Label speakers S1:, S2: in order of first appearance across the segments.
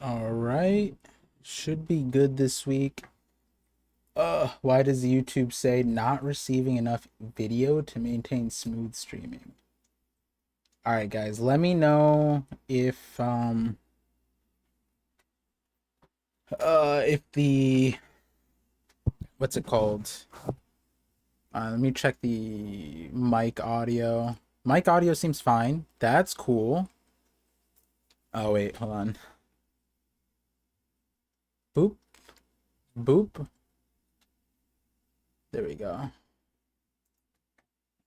S1: All right. Should be good this week. Why does YouTube say not receiving enough video to maintain smooth streaming? All right, guys, let me know if the what's it called? Let me check the mic audio. Mic audio seems fine. That's cool. Oh wait, hold on. Boop, boop. There we go.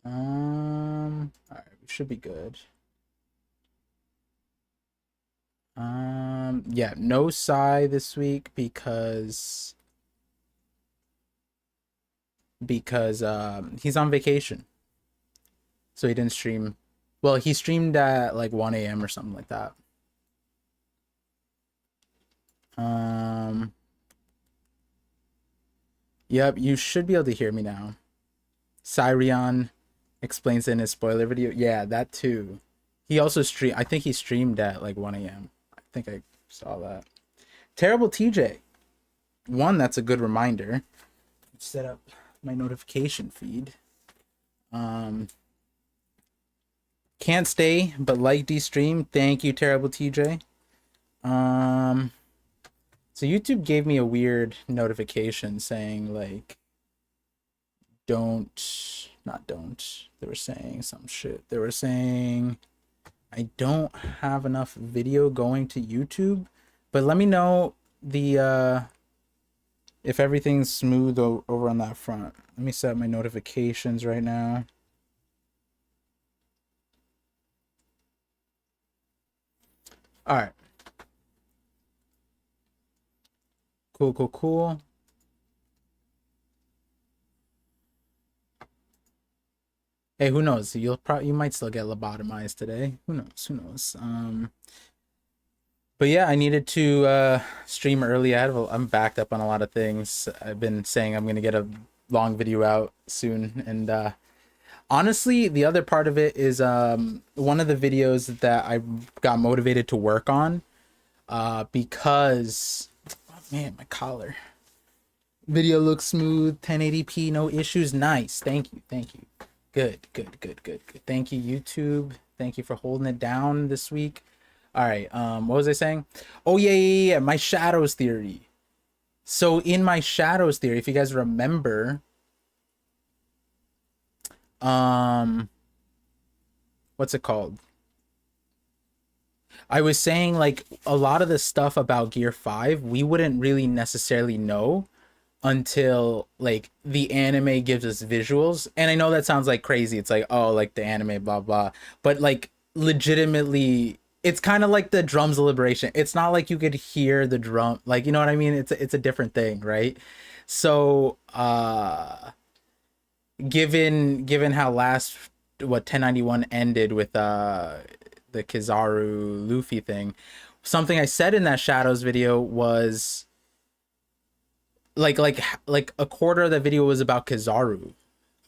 S1: All right, we should be good. Yeah, no Psy this week because he's on vacation, so he didn't stream. Well, he streamed at like 1 a.m. or something like that. Um, yep, you should be able to hear me now. Cyrion explains in his spoiler video. Yeah, that too. He also streamed. I think he streamed at like 1 a.m. I think I saw that. Terrible TJ. One, that's a good reminder. Set up my notification feed. Can't stay, but like D-Stream. Thank you, Terrible TJ. So YouTube gave me a weird notification saying like, not don't. They were saying some shit. They were saying I don't have enough video going to YouTube, but let me know the if everything's smooth over on that front. Let me set my notifications right now. All right. Cool. Hey, who knows? You might still get lobotomized today. Who knows? But yeah, I needed to stream early. I'm backed up on a lot of things. I've been saying I'm gonna get a long video out soon, and honestly, the other part of it is one of the videos that I got motivated to work on because oh man, my collar. Video looks smooth, 1080p, no issues. Nice. Thank you. Good. Thank you, YouTube. Thank you for holding it down this week. All right. What was I saying? Oh yeah. My shadows theory. So in my shadows theory, if you guys remember, what's it called? I was saying like a lot of the stuff about Gear 5, we wouldn't really necessarily know until like the anime gives us visuals. And I know that sounds like crazy. It's like, oh, like the anime, blah blah. But like legitimately it's kind of like the drums of liberation. It's not like you could hear the drum, like, you know what I mean? It's a different thing, right? So given how last what 1091 ended with the Kizaru Luffy thing, something I said in that Shadows video was like a quarter of the video was about Kizaru.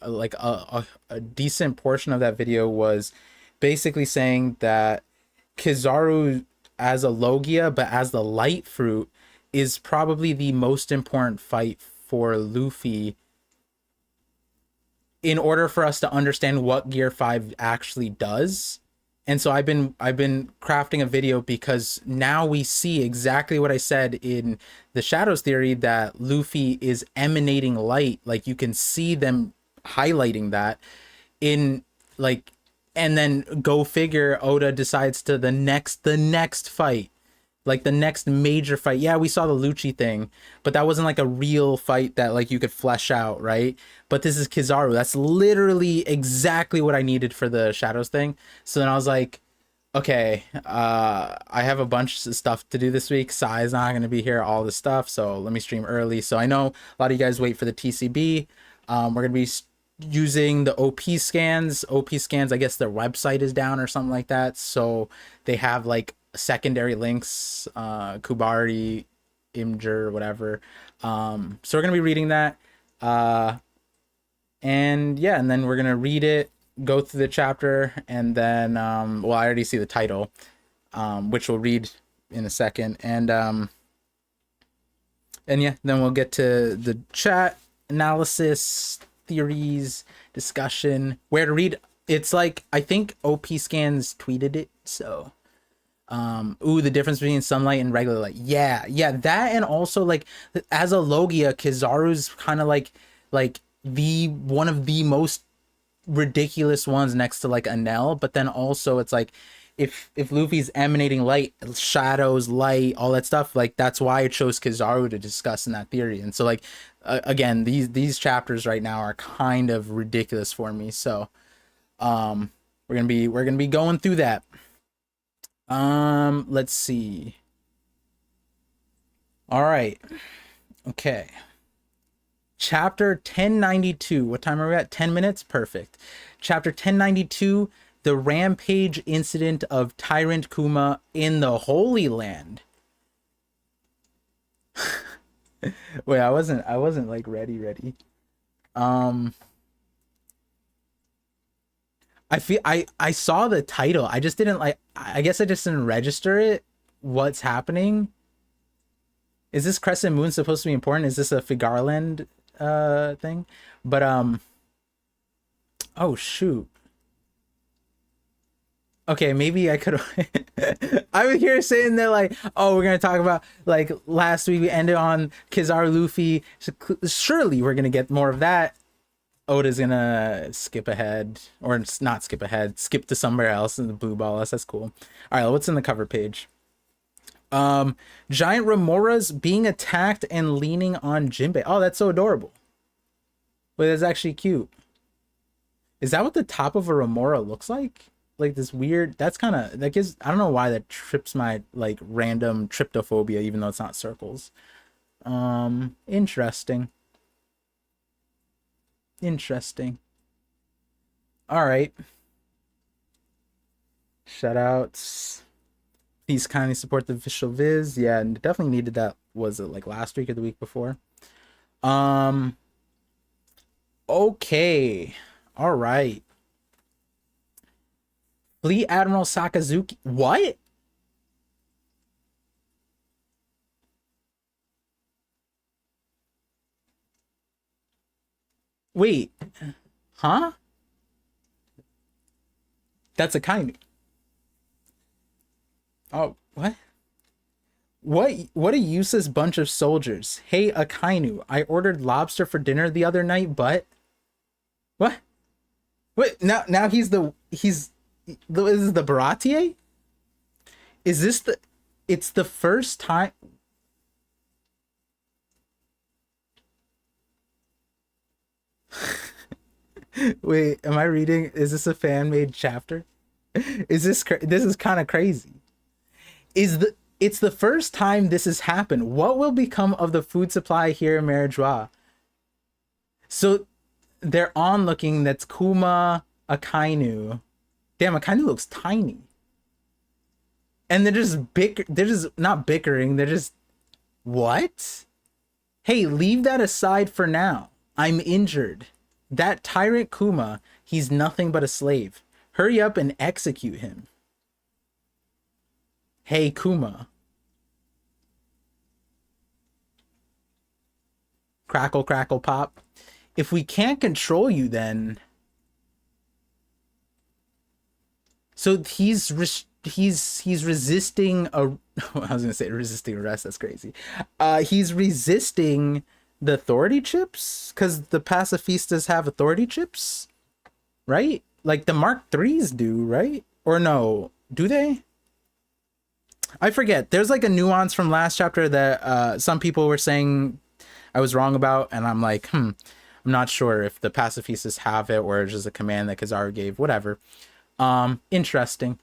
S1: Like a decent portion of that video was basically saying that Kizaru as a Logia, but as the light fruit, is probably the most important fight for Luffy in order for us to understand what Gear 5 actually does. And so I've been crafting a video because now we see exactly what I said in the Shadows theory, that Luffy is emanating light. Like you can see them highlighting that in like, and then go figure, Oda decides to the next fight, like the next major fight. Yeah, we saw the Lucci thing, but that wasn't like a real fight that like you could flesh out, right? But this is Kizaru. That's literally exactly what I needed for the Shadows thing. So then I was like, okay, I have a bunch of stuff to do this week. Sai's not gonna be here, all this stuff, so let me stream early. So I know a lot of you guys wait for the TCB. We're gonna be using the OP scans. OP scans, I guess their website is down or something like that. So they have like secondary links, Kubari, Imgur, whatever. So we're gonna be reading that. And yeah, and then we're gonna read it, go through the chapter, and then well, I already see the title, which we'll read in a second. And yeah, then we'll get to the chat, analysis, theories, discussion, where to read. It's like, I think OP Scans tweeted it, so ooh, the difference between sunlight and regular light. Yeah, that. And also, like, as a Logia, Kizaru's kind of like the one of the most ridiculous ones next to like Enel. But then also it's like, if Luffy's emanating light, shadows, light, all that stuff, like that's why I chose Kizaru to discuss in that theory. And so like again, these chapters right now are kind of ridiculous for me, so we're gonna be going through that. Let's see. All right, okay, chapter 1092. What time are we at? 10 minutes. Perfect. Chapter 1092, the rampage incident of Tyrant Kuma in the Holy Land. Wait, I wasn't like ready. I saw the title. I just didn't like, I guess I just didn't register it. What's happening? Is this Crescent Moon supposed to be important? Is this a Figarland thing? But oh shoot. Okay, maybe I could. I was here saying that like, oh, we're gonna talk about like last week we ended on Kizaru Luffy. So surely we're gonna get more of that. Oda's gonna skip ahead, or not skip ahead, skip to somewhere else in the blue ball. That's cool. All right, what's in the cover page? Giant Remoras being attacked and leaning on Jinbei. Oh, that's so adorable. Wait, that's actually cute. Is that what the top of a Remora looks like? Like this weird, that's kind of, that gives, I don't know why that trips my like random tryptophobia, even though it's not circles. Interesting. All right, shout outs, please kindly support the official viz. Yeah, and definitely needed that. Was it like last week or the week before? Okay, all right. Fleet Admiral Sakazuki. What? Wait. Huh? That's a Kainu. Oh, what? What a useless bunch of soldiers. Hey, Akainu, I ordered lobster for dinner the other night, but what? Wait, now he's this is the Baratier? Is this the, it's the first time? Wait, am I reading? Is this a fan-made chapter? Is this is kind of crazy. It's the first time this has happened. What will become of the food supply here in Marijois? So they're onlooking. That's Kuma, Akainu. Damn, Akainu looks tiny. And they're just they're just not bickering. They're just, what? Hey, leave that aside for now. I'm injured. That tyrant Kuma, he's nothing but a slave. Hurry up and execute him. Hey, Kuma. Crackle, crackle, pop. If we can't control you, then... So he's resisting a... I was gonna say resisting arrest. That's crazy. He's resisting the authority chips because the pacifistas have authority chips, right? Like the Mark III's do, right? Or no, do they? I forget. There's like a nuance from last chapter that some people were saying I was wrong about, and I'm like, I'm not sure if the pacifistas have it or it's just a command that Kizaru gave. Whatever. Interesting.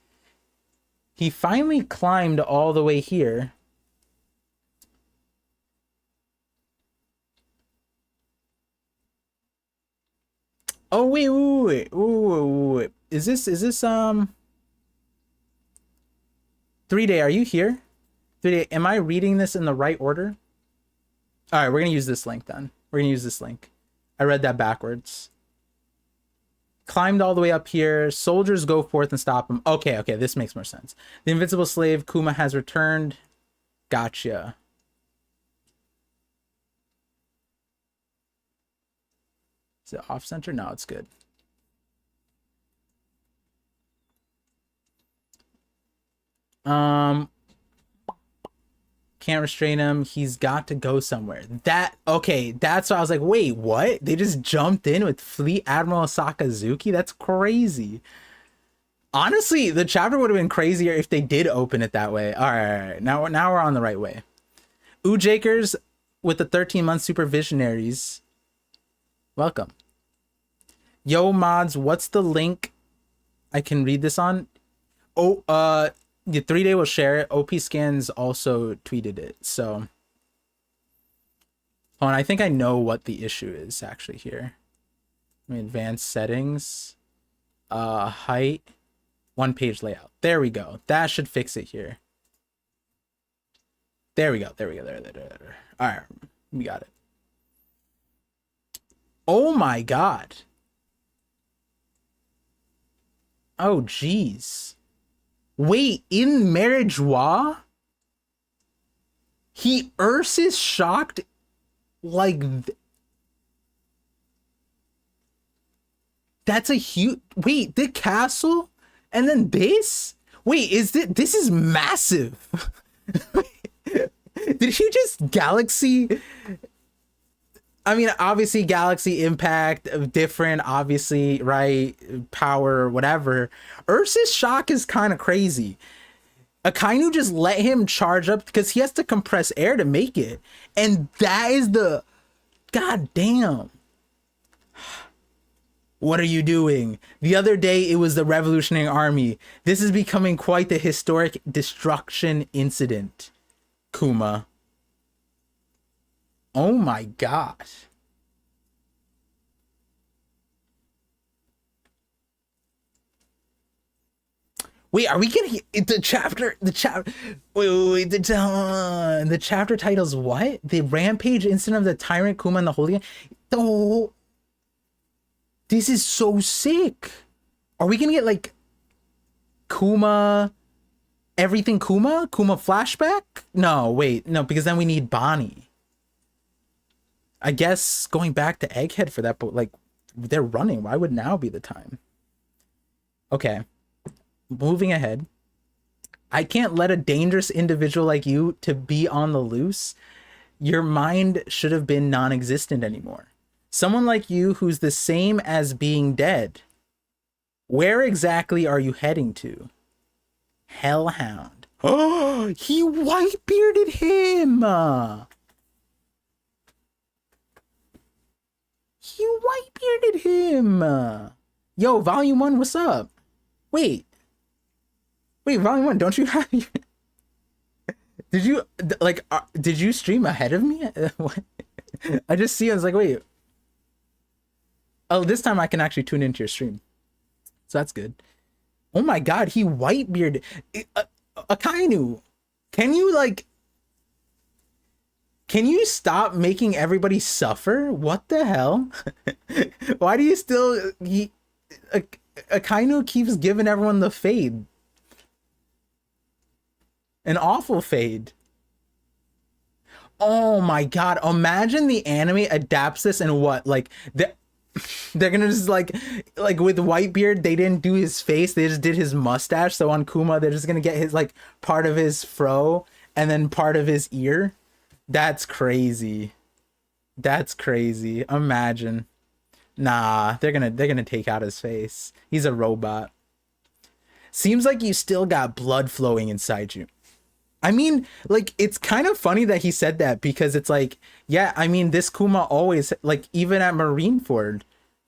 S1: He finally climbed all the way here. Oh wait. Is this 3-Day, are you here? 3-Day, am I reading this in the right order? All right, we're gonna use this link then. We're gonna use this link. I read that backwards. climbed all the way up here. Soldiers go forth and stop him. Okay, okay, this makes more sense. The invincible slave Kuma has returned. Gotcha. Is it off center? No, it's good. Can't restrain him. He's got to go somewhere. Okay, that's why I was like, wait, what? They just jumped in with Fleet Admiral Sakazuki? That's crazy. Honestly, the chapter would have been crazier if they did open it that way. All right. Now we're on the right way. Ujakers with the 13-month supervisionaries. Welcome. Yo, mods, what's the link I can read this on? Oh, the 3-day will share it. OP Scans also tweeted it. So, hold on, I think I know what the issue is actually here. Let me advanced settings. Height. 1-page layout. There we go. That should fix it here. There we go. There. All right, we got it. Oh my god. Oh geez. Wait, in Marriage Wa? Urs is shocked like that's a huge. Wait, the castle and then this? Wait, this is massive. Did he just galaxy? I mean, obviously galaxy impact of different, obviously, right? Power, whatever. Ursa's shock is kind of crazy. Akainu just let him charge up because he has to compress air to make it. And that is the... God damn. What are you doing? The other day, it was the Revolutionary Army. This is becoming quite the historic destruction incident, Kuma. Oh my god. Wait, are we getting the chapter? The chapter title's what? The Rampage Incident of the Tyrant Kuma and the Holy. Oh, this is so sick. Are we gonna get like Kuma, everything Kuma flashback? No, wait, no, because then we need Bonnie. I guess going back to Egghead for that, but like they're running. Why would now be the time? Okay. Moving ahead. I can't let a dangerous individual like you to be on the loose. Your mind should have been non-existent anymore. Someone like you who's the same as being dead. Where exactly are you heading to? Hellhound. Oh, he white-bearded him. He white-bearded him. Yo, Volume 1, what's up? Wait, Volume 1, don't you have... Did you, like, did you stream ahead of me? What? I just see, I was like, wait. Oh, this time I can actually tune into your stream. So that's good. Oh my god, he white-bearded... Akainu, can you, like... Can you stop making everybody suffer? What the hell? Why do you still... Akainu keeps giving everyone the fade. An awful fade. Oh my god. Imagine the anime adapts this and what? Like, they're gonna just like with Whitebeard, they didn't do his face. They just did his mustache. So on Kuma, they're just gonna get his, like, part of his fro and then part of his ear. That's crazy. That's crazy. Imagine. Nah, they're gonna take out his face. He's a robot. Seems like you still got blood flowing inside you. I mean, like, it's kind of funny that he said that because it's like, yeah, I mean, this Kuma always, like, even at Marineford,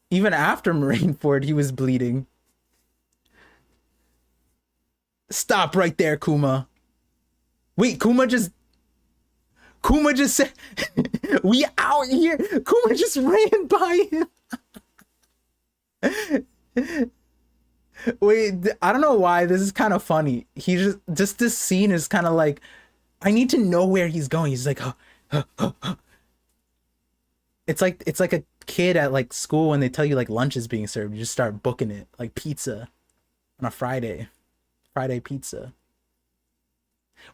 S1: even after Marineford, he was bleeding. Stop right there, Kuma. Wait, Kuma just said, we out here. Kuma just ran by him. Wait, I don't know why this is kind of funny. He just this scene is kind of like, I need to know where he's going. He's like, it's like a kid at like school when they tell you like lunch is being served, you just start booking it, like pizza on a Friday pizza.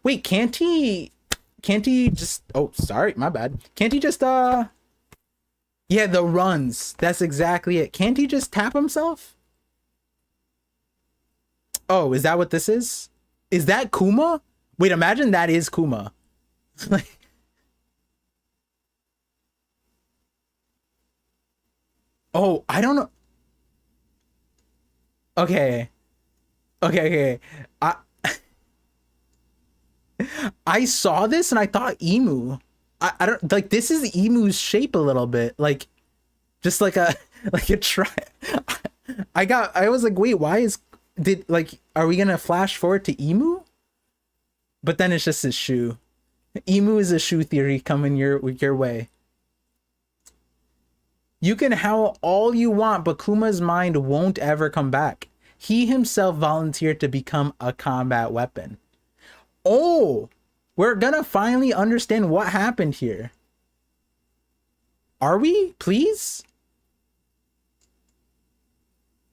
S1: Wait, can't he just, oh sorry, my bad, can't he just yeah, the runs, that's exactly it. Can't he just tap himself? Oh, is that what this is that Kuma? Wait, imagine that is Kuma. Like, oh, I don't know. Okay, okay. I saw this and I thought Emu. I don't like, this is Emu's shape a little bit, like just like a like a try. I was like, wait, why is did like, are we gonna flash forward to Emu? But then it's just his shoe. Emu is a shoe theory coming your way. You can howl all you want, but Kuma's mind won't ever come back. He himself volunteered to become a combat weapon. Oh, we're gonna finally understand what happened here. Are we? Please?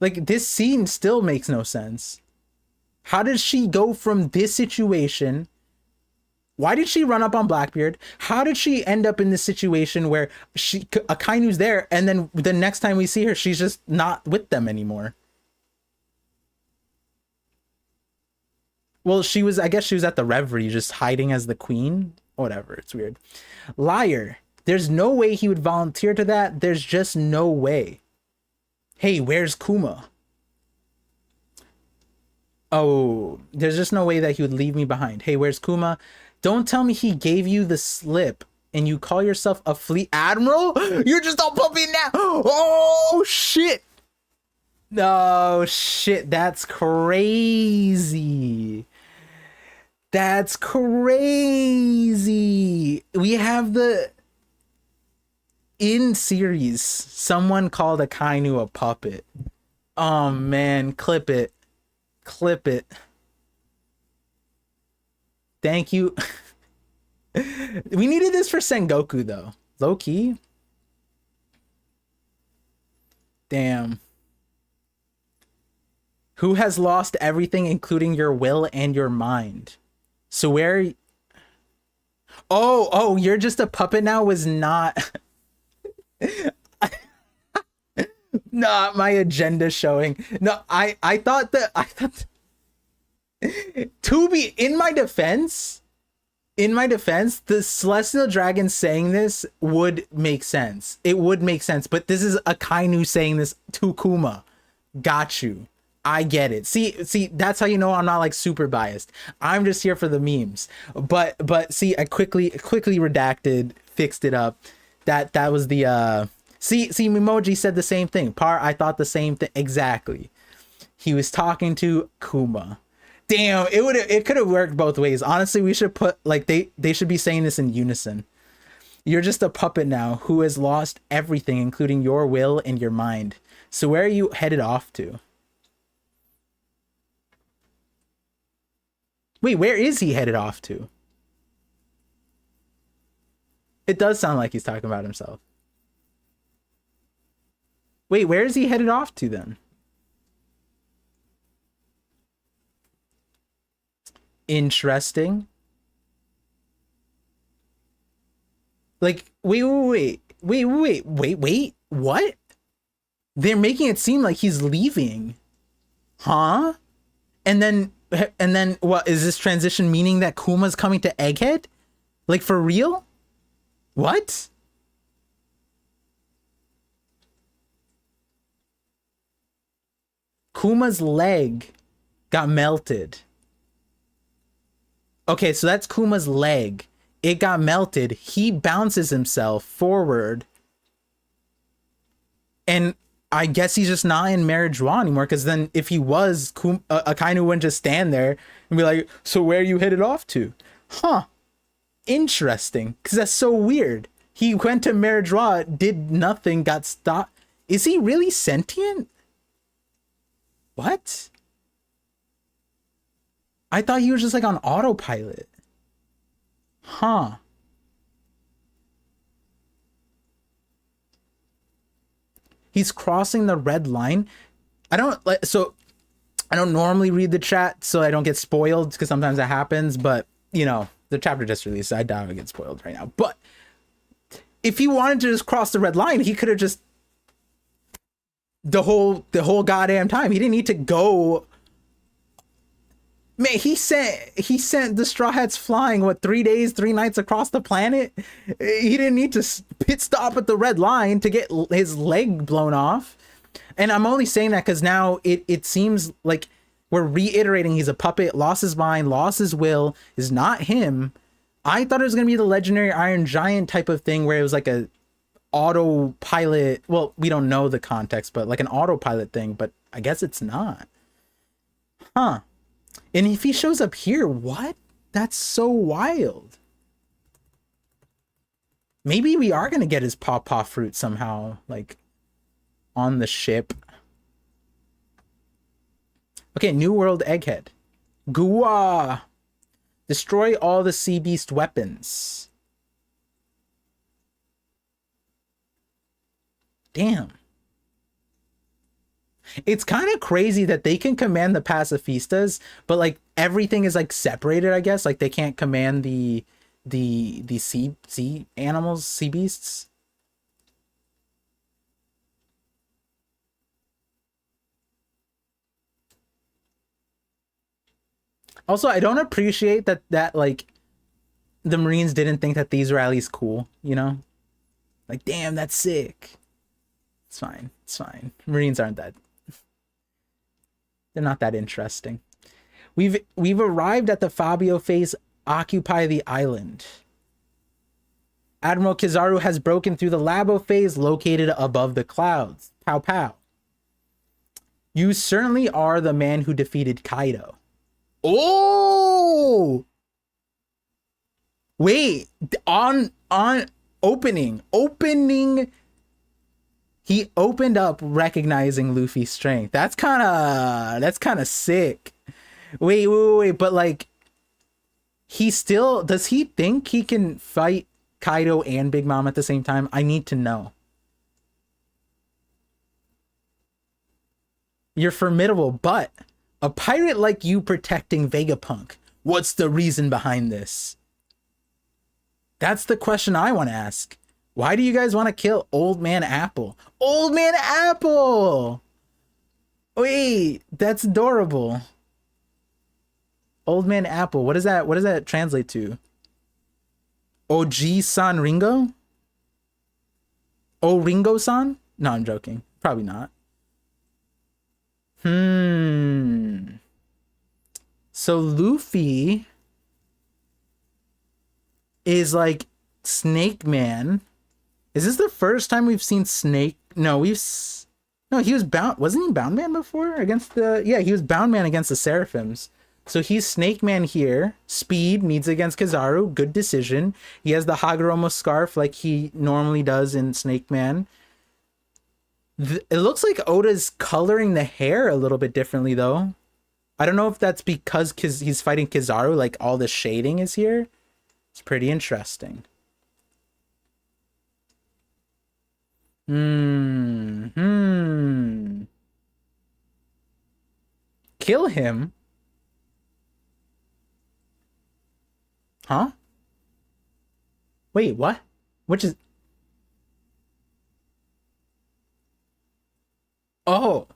S1: Like, this scene still makes no sense. How did she go from this situation? Why did she run up on Blackbeard? How did she end up in this situation where Akainu's there, and then the next time we see her, she's just not with them anymore? Well, she was, I guess she was at the Reverie, just hiding as the queen. Whatever, it's weird. Liar. There's no way he would volunteer to that. There's just no way. Hey, where's Kuma? Oh, there's just no way that he would leave me behind. Hey, where's Kuma? Don't tell me he gave you the slip and you call yourself a fleet admiral? You're just all puppy now. Oh, shit. No, shit. That's crazy. That's crazy. We have the... In series, someone called Akainu a puppet. Oh, man. Clip it. Clip it. Thank you. We needed this for Sengoku, though. Low key. Damn. Who has lost everything, including your will and your mind? So where... Oh, you're just a puppet now was not... Not my agenda showing. No, I thought to be in my defense, the Celestial Dragon saying this would make sense. It would make sense, but this is Akainu saying this to Kuma. Got you. I get it. See, that's how you know I'm not like super biased. I'm just here for the memes. But see, I quickly redacted, fixed it up. That was the see Mimoji said the same thing. I thought the same thing exactly. He was talking to Kuma. Damn, it could have worked both ways. Honestly, we should put like they should be saying this in unison. You're just a puppet now who has lost everything, including your will and your mind. So where are you headed off to? Wait, where is he headed off to? It does sound like he's talking about himself. Wait, where is he headed off to then? Interesting. Like, wait, what? They're making it seem like he's leaving. Huh? And then what is this transition meaning that Kuma's coming to Egghead? Like, for real? What? Kuma's leg got melted. Okay, so that's Kuma's leg. It got melted. He bounces himself forward. And I guess he's just not in Marijuana anymore, because then if he was, Akainu wouldn't just stand there and be like, so where are you headed off to? Huh. Interesting, because that's so weird. He went to Marijuana, did nothing, got stopped. Is he really sentient? What? I thought he was just like on autopilot. Huh. he's crossing the red line. I don't like, so I don't normally read the chat so I don't get spoiled, because sometimes that happens, but you know, the chapter just released, so I doubt I get spoiled right now. But if he wanted to just cross the red line, he could have just the whole goddamn time. He didn't need to go. Man, he sent the Straw Hats flying, what, 3 days, 3 nights across the planet? He didn't need to pit stop at the red line to get his leg blown off. And I'm only saying that because now it seems like we're reiterating he's a puppet, lost his mind, lost his will, is not him. I thought it was going to be the legendary Iron Giant type of thing where it was like a autopilot. Well, we don't know the context, but like an autopilot thing, but I guess it's not. Huh. And if he shows up here, what? That's so wild. Maybe we are going to get his pawpaw fruit somehow, like on the ship. Okay, New World Egghead. Gua. Destroy all the Sea Beast weapons. Damn. It's kind of crazy that they can command the pacifistas, but like everything is like separated, I guess. Like they can't command the sea animals, sea beasts. Also, I don't appreciate that like the Marines didn't think that these were at least cool, you know? Like, damn, that's sick. It's fine. It's fine. Marines aren't that. They're not that interesting. We've arrived at the Fabio phase. Occupy the island. Admiral Kizaru has broken through the Labo phase located above the clouds. Pow pow. You certainly are the man who defeated Kaido. Oh! Wait, on opening. He opened up recognizing Luffy's strength. That's kind of sick. Wait, but like does he think he can fight Kaido and Big Mom at the same time? I need to know. You're formidable, but a pirate like you protecting Vegapunk. What's the reason behind this? That's the question I want to ask. Why do you guys want to kill Old Man Apple? Old Man Apple! Wait, that's adorable. Old Man Apple. What does that translate to? Oji-san Ringo? Oh, Ringo-san? No, I'm joking. Probably not. So Luffy is like Snake Man. Is this the first time we've seen Snake? No, he was bound. Wasn't he Bound Man before against the? Yeah, he was Bound Man against the Seraphims. So he's Snake Man here. Speed needs against Kizaru. Good decision. He has the Hagoromo scarf like he normally does in Snake Man. It looks like Oda's coloring the hair a little bit differently though. I don't know if that's because he's fighting Kizaru, like all the shading is here. It's pretty interesting. Kill him? Huh? Wait, what? Which is... Oh.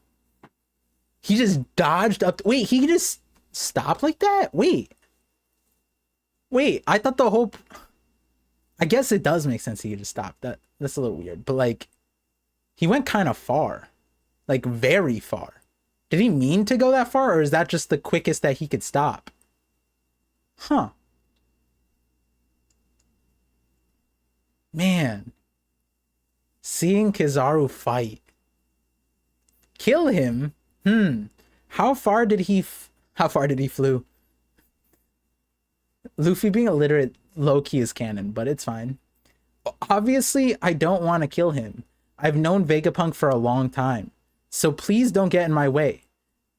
S1: He just dodged up... Wait, he just stopped like that? Wait, I thought the whole... I guess it does make sense he could just stop. That's a little weird. But like, he went kind of far. Like, very far. Did he mean to go that far? Or is that just the quickest that he could stop? Huh. Man. Seeing Kizaru fight. Kill him? How far did he flew? Luffy being illiterate low-key is canon, but it's fine. Obviously, I don't want to kill him. I've known Vegapunk for a long time. So please don't get in my way.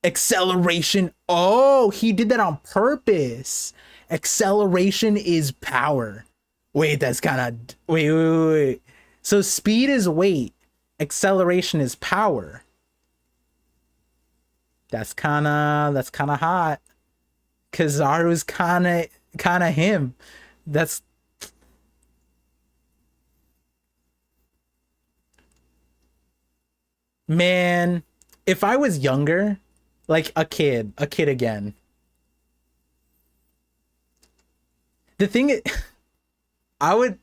S1: Acceleration. Oh, he did that on purpose. Acceleration is power. Wait, that's kind of... Wait. So speed is weight. Acceleration is power. That's kinda hot. Kizaru's kinda him. That's man. If I was younger, like a kid again. The thing is, I'd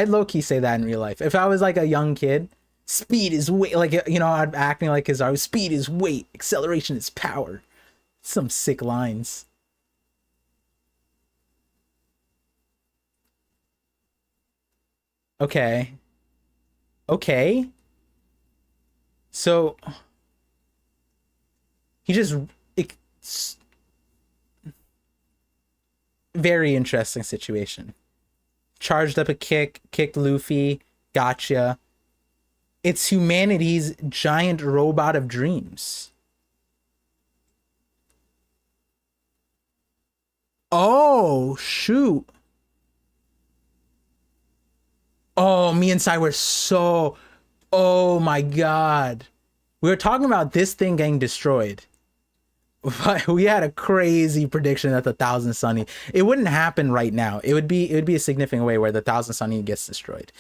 S1: low-key say that in real life. If I was like a young kid, speed is weight, like, you know, I'd acting like Kizaru, speed is weight, acceleration is power. Some sick lines. Okay. Okay. So he just, it's very interesting situation. Charged up a kick, kicked Luffy, gotcha. It's humanity's giant robot of dreams. Oh, shoot. Oh, me and Sai were so... Oh my god. We were talking about this thing getting destroyed. But we had a crazy prediction that the Thousand Sunny... It wouldn't happen right now. It would be a significant way where the Thousand Sunny gets destroyed.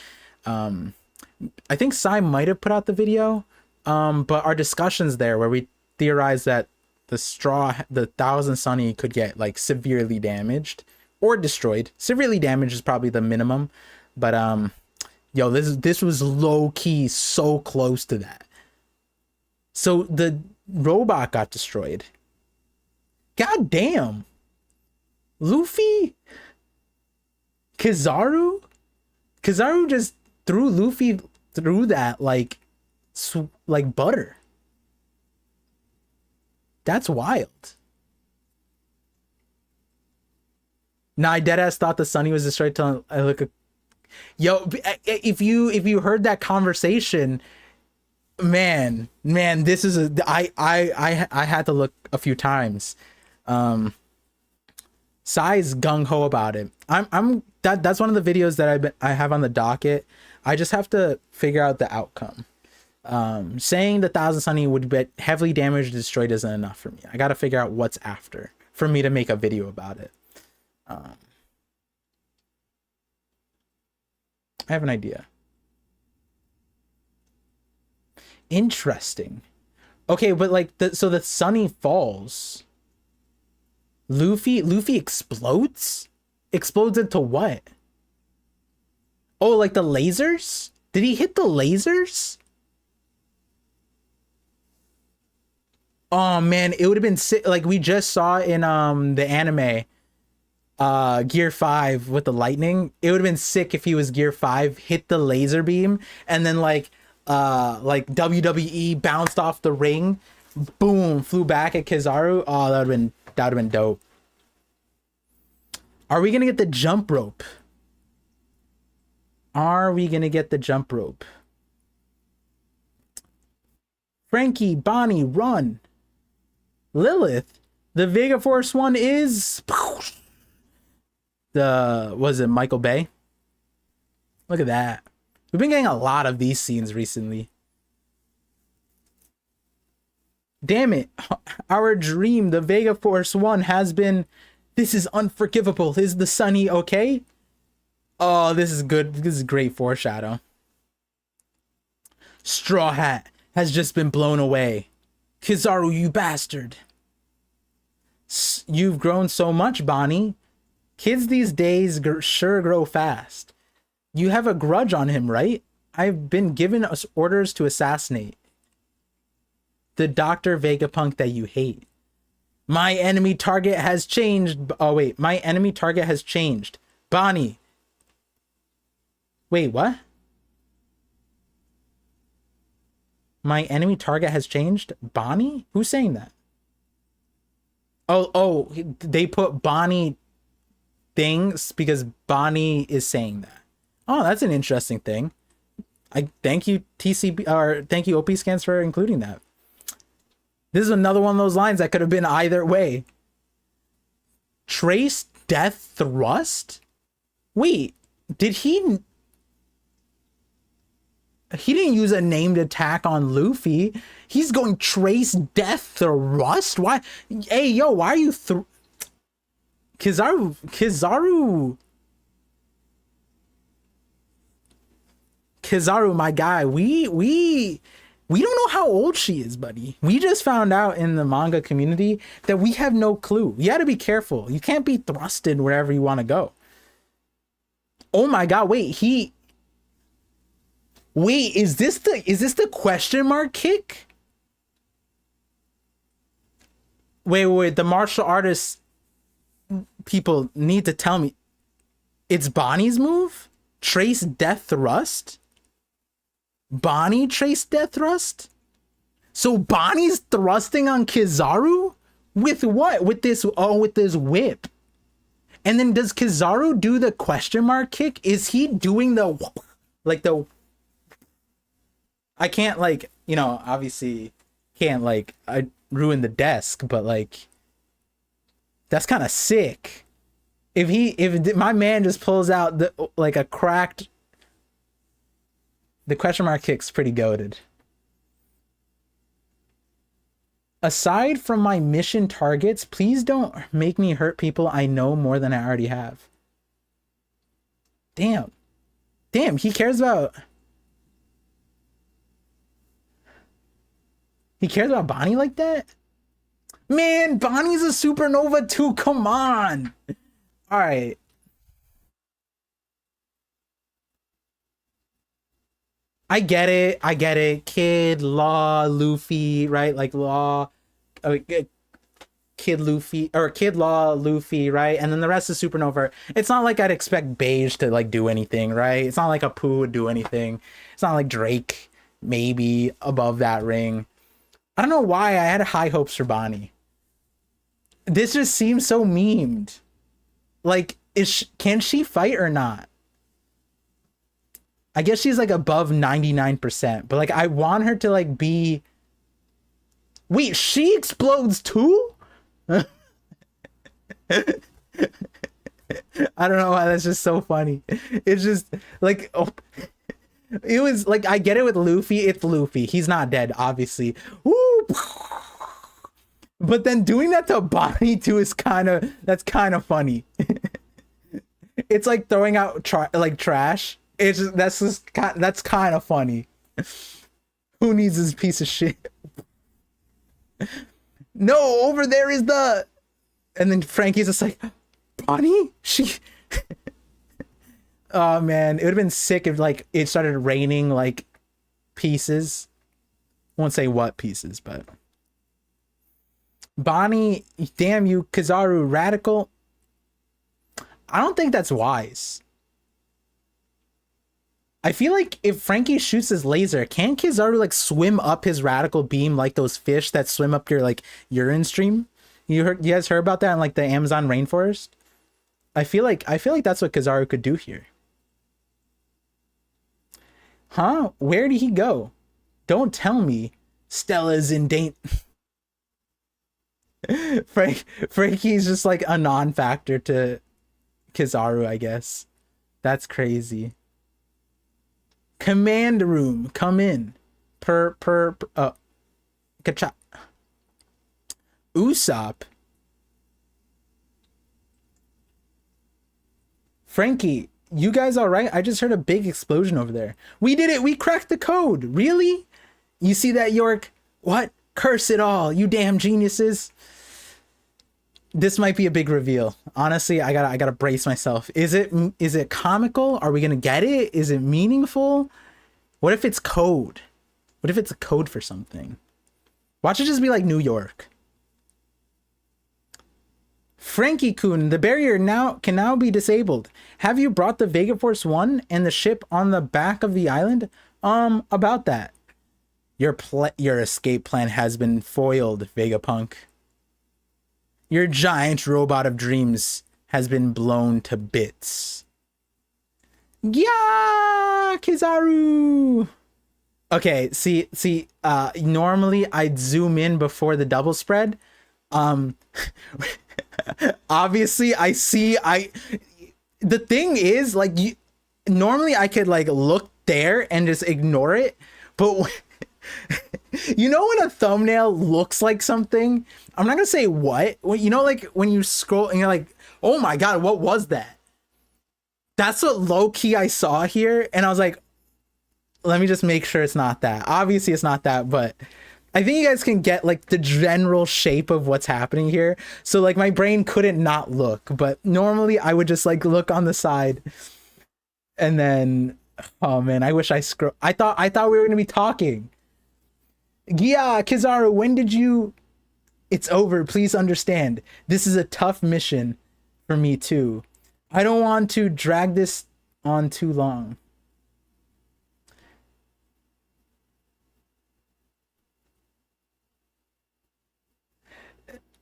S1: I think Sai might have put out the video, but our discussions there where we theorized that the Thousand Sunny could get like severely damaged or destroyed. Severely damaged is probably the minimum, but yo, this was low key so close to that. So the robot got destroyed. God damn. Luffy? Kizaru just threw Luffy through that like butter. That's wild. Nah, I deadass thought the Sunny was destroyed till I look at... Yo, if you heard that conversation, man, this is I had to look a few times. Sai's gung ho about it. That's one of the videos that I have on the docket. I just have to figure out the outcome. Saying the Thousand Sunny would get heavily damaged or destroyed isn't enough for me. I got to figure out what's after for me to make a video about it. I have an idea. Interesting. Okay, but like so the Sunny falls. Luffy explodes? Explodes into what? Oh, like the lasers? Did he hit the lasers? Oh man, it would have been sick. Like we just saw in the anime Gear 5 with the lightning. It would have been sick if he was Gear 5, hit the laser beam, and then like WWE bounced off the ring, boom, flew back at Kizaru. Oh, that would have been dope. Are we gonna get the jump rope? Are we gonna get the jump rope? Frankie, Bonnie, run. Lilith, the Vega Force one is was it Michael Bay? Look at that. We've been getting a lot of these scenes recently. Damn it. Our dream, the Vega Force one, has been... This is unforgivable. Is the Sunny okay? Oh, this is good. This is great foreshadow. Straw Hat has just been blown away. Kizaru, you bastard. You've grown so much, Bonnie. Kids these days sure grow fast. You have a grudge on him, right? I've been given us orders to assassinate the Dr. Vegapunk that you hate. My enemy target has changed. Oh, wait. My enemy target has changed. Bonnie. Wait, what? My enemy target has changed? Bonnie? Who's saying that? Oh, they put Bonnie things because Bonnie is saying that. Oh, that's an interesting thing. I thank you TCB, or thank you OP Scans for including that. This is another one of those lines that could have been either way. Trace death thrust? Wait, did he... He didn't use a named attack on Luffy. He's going trace death thrust. Why? Hey, yo, why are you Kizaru, my guy, we don't know how old she is, buddy. We just found out in the manga community that we have no clue. You got to be careful. You can't be thrusted wherever you want to go. Oh my god, wait, is this the question mark kick? Wait, the martial artists people need to tell me. It's Bonnie's move? Trace death thrust? Bonnie trace death thrust? So Bonnie's thrusting on Kizaru? With what? With this whip. And then does Kizaru do the question mark kick? Is he doing the I can't obviously can't I ruin the desk, but that's kind of sick. If my man just pulls out the a cracked, the question mark kick's pretty goated. Aside from my mission targets, please don't make me hurt people I know more than I already have. Damn, he cares about Bonnie like that? Man, Bonnie's a supernova too. Come on. All right. I get it. Kid, Law, Luffy, right? Law, Kid Luffy, or Kid Law, Luffy, right? And then the rest is supernova. It's not like I'd expect Beige to do anything, right? It's not like a Pooh would do anything. It's not like Drake maybe above that ring. I don't know why I had high hopes for Bonnie. This just seems so memed. Can she fight or not? I guess she's above 99%, but I want her to be. Wait, she explodes too? I don't know why that's just so funny. It's just it was I get it with Luffy. It's Luffy. He's not dead, obviously. Woo! But then doing that to Bonnie too is that's kind of funny. It's like throwing out trash. It's just, that's kind of funny. Who needs this piece of shit? No, over there is the. And then Frankie's just like, Bonnie? She. Oh man, it would have been sick if it started raining pieces. Won't say what pieces, but Bonnie, damn you, Kizaru, radical. I don't think that's wise. I feel if Frankie shoots his laser, can Kizaru swim up his radical beam like those fish that swim up your urine stream? You guys heard about that in the Amazon rainforest? I feel like that's what Kizaru could do here. Huh? Where did he go? Don't tell me Stella's in danger. Frankie's just a non-factor to Kizaru, I guess. That's crazy. Command room, come in. Kacha. Usopp. Frankie, you guys all right? I just heard a big explosion over there. We did it. We cracked the code. Really? You see that, York? What? Curse it all, you damn geniuses. This might be a big reveal. Honestly, I gotta brace myself. Is it comical? Are we gonna get it? Is it meaningful? What if it's code? What if it's a code for something? Watch it just be New York. Frankie-kun, the barrier can now be disabled. Have you brought the Vega Force 1 and the ship on the back of the island? About that. Your escape plan has been foiled, Vegapunk. Your giant robot of dreams has been blown to bits. Yeah, Kizaru. Okay, see, normally I'd zoom in before the double spread. Obviously the thing is normally I could look there and just ignore it. But you know when a thumbnail looks like something? I'm not gonna say what. You know, like when you scroll and you're like, oh my god, what was that? That's what low key I saw here, and I was like, let me just make sure it's not that. Obviously it's not that, but I think you guys can get like the general shape of what's happening here. So like my brain couldn't not look, but normally I would just like look on the side and then, oh man, I wish I scroll. I thought we were gonna be talking. Yeah, Kizaru, when did you? It's over. Please understand. This is a tough mission for me too. I don't want to drag this on too long.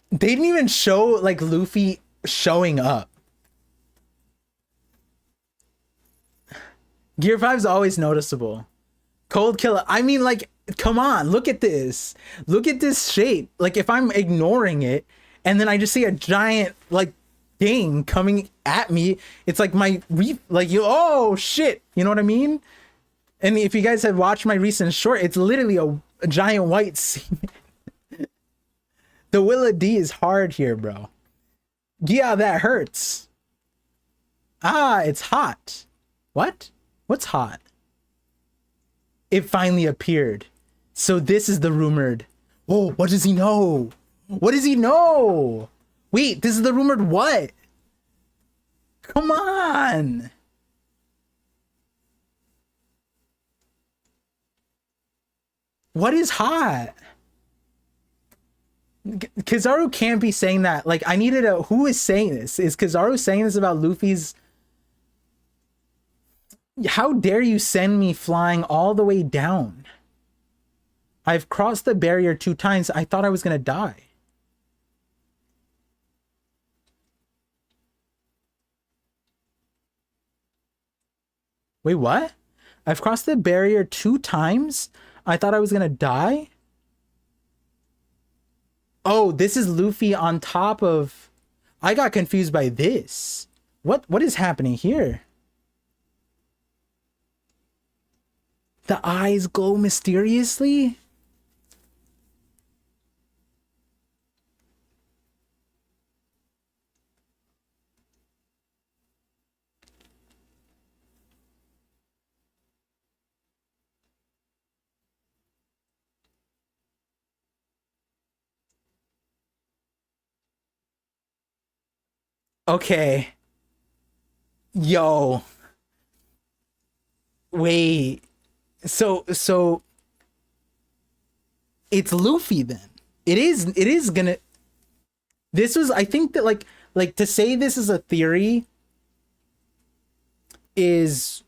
S1: They didn't even show like Luffy showing up. Gear 5 is always noticeable. Cold Killer. I mean, like, come on, look at this. Look at this shape. Like, if I'm ignoring it and then I just see a giant like thing coming at me, it's like oh shit, you know what I mean? And if you guys have watched my recent short, it's literally a giant white semen. The Willa D is hard here, bro. Yeah, that hurts. Ah, it's hot. What? What's hot? It finally appeared. So this is the rumored. Oh, what does he know? What does he know? Wait, this is the rumored what? Come on. What is hot? Kizaru can't be saying that. Like, I needed a... Who is saying this? Is Kizaru saying this about Luffy's... How dare you send me flying all the way down? I've crossed the barrier 2 times. I thought I was gonna die. Wait, what? I've crossed the barrier 2 times? I thought I was gonna die? Oh, this is Luffy on top of... I got confused by this. What is happening here? The eyes glow mysteriously? Okay. Yo. Wait. So it's Luffy then. It is gonna... This was, I think that like to say this is a theory is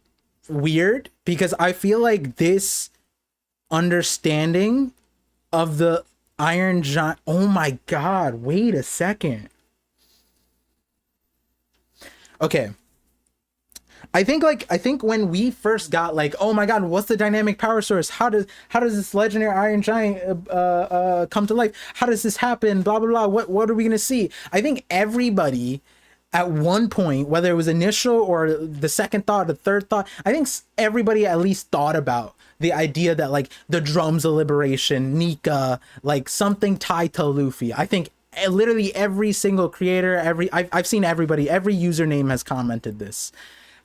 S1: weird because I feel like this understanding of the Iron Giant... Oh my god, wait a second. Okay. I think when we first got like, oh my god, what's the dynamic power source? How does this legendary Iron Giant come to life? How does this happen? Blah blah blah. What are we gonna see? I think everybody at one point, whether it was initial or the second thought, the third thought, I think everybody at least thought about the idea that like the drums of liberation, Nika, like something tied to Luffy. I think literally every single creator, I've seen everybody, every username has commented this.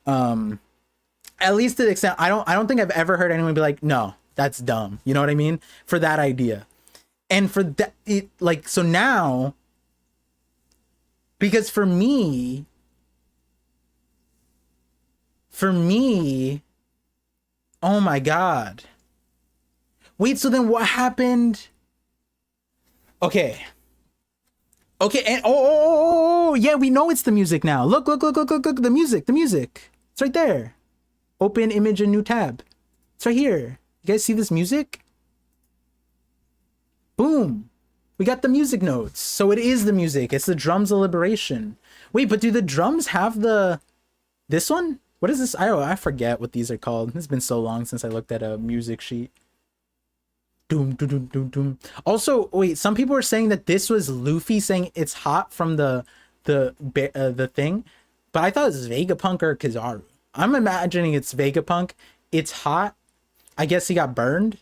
S1: At least to the extent I don't think I've ever heard anyone be like, no, that's dumb. You know what I mean? For that idea. And for that, it like, so now, because for me, oh my god. Wait, so then what happened? Okay, and oh yeah, we know it's the music now. Look, the music. It's right there. Open image and new tab. It's right here. You guys see this music? Boom. We got the music notes. So it is the music. It's the drums of liberation. Wait, but do the drums have this one? What is this? I forget what these are called. It's been so long since I looked at a music sheet. Doom, doom, doom, doom, doom. Also, wait, some people are saying that this was Luffy saying it's hot from the thing, but I thought it was Vegapunk or Kizaru. I'm imagining it's Vegapunk It's hot. I guess he got burned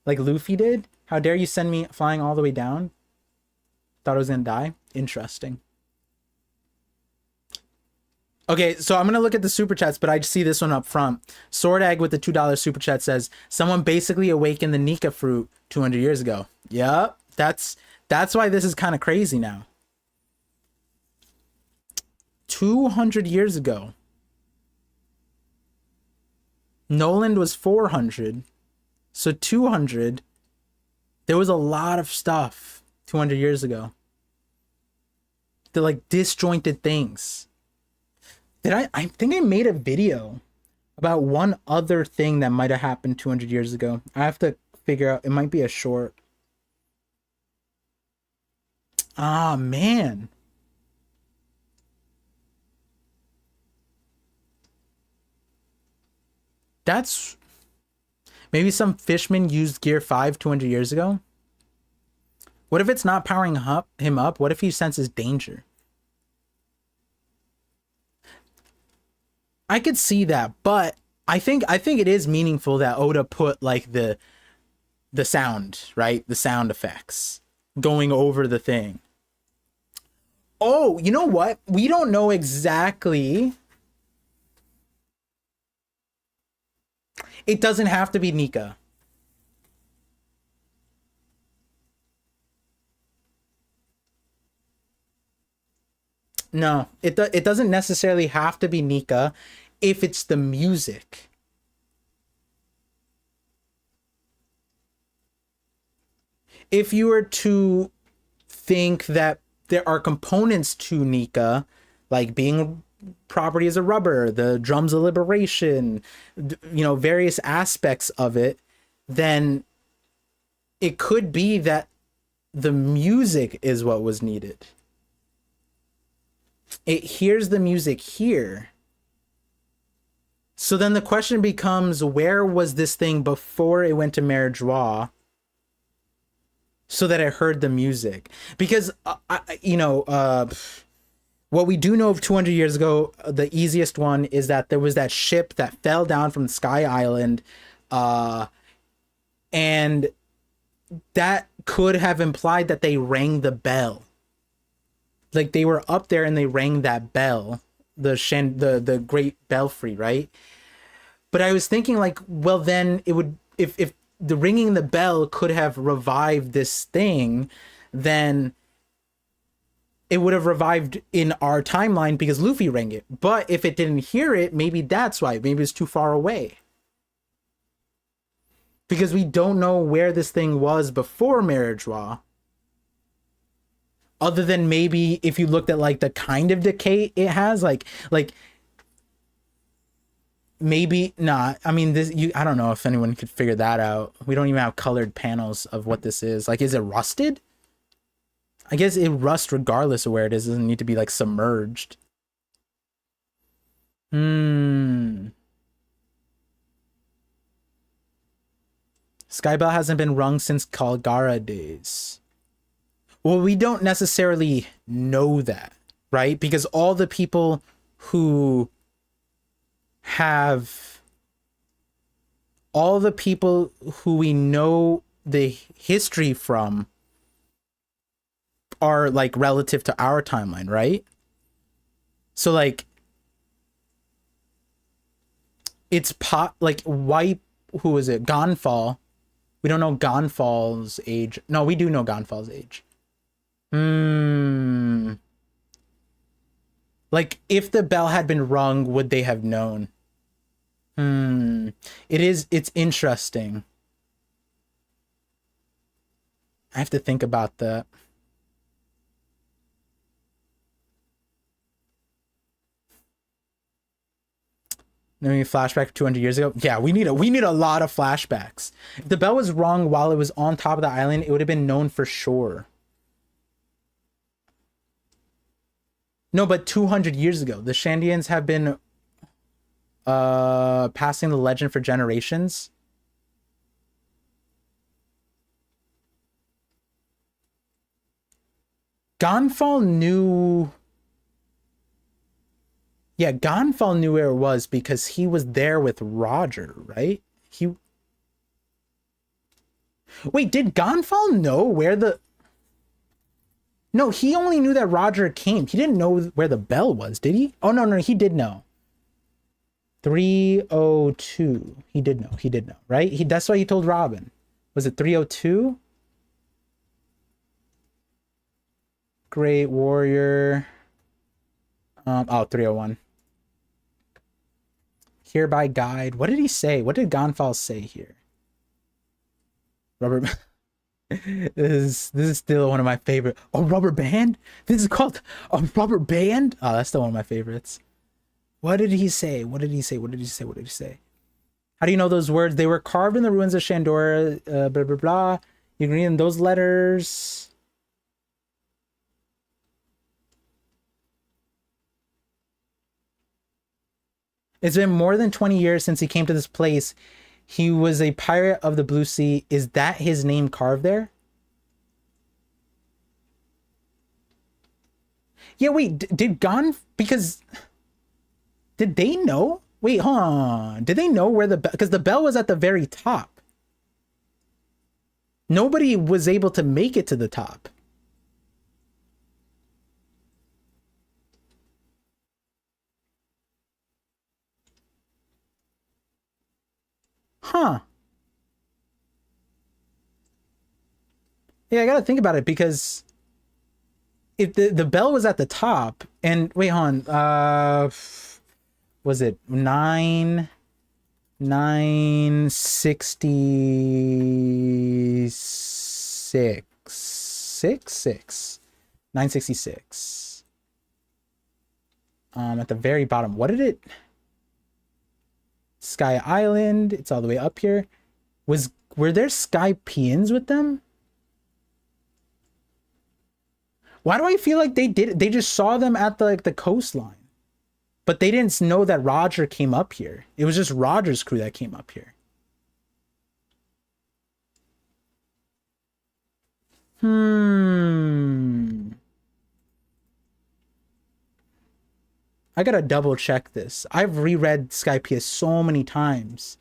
S1: like Luffy did. How dare you send me flying all the way down? Thought I was gonna die. Interesting. Okay, so I'm gonna look at the super chats, but I see this one up front. Sword Egg with the $2 super chat says, "Someone basically awakened the Nika fruit 200 years ago." Yep, that's why this is kind of crazy now. 200 years ago. Noland was 400, so 200. There was a lot of stuff 200 years ago. They're like disjointed things. I think I made a video about one other thing that might have happened 200 years ago. I have to figure out. It might be a short. Ah, man. That's maybe some fisherman used Gear 5 200 years ago. What if it's not powering him up? What if he senses danger? I could see that, but I think it is meaningful that Oda put like the sound, right? The sound effects going over the thing. Oh, you know what? We don't know exactly. It doesn't have to be Nika. No, it doesn't necessarily have to be Nika if it's the music. If you were to think that there are components to Nika, like being property as a rubber, the drums of liberation, you know, various aspects of it, then it could be that the music is what was needed. It hears the music here. So then the question becomes, where was this thing before it went to Merijois so that it heard the music? Because, what we do know of 200 years ago, the easiest one is that there was that ship that fell down from Sky Island, and that could have implied that they rang the bell. Like they were up there and they rang that bell, the great belfry, right? But I was thinking like, well, then it would, if the ringing the bell could have revived this thing, then it would have revived in our timeline because Luffy rang it. But if it didn't hear it, maybe that's why. Maybe it's too far away. Because we don't know where this thing was before Merijois. Other than maybe if you looked at like the kind of decay it has, like maybe not. I mean, I don't know if anyone could figure that out. We don't even have colored panels of what this is. Like, is it rusted? I guess it rusts regardless of where it is. It doesn't need to be like submerged. Skybell hasn't been rung since Kalgara days. Well, we don't necessarily know that, right? Because all the people who we know the history from are like relative to our timeline, right? So like it's like who is it? Gonfall. We don't know Gonfall's age. No, we do know Gonfall's age. Like if the bell had been rung, would they have known? It's interesting. I have to think about that. Then we flashback 200 years ago. Yeah, we need a lot of flashbacks. If the bell was rung while it was on top of the island, it would have been known for sure. No, but 200 years ago, the Shandians have been passing the legend for generations. Gonfall knew. Yeah, Gonfal knew where it was because he was there with Roger, right? He Wait, did Gonfal know where the No, he only knew that Roger came. He didn't know where the bell was, did he? Oh no, he did know. 302. He did know, right? That's why he told Robin. Was it 302? Great Warrior. Oh, 301. Hereby guide. What did he say? What did Gonfal say here? Rubber. This is still one of my favorite. Oh, rubber band. This is called a rubber band. Oh, that's still one of my favorites. What did he say? What did he say? What did he say? What did he say? How do you know those words? They were carved in the ruins of Shandora. Blah blah blah. You can read in those letters. It's been more than 20 years since he came to this place. He was a pirate of the Blue Sea. Is that his name carved there? Yeah, wait, did because did they know? Wait, hold on. Did they know where the bell, because the bell was at the very top. Nobody was able to make it to the top. Huh. Yeah, I gotta think about it because if the bell was at the top and wait, hold on. Was it 966 966 at the very bottom. What did it Sky Island, it's all the way up here. Were there Skypeans with them? Why do I feel like they just saw them at the coastline? But they didn't know that Roger came up here. It was just Roger's crew that came up here. I gotta double check this. I've reread Skypiea so many times.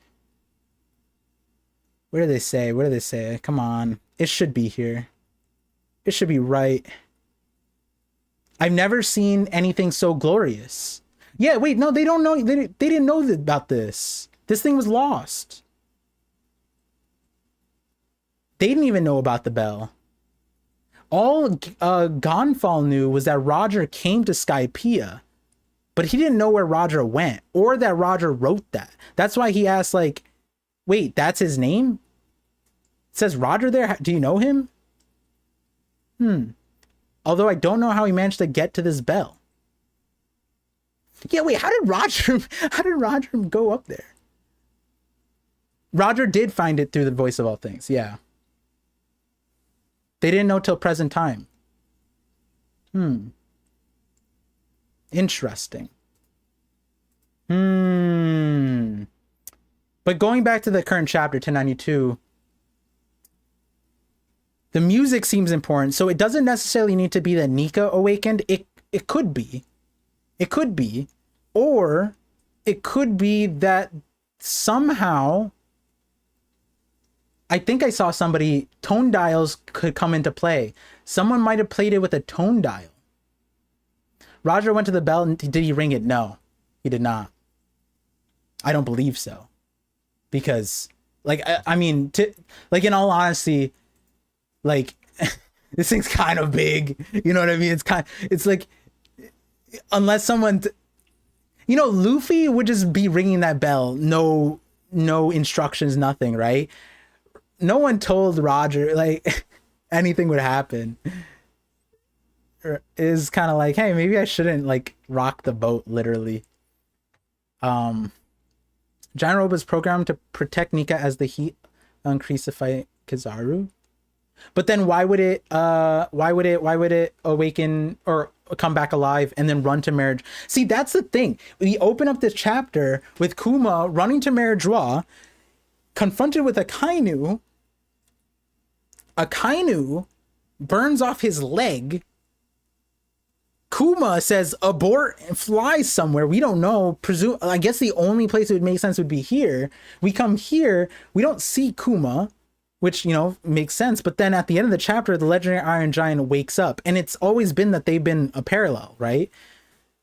S1: What do they say? What do they say? Come on. It should be here. It should be right. I've never seen anything so glorious. Yeah, wait, no, they don't know. They didn't know about this. This thing was lost. They didn't even know about the bell. All Gonfal knew was that Roger came to Skypiea, but he didn't know where Roger went or that Roger wrote that. That's why he asked, like, wait, that's his name? It says Roger there? Do you know him? Although I don't know how he managed to get to this bell. Yeah, wait, how did Roger go up there? Roger did find it through the voice of all things, yeah. They didn't know till present time. Interesting. But going back to the current chapter, 1092, the music seems important. So it doesn't necessarily need to be that Nika awakened. It could be. It could be. Or it could be that somehow, I think I saw somebody, tone dials could come into play. Someone might have played it with a tone dial. Roger went to the bell and did he ring it? No, he did not. I don't believe so. Because, like, I mean, like, in all honesty, like, this thing's kind of big. You know what I mean? It's like, unless someone, you know, Luffy would just be ringing that bell. No instructions, nothing, right? No one told Roger, like, anything would happen. Is kind of like, hey, maybe I shouldn't, like, rock the boat, literally. Giant Robe is programmed to protect Nika as the heat uncrucify Kizaru. But then why would it awaken or come back alive and then run to Marriage? See, that's the thing. We open up this chapter with Kuma running to Marriage-Wa, confronted with a Kainu. A Kainu burns off his leg. Kuma says abort and flies somewhere. We don't know. I guess the only place it would make sense would be here. We come here. We don't see Kuma, which, you know, makes sense. But then at the end of the chapter, the legendary Iron Giant wakes up. And it's always been that they've been a parallel, right?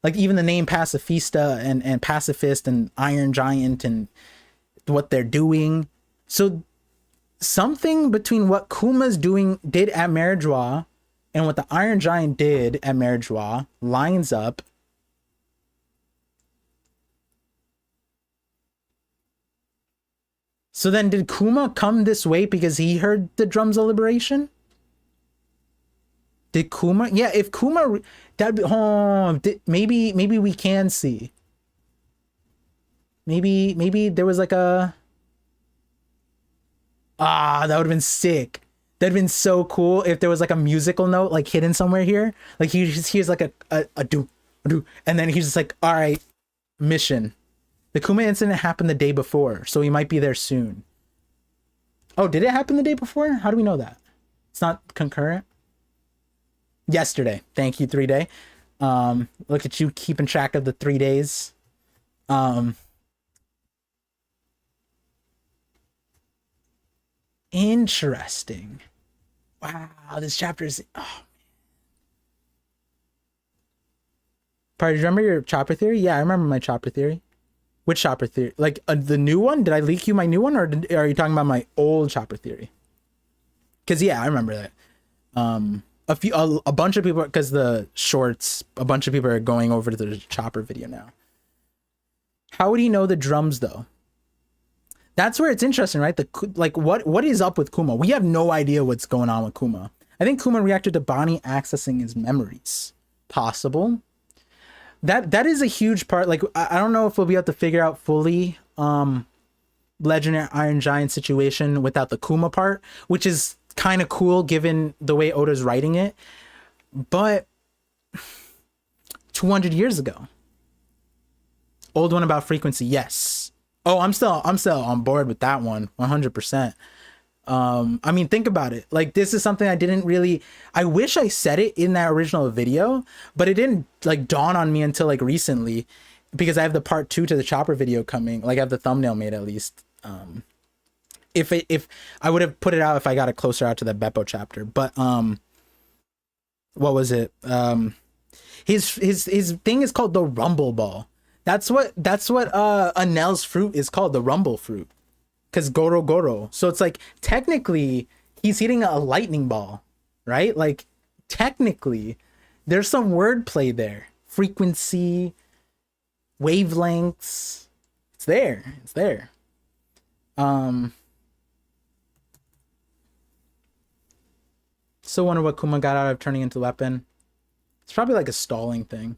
S1: Like even the name Pacifista and Pacifist and Iron Giant and what they're doing. So something between what Kuma's did at Meridjois and what the Iron Giant did at Meridjois lines up. So then did Kuma come this way because he heard the drums of liberation? Did Kuma? Yeah, if Kuma, that'd be, maybe we can see. Maybe there was like a, that would have been sick. That'd been so cool if there was like a musical note like hidden somewhere here. Like he just hears like a do, and then he's just like, all right, mission. The Kuma incident happened the day before, so he might be there soon. Oh, did it happen the day before? How do we know that? It's not concurrent. Yesterday. Thank you, 3 day. Look at you keeping track of the 3 days. Interesting. Wow, this chapter is, oh man. Party, do you remember your chopper theory? Yeah, I remember my chopper theory. Which chopper theory? Like the new one? Did I leak you my new one, or are you talking about my old chopper theory? Because yeah, I remember that. A bunch of people, because the shorts, a bunch of people are going over to the chopper video now. How would he know the drums though? That's where it's interesting, right? Like what is up with Kuma? We have no idea what's going on with Kuma. I think Kuma reacted to Bonnie accessing his memories. Possible. That is a huge part. Like I don't know if we'll be able to figure out fully legendary Iron Giant situation without the Kuma part, which is kind of cool given the way Oda's writing it. But 200 years ago. Old one about frequency, yes. Oh, I'm still on board with that one, 100%. I mean, think about it. Like, this is something I wish I said it in that original video, but it didn't like dawn on me until like recently, because I have the part 2 to the chopper video coming. Like, I have the thumbnail made at least. If I would have put it out if I got it closer out to the Beppo chapter, but what was it? His thing is called the Rumble Ball. That's what Anel's fruit is called, the Rumble fruit, because Goro Goro. So it's like technically he's hitting a lightning ball, right? Like technically there's some wordplay there. Frequency, wavelengths. It's there. It's there. So wonder what Kuma got out of turning into a weapon. It's probably like a stalling thing.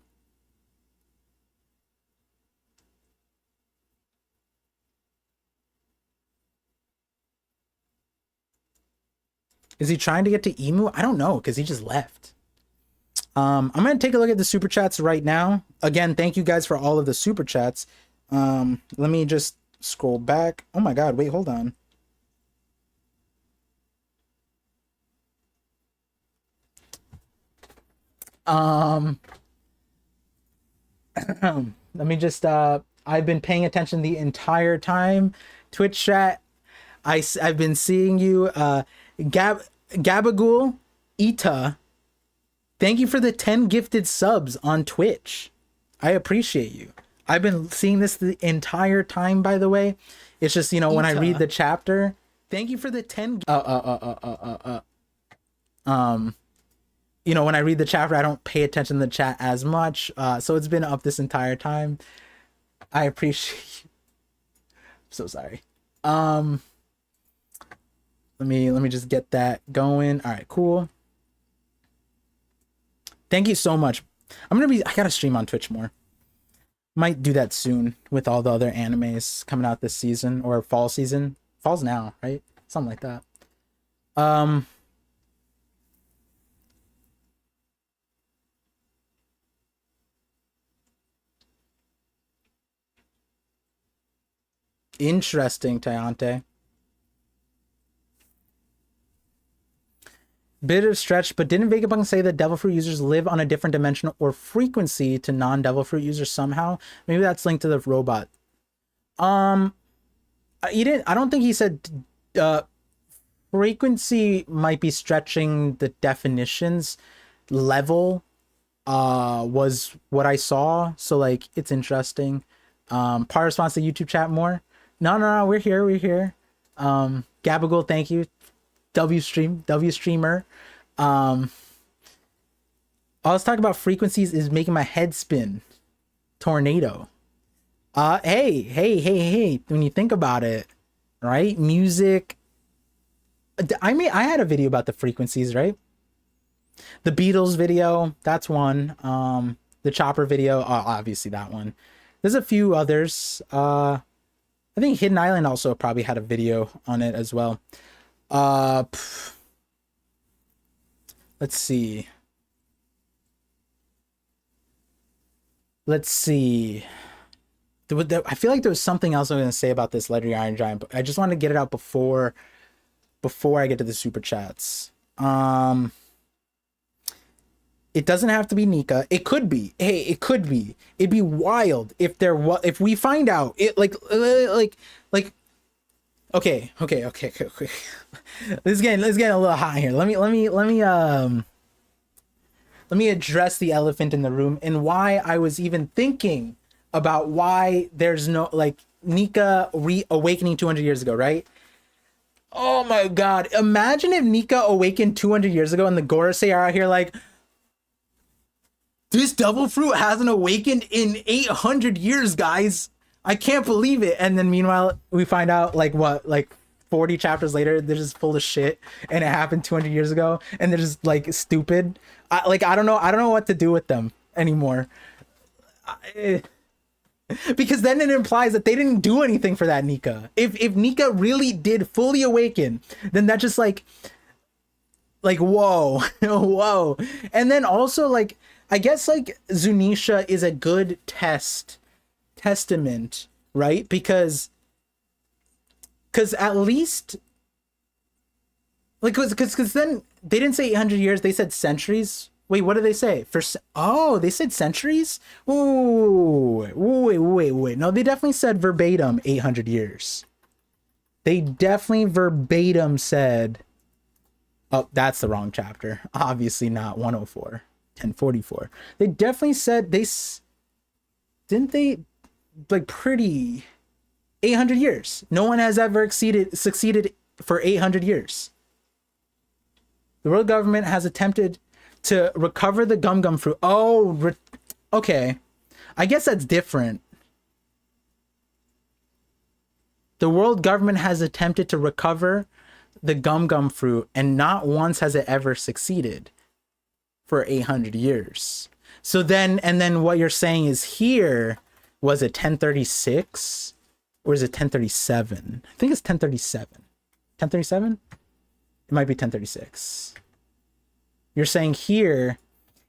S1: Is he trying to get to Emu? I don't know, because he just left. I'm going to take a look at the super chats right now. Again, thank you guys for all of the super chats. Let me just scroll back. Oh my god, wait, hold on. Let me just I've been paying attention the entire time. Twitch chat, I've been seeing you. Gabagool Ita, thank you for the 10 gifted subs on Twitch. I appreciate you. I've been seeing this the entire time, by the way. It's just, you know, when I read the chapter, thank you for the 10 you know, when I read the chapter, I don't pay attention to the chat as much. So it's been up this entire time. I appreciate you. I'm so sorry. Let me just get that going. All right, cool. Thank you so much. I gotta stream on Twitch more. Might do that soon with all the other animes coming out this season, or fall season. Fall's now, right? Something like that. Interesting, Tayante. Bit of stretch, but didn't Vegapunk say that devil fruit users live on a different dimension or frequency to non-devil fruit users somehow? Maybe that's linked to the robot. He didn't. I don't think he said. Frequency might be stretching the definitions. Level, was what I saw. So like, it's interesting. Par response to YouTube chat more. No, we're here. We're here. Gabagool, thank you. W streamer. All let's talk about frequencies is making my head spin. Tornado. Hey. When you think about it, right? Music. I had a video about the frequencies, right? The Beatles video, that's one. The Chopper video, obviously that one. There's a few others. I think Hidden Island also probably had a video on it as well. Let's see. I feel like there was something else I was going to say about this Legendary Iron Giant, but I just wanted to get it out before I get to the super chats. It doesn't have to be Nika. It could be. Hey, it could be. It'd be wild if if we find out it like okay. Let's get a little hot here. Let me address the elephant in the room and why I was even thinking about why there's no like Nika reawakening 200 years ago, right? Oh my god. Imagine if Nika awakened 200 years ago and the Gorosei are out here like, this devil fruit hasn't awakened in 800 years, guys. I can't believe it. And then meanwhile, we find out like 40 chapters later, they're just full of shit and it happened 200 years ago and they're just like stupid. I don't know what to do with them anymore. Because then it implies that they didn't do anything for that Nika. If Nika really did fully awaken, then that just like whoa. Whoa. And then also like I guess like Zunisha is a good testament, right? Because at least like because then they didn't say 800 years, they said centuries. Wait, what did they say? They said centuries? Ooh, wait. No, they definitely said verbatim 800 years. They definitely verbatim said, oh, that's the wrong chapter. Obviously not 104. 1044. They definitely said didn't they like pretty 800 years. No one has ever succeeded for 800 years. The world government has attempted to recover the gum fruit. Oh, okay. I guess that's different. The world government has attempted to recover the gum fruit and not once has it ever succeeded. For 800 years. So then, and then what you're saying is here, was it 1036 or is it 1037? I think it's 1037. 1037? It might be 1036. You're saying here,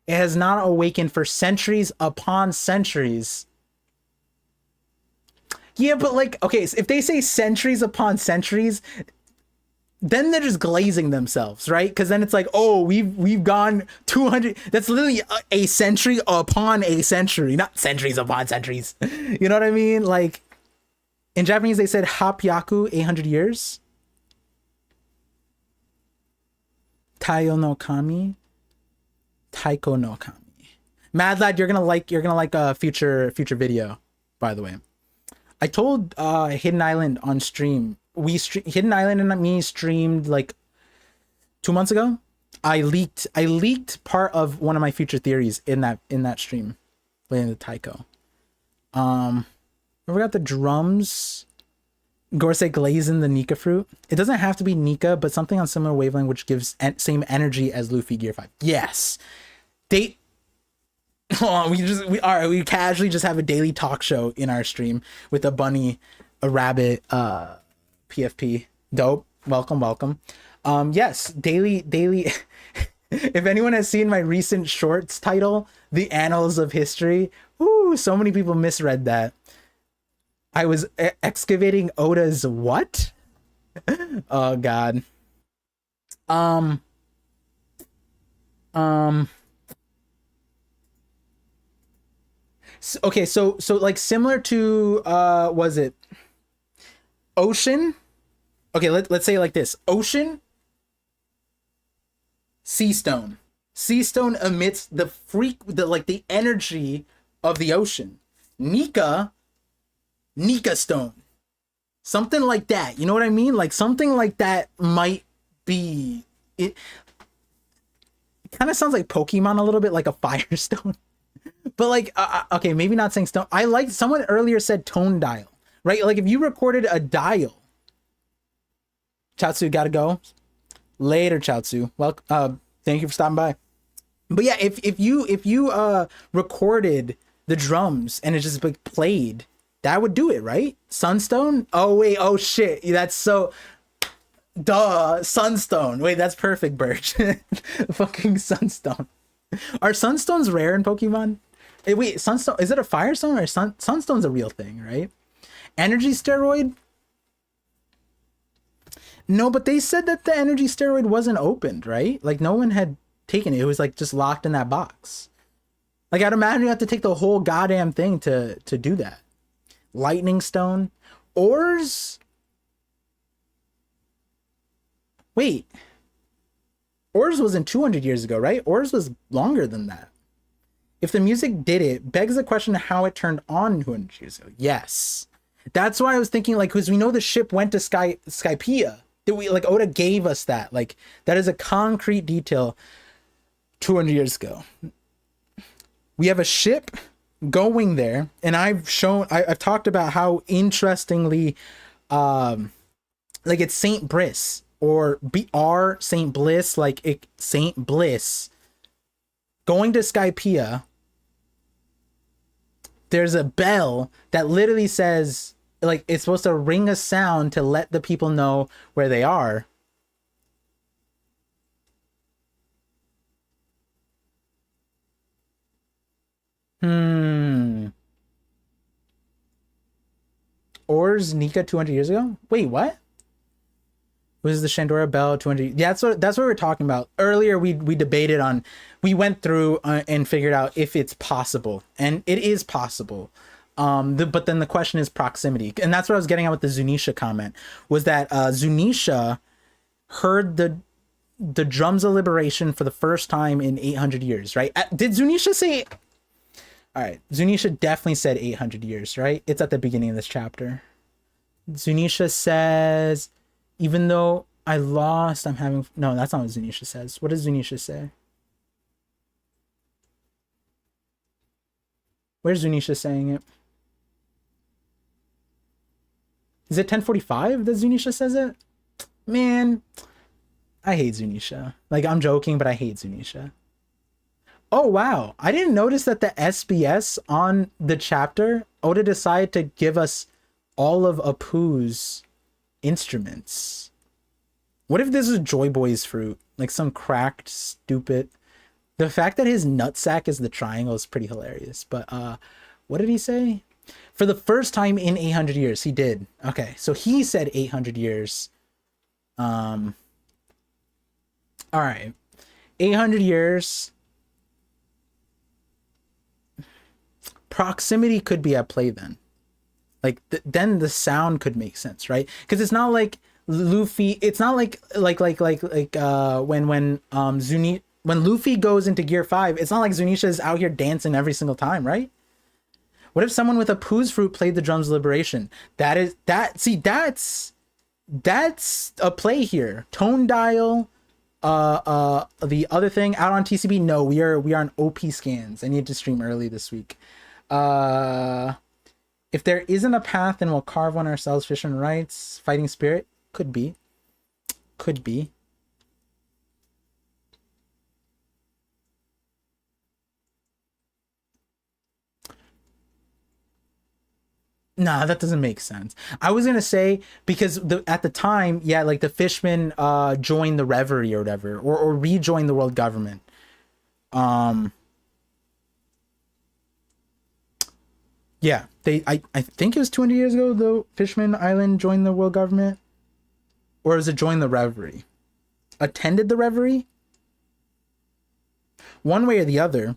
S1: it has not awakened for centuries upon centuries. Yeah, but like, okay, so if they say centuries upon centuries, then they're just glazing themselves, right? Because then it's like, oh, we've gone 200. That's literally a century upon a century, not centuries upon centuries. You know what I mean? Like in Japanese, they said hapyaku, 800 years. Taiyo no Kami, Taiko no Kami. Mad Lad, you're gonna like a future video. By the way, I told Hidden Island on stream. Hidden Island and me streamed like 2 months ago. I leaked part of one of my future theories in that stream, playing the Taiko. We got the drums. Gorosei glazing the Nika fruit. It doesn't have to be Nika, but something on similar wavelength which gives same energy as Luffy Gear 5. Yes, we casually just have a daily talk show in our stream with a bunny, a rabbit, PFP. Dope. Welcome. Yes, daily. If anyone has seen my recent shorts title, The Annals of History, ooh, so many people misread that. I was excavating Oda's what? Oh god. Um. Okay, so like similar to was it ocean? Okay, let's say it like this: ocean, sea stone. Sea stone emits the energy of the ocean. Nika, Nika stone. Something like that. You know what I mean? Like something like that might be it. Kind of sounds like Pokemon a little bit, like a Firestone. But like, okay, maybe not saying stone. I like someone earlier said tone dial, right? Like if you recorded a dial. Chaozu, gotta go. Later, Chaozu. Well, thank you for stopping by. But yeah, if you recorded the drums and it just like played, that would do it, right? Sunstone? Oh wait, oh shit. That's so duh, Sunstone. Wait, that's perfect, Birch. Fucking Sunstone. Are Sunstones rare in Pokemon? Wait, Sunstone, is it a Firestone or Sunstone's a real thing, right? Energy steroid? No, but they said that the energy steroid wasn't opened, right? Like no one had taken it. It was like just locked in that box. Like I'd imagine you have to take the whole goddamn thing to do that. Lightning stone, ores. Wait, ores wasn't 200 years ago, right? Ores was longer than that. If the music did it, begs the question of how it turned on 200 years ago. Yes, that's why I was thinking, like, because we know the ship went to Skypiea. That we like Oda gave us that. Like that is a concrete detail. 200 years ago, we have a ship going there, and I've talked about how interestingly, like it's Saint Briss or BR Saint Bliss, like Saint Bliss going to Skypiea. There's a bell that literally says, like, it's supposed to ring a sound to let the people know where they are. Ors Nika 200 years ago? Wait, what? Was the Shandora Bell 200? Yeah, that's what we're talking about. Earlier we debated on, we went through and figured out if it's possible, and it is possible. But then the question is proximity, and that's what I was getting at with the Zunisha comment, was that Zunisha heard the drums of liberation for the first time in 800 years, right? Did Zunisha say? All right, Zunisha definitely said 800 years, right? It's at the beginning of this chapter. Zunisha says, even though I lost, I'm having... No, that's not what Zunisha says. What does Zunisha say? Where's Zunisha saying it? Is it 10:45 that Zunisha says it? Man, I hate Zunisha. Like, I'm joking, but I hate Zunisha. Oh, wow. I didn't notice that the SBS on the chapter, Oda decided to give us all of Apu's instruments. What if this is Joy Boy's fruit? Like some cracked, stupid... The fact that his nutsack is the triangle is pretty hilarious. But what did he say? For the first time in 800 years, he did. Okay, so he said 800 years. All right. 800 years... Proximity could be at play then. Like then the sound could make sense, right? Because it's not like Luffy. It's not like when Luffy goes into Gear 5. It's not like Zunisha is out here dancing every single time, right? What if someone with a Pooh's fruit played the drums of liberation? That's a play here. Tone dial. The other thing out on TCB. No, we are on OP scans. I need to stream early this week. If there isn't a path, then we'll carve one ourselves. Fisherman rights, fighting spirit, could be. Nah, that doesn't make sense. I was gonna say because at the time, yeah, like the fishmen joined the Reverie or whatever, or rejoined the world government. Yeah, I think it was 200 years ago the Fishman Island joined the world government, or was it joined the Reverie? Attended the Reverie? One way or the other.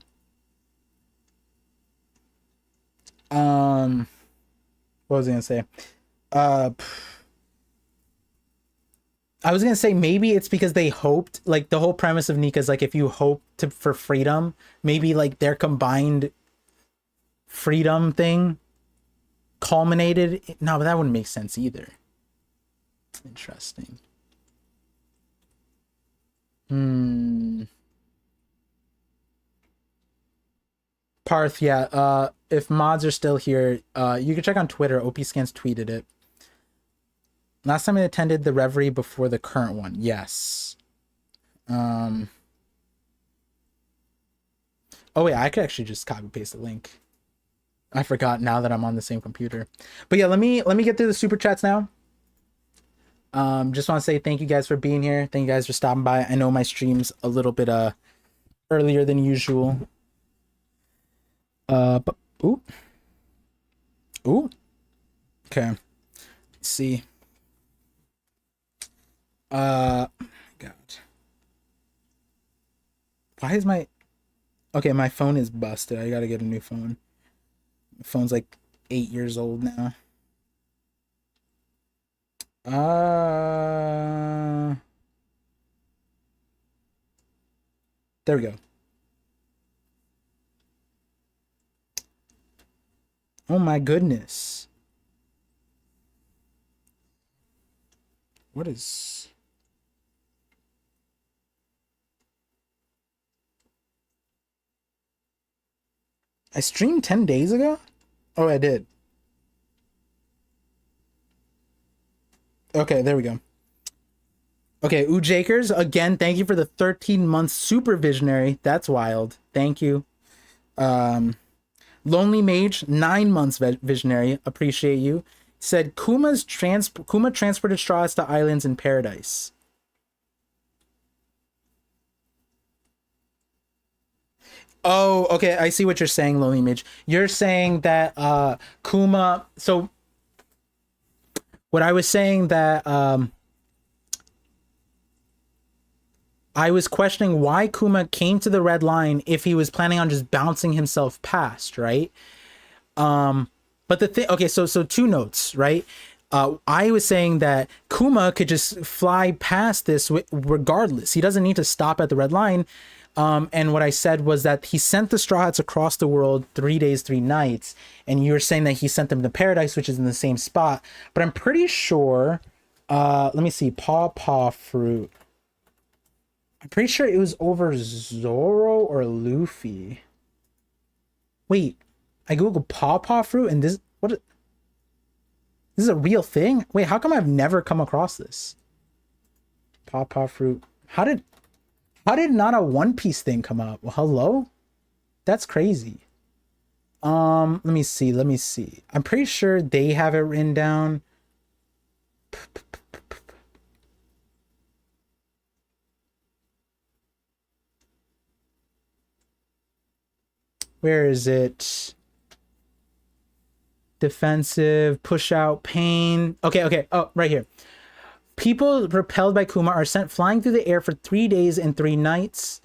S1: What was I gonna say? Uh, I was gonna say maybe it's because they hoped, like the whole premise of Nika's like if you hope to for freedom, maybe like their combined freedom thing culminated. No, but that wouldn't make sense either. Interesting. Parth, yeah. If mods are still here, you can check on Twitter. OP Scans tweeted it. Last time I attended the Reverie before the current one. Yes. Oh wait, I could actually just copy paste the link. I forgot now that I'm on the same computer. But yeah, let me get through the super chats now. Just want to say thank you guys for being here. Thank you guys for stopping by. I know my stream's a little bit earlier than usual. But ooh. Okay. Let's see. God. Why is my okay, my phone is busted. I gotta get a new phone. My phone's like 8 years old now. There we go. Oh my goodness. What is... I streamed 10 days ago? Oh, I did. Okay, there we go. Okay, Ujakers, again, thank you for the 13-month super visionary. That's wild. Thank you. Lonely Mage, 9 months visionary. Appreciate you. Said Kuma transported straws to islands in paradise. Oh, okay. I see what you're saying, Lonely Mage. You're saying that Kuma. So what I was saying that I was questioning why Kuma came to the red line if he was planning on just bouncing himself past, right? But the thing, okay, so two notes, right? I was saying that Kuma could just fly past this regardless. He doesn't need to stop at the red line. And what I said was that he sent the Straw Hats across the world 3 days, 3 nights. And you were saying that he sent them to Paradise, which is in the same spot. But I'm pretty sure, let me see, Paw Fruit. I'm pretty sure it was over Zoro or Luffy. Wait, I googled Paw Fruit and this, this is a real thing? Wait, how come I've never come across this? Paw Fruit. How did not a One Piece thing come up? Well, hello? That's crazy. Let me see. I'm pretty sure they have it written down. Where is it? Defensive, push out, pain. Okay. Oh, right here. People repelled by Kuma are sent flying through the air for 3 days and 3 nights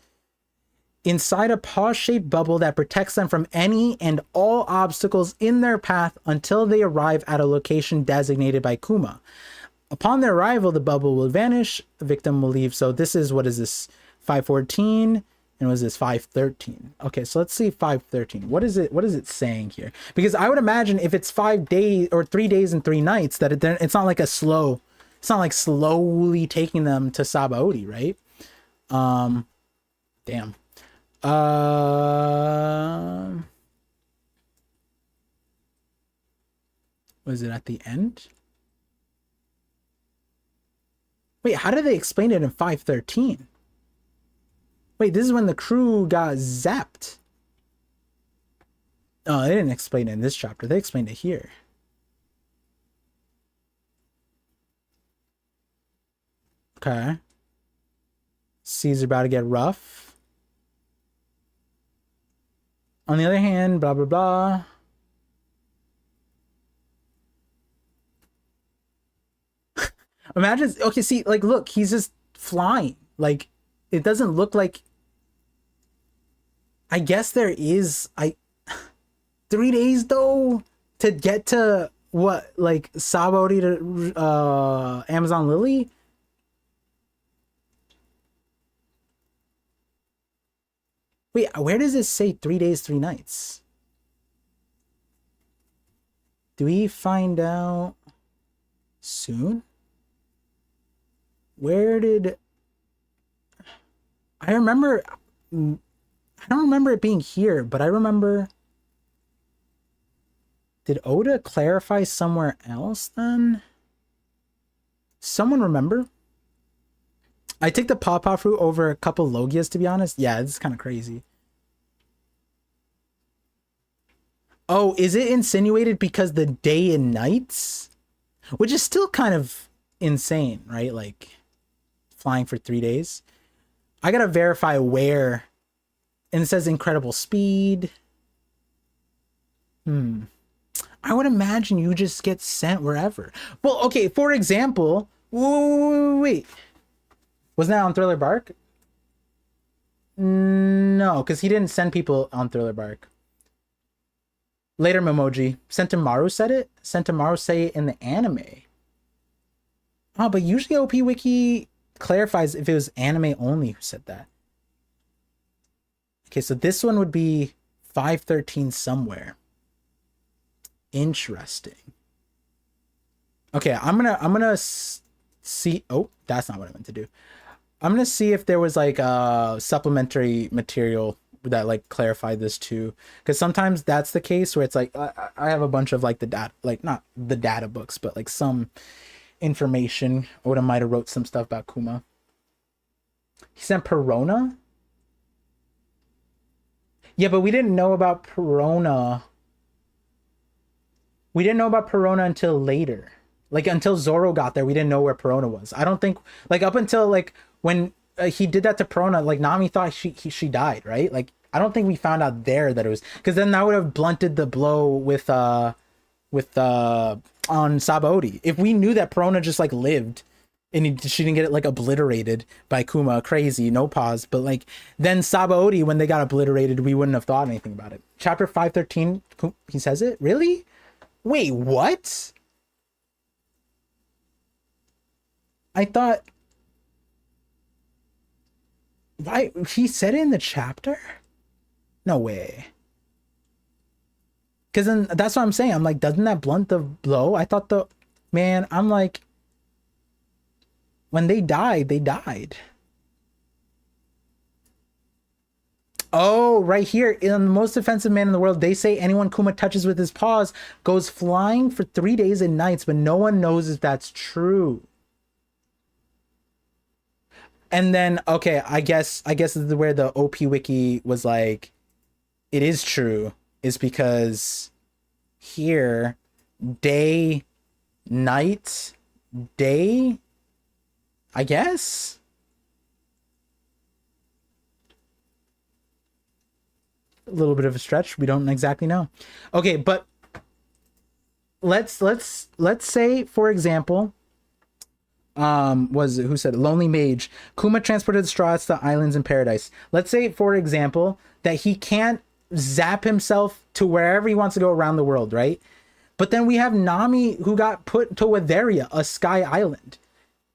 S1: inside a paw-shaped bubble that protects them from any and all obstacles in their path until they arrive at a location designated by Kuma. Upon their arrival, the bubble will vanish. The victim will leave. So this is, what is this? 514. And was this 513? Okay, so let's see 513. What is it saying here? Because I would imagine if it's 5 days or 3 days and 3 nights, that it's not like it's not like slowly taking them to Sabaody, right? Damn. Was it at the end? Wait, how did they explain it in 513? Wait, this is when the crew got zapped. Oh, they didn't explain it in this chapter. They explained it here. Okay. Seas are about to get rough. On the other hand, blah, blah, blah. Imagine, okay, see, like, look, he's just flying. Like, it doesn't look like... I guess there is 3 days though to get to what, like Sabaody to Amazon Lily. Wait, where does it say 3 days, 3 nights? Do we find out soon? Where did I remember? I don't remember it being here, but I remember. Did Oda clarify somewhere else then? Someone remember? I take the pawpaw fruit over a couple Logias, to be honest. Yeah, it's kind of crazy. Oh, is it insinuated because the day and nights? Which is still kind of insane, right? Like flying for 3 days. I gotta verify where. And it says incredible speed. I would imagine you just get sent wherever. Well, okay, for example, wait. Wasn't that on Thriller Bark? No, because he didn't send people on Thriller Bark. Later Memoji. Sentimaru said it? Sentimaru say it in the anime. Oh, but usually OP Wiki clarifies if it was anime only who said that. Okay, so this one would be 513 somewhere. Interesting. Okay, I'm gonna see. Oh, that's not what I meant to do. I'm gonna see if there was like supplementary material that like clarified this too, because sometimes that's the case where it's like I have a bunch of like the data, like not the data books, but like some information. Oda might have wrote some stuff about Kuma. He sent Perona. Yeah, but we didn't know about Perona. We didn't know about Perona until later. Like until Zoro got there, we didn't know where Perona was. I don't think like up until like when he did that to Perona, like Nami thought she died, right? Like I don't think we found out there that it was, because then that would have blunted the blow with on Sabaody. If we knew that Perona just like lived and she didn't get it like obliterated by Kuma, crazy, no pause. But like then Sabaody, when they got obliterated, we wouldn't have thought anything about it. Chapter 513, he says it? Really? Wait, what? I thought... Why? He said it in the chapter? No way. Because then that's what I'm saying. I'm like, doesn't that blunt the blow? I thought the... Man, I'm like... When they died, they died. Oh, right here. In the most offensive man in the world, they say anyone Kuma touches with his paws goes flying for 3 days and nights, but no one knows if that's true. And then, okay, I guess this is where the OP Wiki was like, it is true, is because here, day, night, day, I guess? A little bit of a stretch. We don't exactly know. Okay, but let's say, for example, was it, who said it? Lonely Mage. Kuma transported the straws to the islands in paradise. Let's say, for example, that he can't zap himself to wherever he wants to go around the world, right? But then we have Nami who got put to Witheria, a sky island.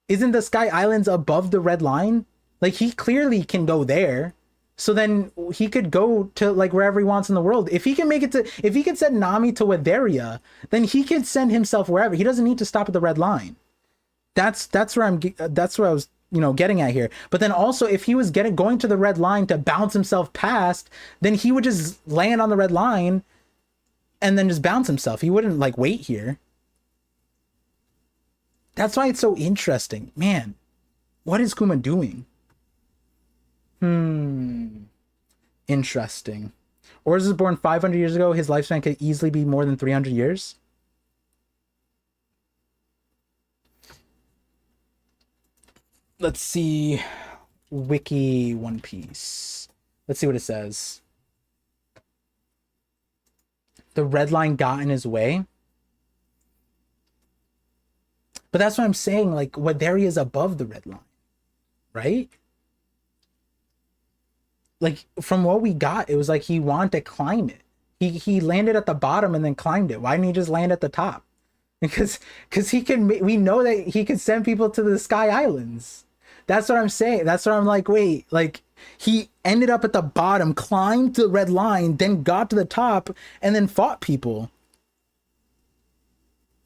S1: Isn't the sky islands above the red line? Like he clearly can go there. So then he could go to like wherever he wants in the world. If he can make it to, if he can send Nami to Witheria, then he can send himself wherever. He doesn't need to stop at the red line. That's where I was, getting at here. But then also if he was going to the red line to bounce himself past, then he would just land on the red line and then just bounce himself. He wouldn't like wait here. That's why it's so interesting. Man, what is Kuma doing? Interesting. Oris was born 500 years ago. His lifespan could easily be more than 300 years. Let's see. Wiki One Piece. Let's see what it says. The red line got in his way. But that's what I'm saying. Like, what there he is above the red line. Right? like from what we got, it was like he wanted to climb it. He landed at the bottom and then climbed it. Why didn't he just land at the top? Because he can. We know that he could send people to the Sky Islands. That's what I'm saying. That's what I'm like. Wait, like he ended up at the bottom, climbed the red line, then got to the top, and then fought people.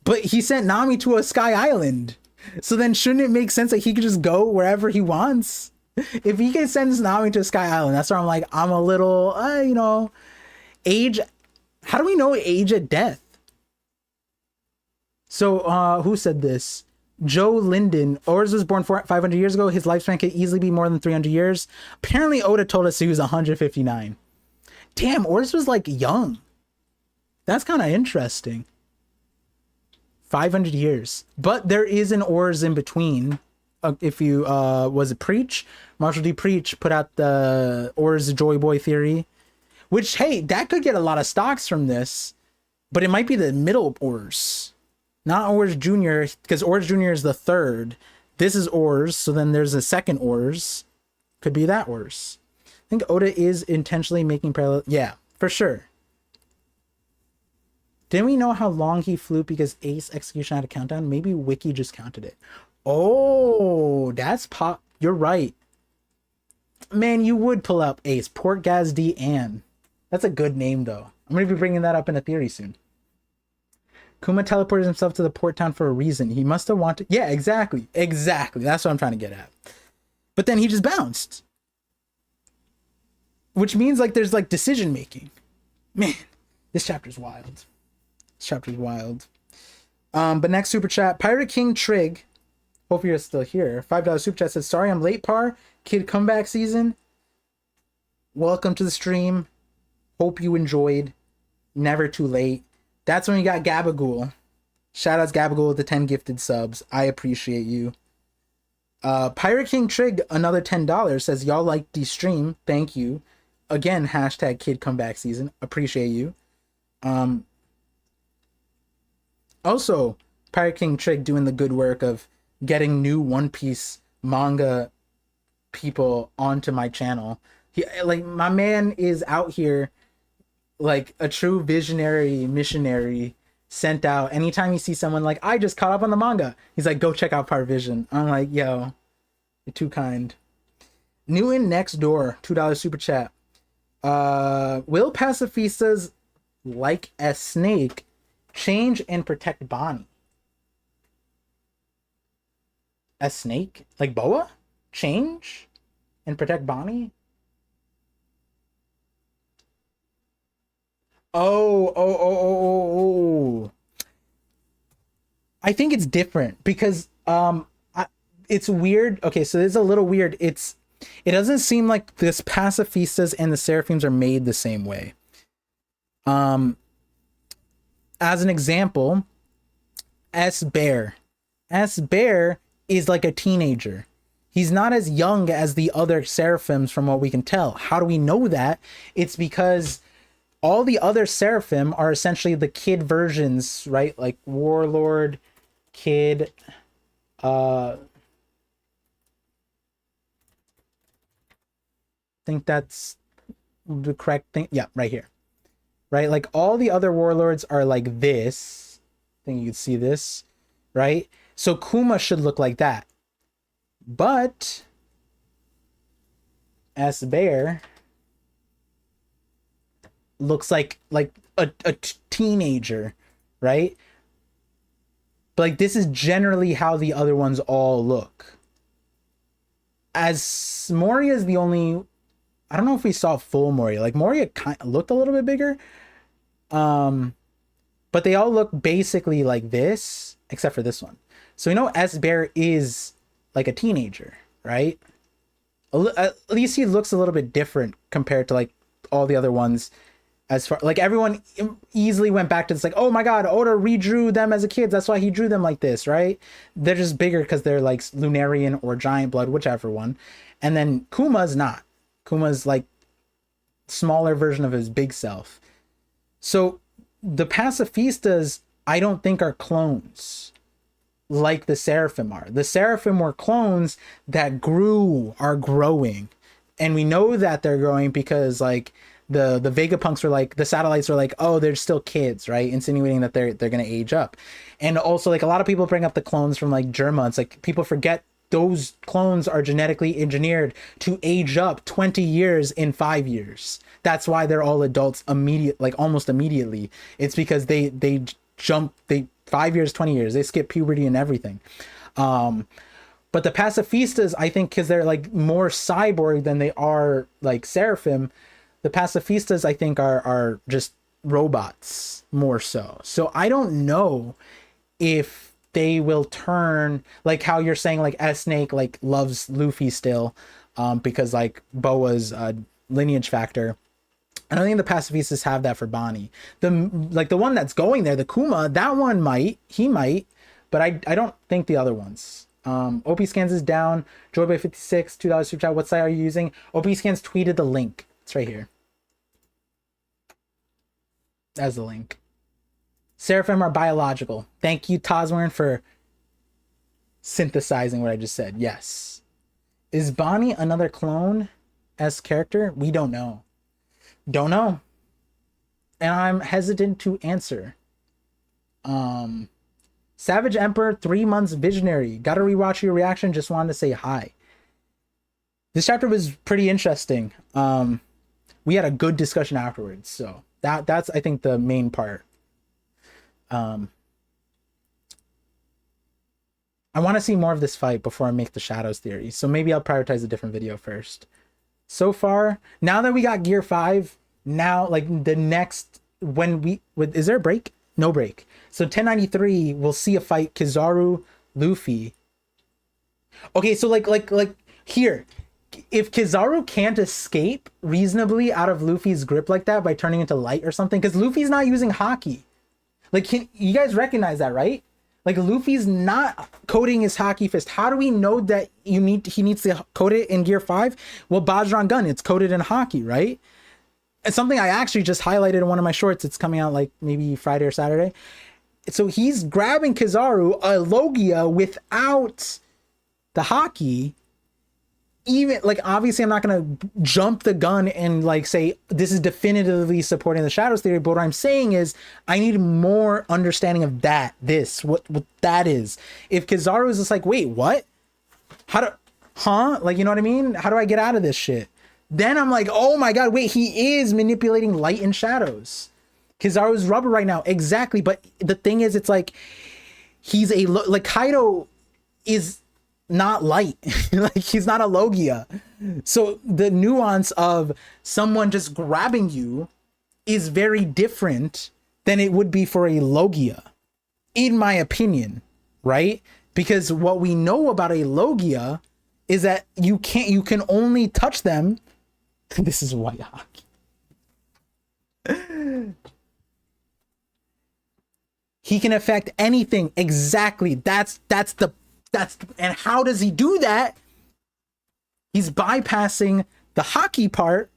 S1: But he sent Nami to a Sky Island. So then shouldn't it make sense that he could just go wherever he wants? If he can send Nami to a Sky Island, that's where I'm like, I'm a little, age. How do we know age at death? So who said this? Joe Linden. Ors was born 500 years ago. His lifespan could easily be more than 300 years. Apparently Oda told us he was 159. Damn, Ors was like young. That's kind of interesting. 500 years. But there is an Ors in between. If you, was it Preach? Marshall D. Preach put out the Ors Joy Boy theory. Which, hey, that could get a lot of stocks from this. But it might be the middle Ors. Not Ors Jr., because Ors Jr. is the third. This is Ors, so then there's a second Ors. Could be that Ors. I think Oda is intentionally making parallel. Yeah, for sure. Didn't we know how long he flew because Ace Execution had a countdown? Maybe Wiki just counted it. Oh, that's pop. You're right. Man, you would pull up Ace. Port Gaz D. Ann. That's a good name, though. I'm going to be bringing that up in a theory soon. Kuma teleported himself to the port town for a reason. He must have wanted... Yeah, exactly. Exactly. That's what I'm trying to get at. But then he just bounced. Which means, like, there's, like, decision-making. Man, this chapter's wild. This chapter's wild. But next super chat. Pirate King Trig. Hope you're still here. $5 super chat says, sorry I'm late, Par. Kid comeback season. Welcome to the stream. Hope you enjoyed. Never too late. That's when we got Gabagool. Shout outs Gabagool with the 10 gifted subs. I appreciate you. Pirate King Trig, another $10, says, y'all like the stream. Thank you. Again, hashtag kid comeback season. Appreciate you. Also, Pirate King Trig doing the good work of getting new One Piece manga people onto my channel. Like, my man is out here like a true visionary missionary, sent out. Anytime you see someone like, I just caught up on the manga, he's like, go check out ParVision. I'm like, yo, you're too kind. Newton next door, $2 super chat. Will pacifistas like a snake change and protect Bonnie? A snake like Boa change and protect Bonnie? Oh. I think it's different because it's weird. Okay, so it's a little weird. It doesn't seem like this pacifistas and the seraphims are made the same way. As an example, S Bear is like a teenager. He's not as young as the other seraphims from what we can tell. How do we know that? It's because all the other seraphim are essentially the kid versions, right? Like Warlord, Kid, I think that's the correct thing. Yeah, right here. Right? Like all the other warlords are like this. I think you can see this, right? So Kuma should look like that. But S Bear looks like a teenager, right? But like this is generally how the other ones all look. As Moria is the only, I don't know if we saw full Moria. Like Moria kind of looked a little bit bigger. But they all look basically like this, except for this one. So we know S Bear is like a teenager, right? At least he looks a little bit different compared to like all the other ones. As far like everyone easily went back to this, like, oh my god, Oda redrew them as a kid, that's why he drew them like this, right? They're just bigger because they're like Lunarian or Giant Blood, whichever one. And then Kuma's not. Kuma's like smaller version of his big self. So the pacifistas, I don't think are clones like the seraphim are. The seraphim were clones that are growing. And we know that they're growing because like the Vegapunks were like, the satellites were like, oh, they're still kids, right? Insinuating that they're gonna age up. And also like a lot of people bring up the clones from like Germa. It's like people forget those clones are genetically engineered to age up 20 years in 5 years. That's why they're all adults like almost immediately. It's because they jump, they 5 years, 20 years, they skip puberty and everything. But the pacifistas, I think, because they're like more cyborg than they are like Seraphim, the pacifistas I think are just robots more so. So I don't know if they will turn, like how you're saying like S-Snake like loves Luffy still, because like Boa's lineage factor. I don't think the pacifistas have that for Bonnie. The one that's going there, the Kuma, that one he might, but I don't think the other ones. OP Scans is down. Joyboy56, $2 super chat. What site are you using? OP Scans tweeted the link. It's right here. That's the link. Seraphim are biological. Thank you, Toswern, for synthesizing what I just said. Yes. Is Bonnie another clone S character? We don't know. Don't know. And I'm hesitant to answer. Savage Emperor, 3 months visionary. Gotta rewatch your reaction. Just wanted to say hi. This chapter was pretty interesting. We had a good discussion afterwards. So that's I think the main part. I want to see more of this fight before I make the shadows theory. So maybe I'll prioritize a different video first. So far, now that we got Gear 5, now like the next, is there a break? No break. So 1093, we'll see a fight Kizaru, Luffy. Okay, so like here, if Kizaru can't escape reasonably out of Luffy's grip like that by turning into light or something, because Luffy's not using Haki. Like, you guys recognize that, right? Like Luffy's not coding his Haki fist. How do we know that he needs to code it in Gear 5? Well, Bajran Gun, it's coded in Haki, right? It's something I actually just highlighted in one of my shorts. It's coming out like maybe Friday or Saturday. So he's grabbing Kizaru, a Logia, without the Haki. Even like, obviously I'm not going to jump the gun and like say this is definitively supporting the shadows theory, but what I'm saying is I need more understanding of what that is. If Kizaru is just like, wait, what? Like, you know what I mean? How do I get out of this shit? Then I'm like, oh my god, wait, he is manipulating light and shadows. Kizaru's rubber right now, exactly. But the thing is, it's like he's like Kaido is not light. Like he's not a Logia. So the nuance of someone just grabbing you is very different than it would be for a Logia, in my opinion, right? Because what we know about a Logia is that you can only touch them. This is white Haki. He can affect anything. Exactly. That's and how does he do that? He's bypassing the Haki part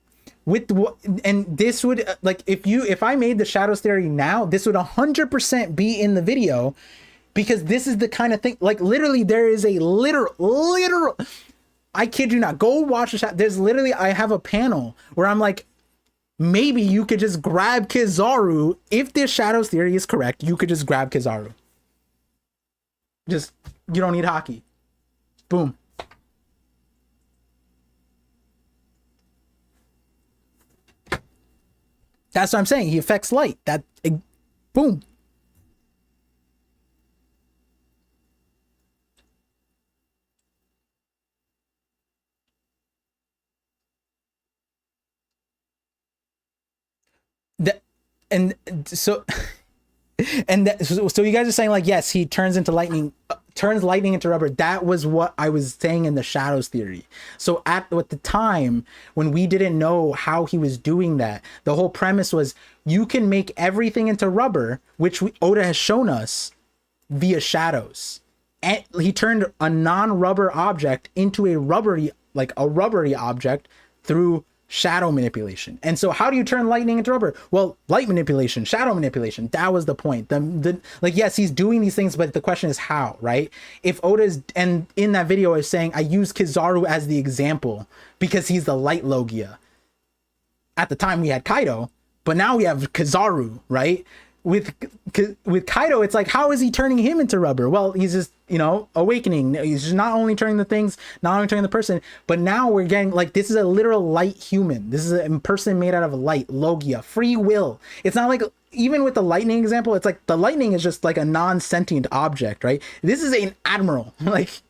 S1: and this would like if I made the shadows theory now, this would 100% be in the video, because this is the kind of thing, like literally there is a literal I kid you not, go watch the shot. There's literally, I have a panel where I'm like, maybe you could just grab Kizaru. If this shadows theory is correct, you could just grab Kizaru. You don't need Haki. Boom. That's what I'm saying. He affects light. Boom. So you guys are saying like, yes, he turns lightning into rubber. That was what I was saying in the shadows theory. So at the time when we didn't know how he was doing that, the whole premise was you can make everything into rubber, which Oda has shown us via shadows. And he turned a non-rubber object into a rubbery object through shadow manipulation. And so how do you turn lightning into rubber? Well, light manipulation, shadow manipulation. That was the point. The like, yes, he's doing these things, but the question is how, right? If Oda's, and in that video I was saying I use Kizaru as the example because he's the light Logia. At the time we had Kaido, but now we have Kizaru, right? With Kaido, it's like, how is he turning him into rubber? Well, he's just, you know, awakening. He's just not only turning the things, not only turning the person, but now we're getting like, this is a literal light human. This is a person made out of light, Logia, free will. It's not like, even with the lightning example, it's like the lightning is just like a non-sentient object, right? This is an admiral. Like,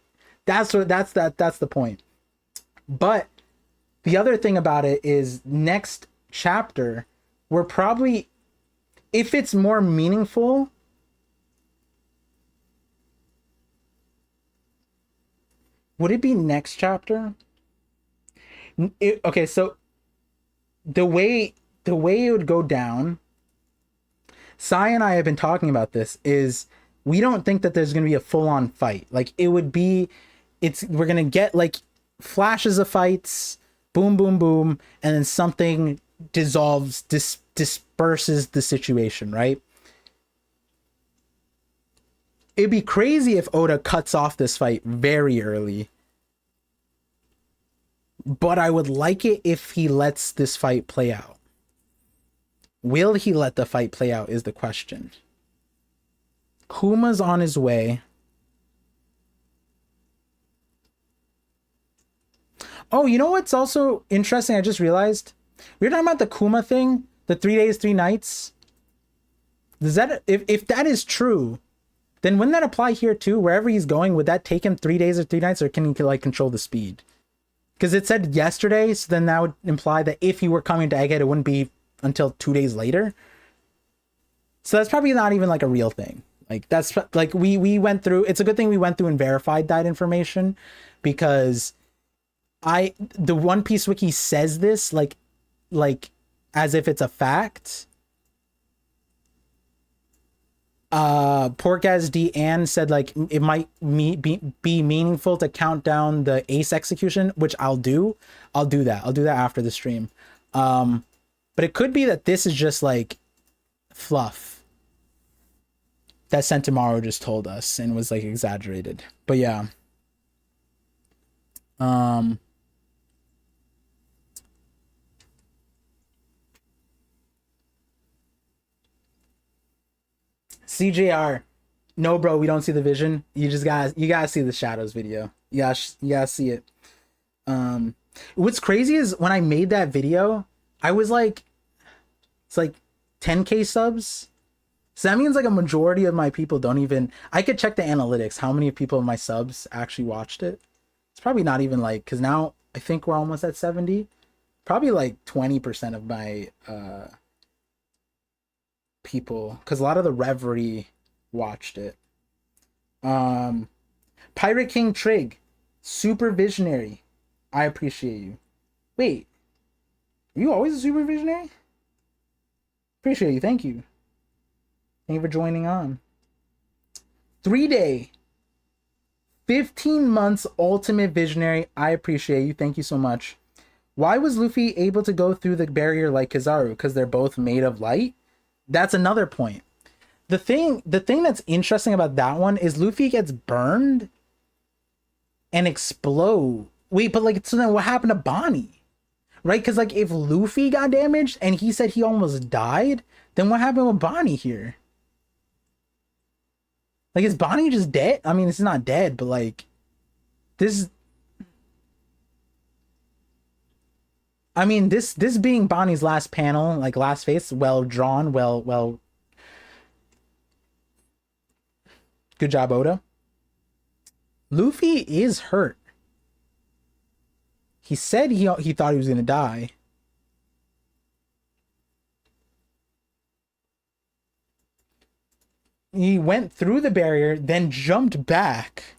S1: that's the point. But the other thing about it is next chapter, we're probably, if it's more meaningful, would it be next chapter? Okay, so the way it would go down, Sai and I have been talking about this, is we don't think that there's going to be a full-on fight. Like, it would be, we're going to get like flashes of fights, boom, boom, boom, and then something dissolves, disperses the situation, right? It'd be crazy if Oda cuts off this fight very early, but I would like it if he lets this fight play out. Will he let the fight play out is the question. Kuma's on his way. Oh, you know what's also interesting? I just realized we were talking about the Kuma thing, the 3 days, 3 nights. Does that, if that is true, then wouldn't that apply here too? Wherever he's going, would that take him 3 days or 3 nights, or can he like control the speed? Because it said yesterday, so then that would imply that if he were coming to Egghead, it wouldn't be until 2 days later. So that's probably not even like a real thing. Like, that's like, we went through, it's a good thing we went through and verified that information, because the One Piece wiki says this like as if it's a fact. Porkaz D Ann said like it might be meaningful to count down the Ace execution, which I'll do that after the stream. But it could be that this is just like fluff that Sentomaru just told us and was like exaggerated. But yeah. CJR, no, bro, we don't see the vision. You gotta see the shadows video. You gotta see it. What's crazy is when I made that video, I was like, it's like 10K subs. So that means like a majority of my people don't even, I could check the analytics, how many people of my subs actually watched it. It's probably not even like, because now I think we're almost at 70. Probably like 20% of my people, because a lot of the Reverie watched it. Pirate King Trig, super visionary, I appreciate you. Wait, are you always a super visionary? Appreciate you, thank you for joining on. 3-day 15 months ultimate visionary, I appreciate you, thank you so much. Why was Luffy able to go through the barrier like Kizaru? Because they're both made of light? That's another point. The thing that's interesting about that one is Luffy gets burned and explode. Wait, but like, so then what happened to Bonnie? Right? Because like, if Luffy got damaged and he said he almost died, then what happened with Bonnie here? Like, is Bonnie just dead? I mean, it's not dead, but like, this... I mean, this being Bonnie's last panel, like last face, well drawn, well. Good job, Oda. Luffy is hurt. He said he thought he was gonna die. He went through the barrier, then jumped back.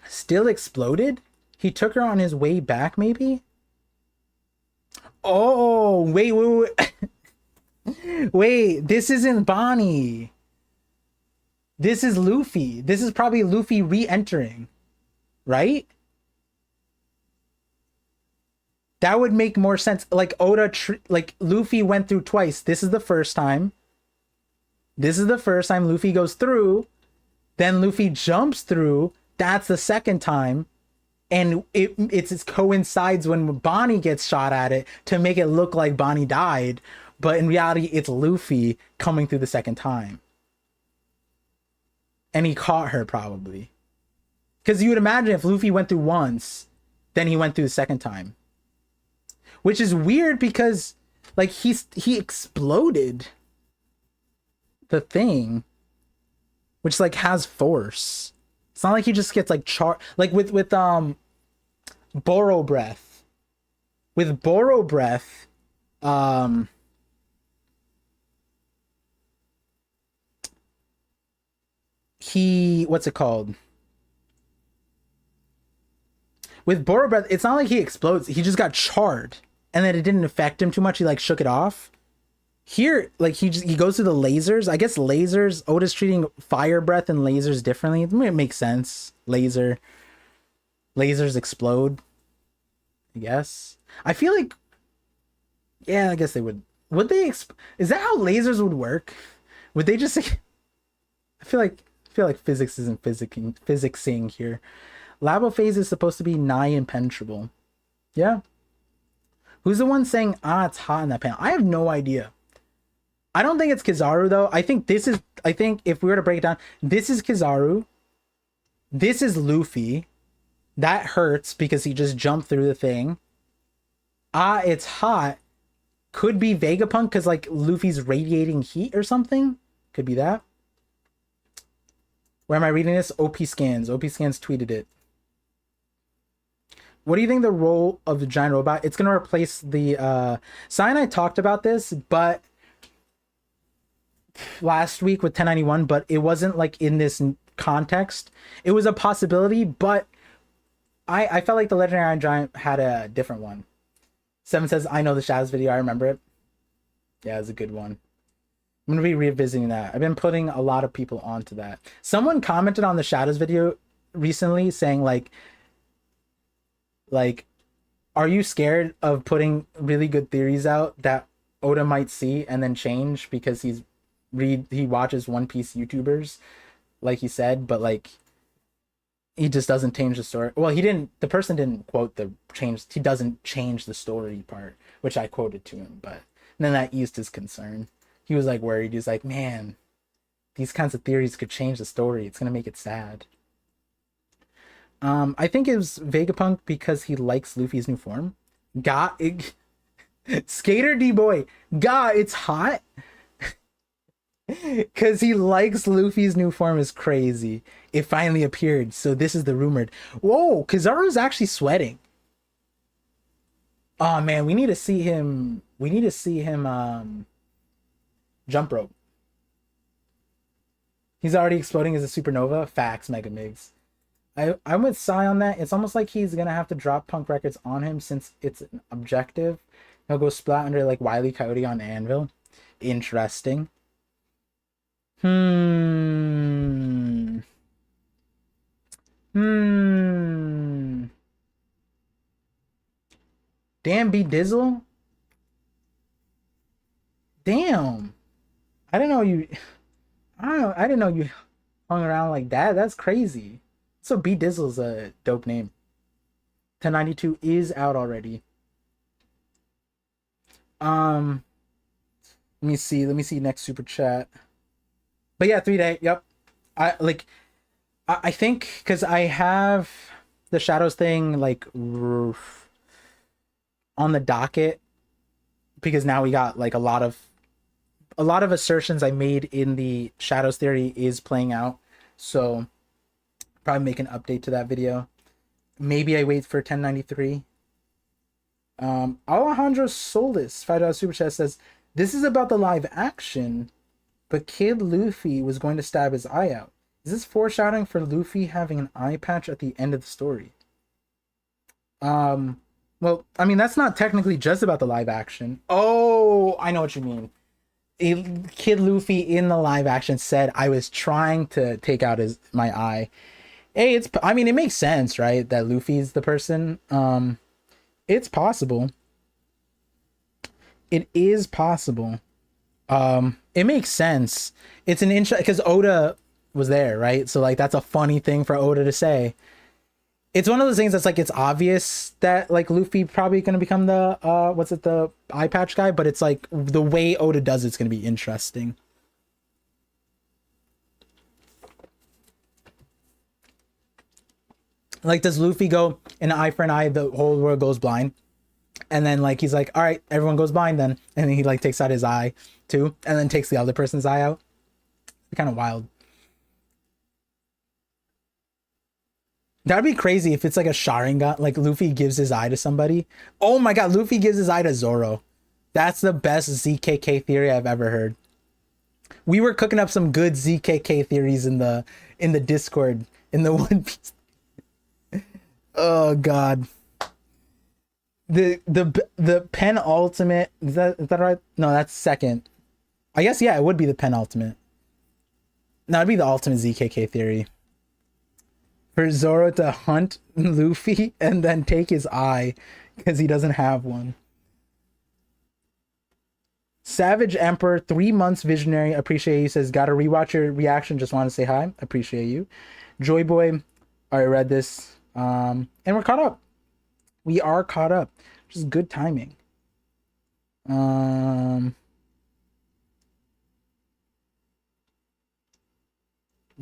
S1: Still exploded? He took her on his way back, maybe? Oh, wait. Wait, this isn't Bonnie. This is Luffy. This is probably Luffy re-entering, right? That would make more sense. Like like Luffy went through twice. This is the first time. This is the first time Luffy goes through. Then Luffy jumps through. That's the second time. And it coincides when Bonnie gets shot at it to make it look like Bonnie died. But in reality, it's Luffy coming through the second time. And he caught her probably. Because you would imagine if Luffy went through once, then he went through the second time. Which is weird because like he exploded the thing, which like has force. It's not like he just gets like like with Boro breath. With Boro breath, what's it called? With Boro breath, it's not like he explodes. He just got charred, and then it didn't affect him too much. He like shook it off. Here, like he goes through the lasers. I guess lasers. Oda's treating fire breath and lasers differently. It makes sense. Lasers explode. I guess. I feel like. Yeah, I guess they would. Would they? Is that how lasers would work? Would they just? I feel like physics isn't physicsing here. Labo phase is supposed to be nigh impenetrable. Yeah. Who's the one saying, it's hot in that panel? I have no idea. I don't think it's Kizaru though. I think if we were to break it down, this is Kizaru. This is Luffy. That hurts because he just jumped through the thing. It's hot. Could be Vegapunk because like Luffy's radiating heat or something. Could be that. Where am I reading this? OP Scans. OP Scans tweeted it. What do you think the role of the giant robot? It's going to replace the... Sai and I talked about this, but... last week with 1091, but it wasn't like in this context. It was a possibility, but I felt like the Legendary Iron Giant had a different one. Seven says, I know the Shadows video. I remember it. Yeah, it's a good one. I'm going to be revisiting that. I've been putting a lot of people onto that. Someone commented on the Shadows video recently saying like, are you scared of putting really good theories out that Oda might see and then change because he watches One Piece YouTubers, like he said, but like he just doesn't change the story. Well, the person didn't quote he doesn't change the story part, which I quoted to him, but then that eased his concern. He was like worried. He's like, man, these kinds of theories could change the story. It's gonna make it sad. I think it was Vegapunk because he likes Luffy's new form. Skater D-boy. It's hot. Because he likes Luffy's new form is crazy. It finally appeared. So this is the rumored. Whoa, Kizaru's actually sweating. Oh man, we need to see him. Jump rope. He's already exploding as a supernova. Facts, Mega Migs. I'm with Sai on that. It's almost like he's gonna have to drop Punk Records on him since it's an objective. He'll go splat under like Wile E. Coyote on Anvil. Interesting. Damn, B Dizzle. Damn. I didn't know you hung around like that. That's crazy. So B Dizzle's a dope name. 1092 is out already. Let me see next super chat. But yeah, 3-day. Yep. I think because I have the Shadows thing like on the docket, because now we got like a lot of assertions I made in the Shadows theory is playing out. So probably make an update to that video. Maybe I wait for 1093. Alejandro Solis, $5 super chat says, this is about the live action, but Kid Luffy was going to stab his eye out. Is this foreshadowing for Luffy having an eye patch at the end of the story? Well, I mean, that's not technically just about the live action. Oh, I know what you mean. Kid Luffy in the live action said, I was trying to take out my eye. Hey, it makes sense, right? That Luffy's the person. It's possible. It is possible. It makes sense. It's an interest because Oda was there, right? So like that's a funny thing for Oda to say. It's one of those things that's like it's obvious that like Luffy probably gonna become the the eye patch guy, but it's like the way Oda does it's gonna be interesting. Like, does Luffy go an eye for an eye, the whole world goes blind? And then like he's like, all right, everyone goes blind then, and then he like takes out his eye too, and then takes the other person's eye out. Kind of wild. That'd be crazy if it's like a Sharingan, like Luffy gives his eye to somebody. Oh my god, Luffy gives his eye to Zoro. That's the best ZKK theory I've ever heard. We were cooking up some good ZKK theories in the Discord in the One Piece. Oh god. The penultimate, is that right? No, that's second. I guess yeah, it would be the penultimate. No, it'd be the ultimate ZKK theory. For Zoro to hunt Luffy and then take his eye because he doesn't have one. Savage Emperor, 3 months visionary. Appreciate you. Says, gotta rewatch your reaction. Just want to say hi. Appreciate you. Joy Boy, I read this. And we're caught up. We are caught up. Which is good timing.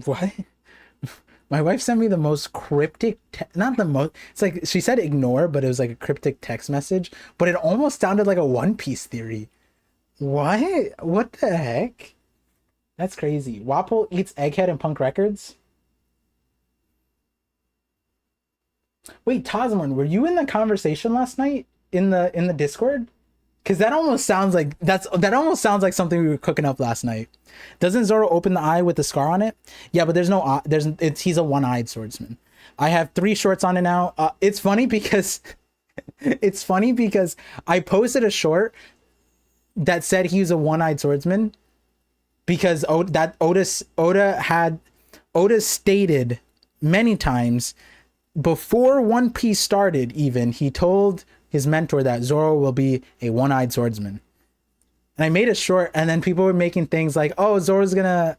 S1: What? My wife sent me the most cryptic, not the most, it's like, she said ignore, but it was like a cryptic text message, but it almost sounded like a One Piece theory. What the heck? That's crazy. Wapol eats Egghead in Punk Records? Wait, Tasman, were you in the conversation last night in the Discord? Because that almost sounds like something we were cooking up last night. Doesn't Zoro open the eye with the scar on it? Yeah, but there's no eye. He's a one-eyed swordsman. I have 3 shorts on it now. It's funny because I posted a short that said he was a one-eyed swordsman because Oda stated many times before One Piece started. Even he told his mentor that Zoro will be a one-eyed swordsman. And I made it short, and then people were making things like, oh, Zoro's gonna,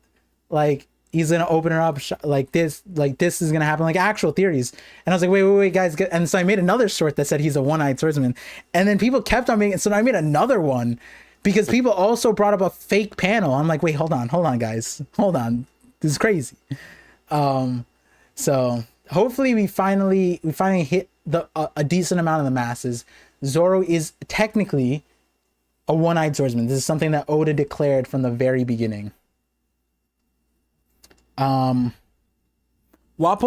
S1: like, he's gonna open her up, like this is gonna happen, like actual theories. And I was like, wait, guys. And so I made another short that said he's a one-eyed swordsman. And then people kept on making, so I made another one because people also brought up a fake panel. I'm like, wait, hold on, guys. Hold on. This is crazy. So hopefully we finally hit a decent amount of the masses. Zoro is technically a one-eyed swordsman. This is something that Oda declared from the very beginning. Wapol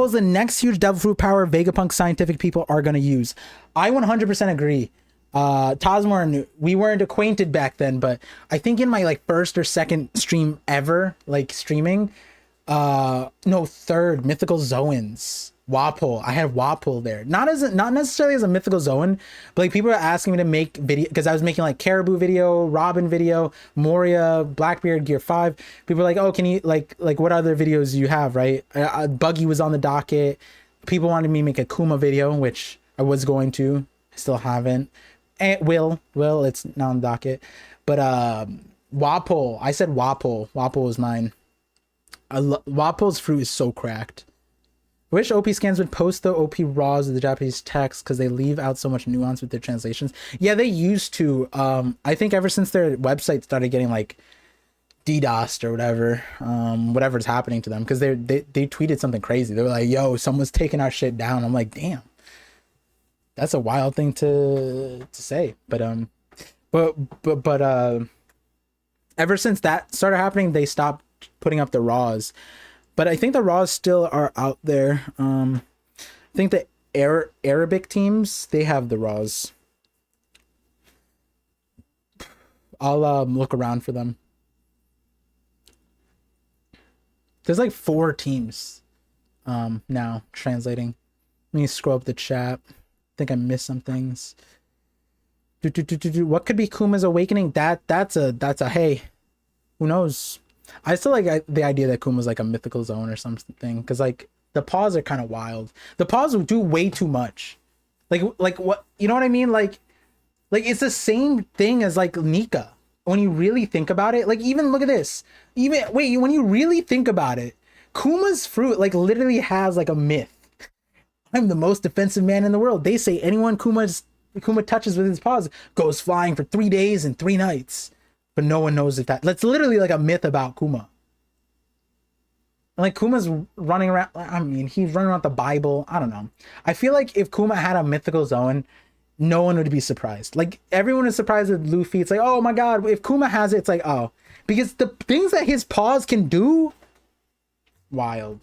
S1: is the next huge devil fruit power Vegapunk scientific people are going to use. I 100% agree. Tasmor, we weren't acquainted back then, but I think in my like first or second stream ever, like streaming, third, Mythical Zoans. Wapol. I had Wapol there. Not necessarily as a mythical zone, but like people are asking me to make video because I was making like Caribou video, Robin video, Moria, Blackbeard, Gear 5. People are like, oh, can you like what other videos do you have, right? Buggy was on the docket. People wanted me to make a Kuma video, which I was going to. I still haven't. And Will, it's not on the docket. But Wapol. I said Wapol. Wapol was mine. Wapol's fruit is so cracked. I wish OP scans would post the OP raws of the Japanese text because they leave out so much nuance with their translations. Yeah, they used to. I think ever since their website started getting like DDoSed or whatever's happening to them, because they tweeted something crazy. They were like, "Yo, someone's taking our shit down." I'm like, "Damn, that's a wild thing to say." But ever since that started happening, they stopped putting up the raws. But I think the raws still are out there. I think the Arabic teams, they have the raws. I'll look around for them. There's like 4 teams now translating. Let me scroll up the chat. I think I missed some things. What could be Kuma's awakening? That's a hey. Who knows? I still like the idea that Kuma's like a mythical zone or something, because like the paws are kind of wild. The paws do way too much. Like what, you know what I mean? Like it's the same thing as like Nika. When you really think about it, like even look at this. Even wait, when you really think about it, Kuma's fruit like literally has like a myth. I'm the most defensive man in the world. They say anyone Kuma touches with his paws goes flying for 3 days and 3 nights. But no one knows if that's literally like a myth about Kuma. And like Kuma's running around, I mean, he's running around the Bible. I don't know. I feel like if Kuma had a mythical zone, no one would be surprised. Like everyone is surprised with Luffy. It's like, oh my god, if Kuma has it, it's like, oh, because the things that his paws can do, wild.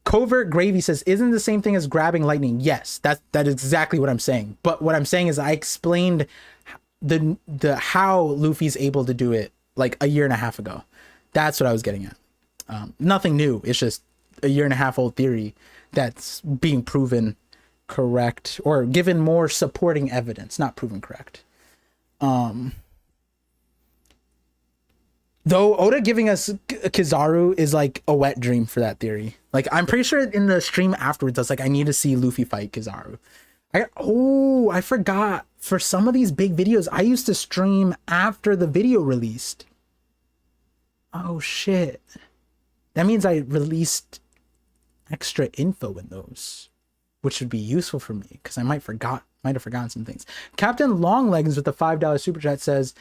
S1: Covert Gravy says, isn't the same thing as grabbing lightning? Yes, that is exactly what I'm saying. But what I'm saying is I explained the how Luffy's able to do it like a year and a half ago. That's what I was getting at. Nothing new. It's just a year and a half old theory that's being proven correct or given more supporting evidence, not proven correct. Though Oda giving us Kizaru is like a wet dream for that theory. Like I'm pretty sure in the stream afterwards, I was like, I need to see Luffy fight Kizaru. I forgot. For some of these big videos, I used to stream after the video released. Oh shit. That means I released extra info in those, which would be useful for me because I might have forgotten some things. Captain Longlegs with the $5 super chat says,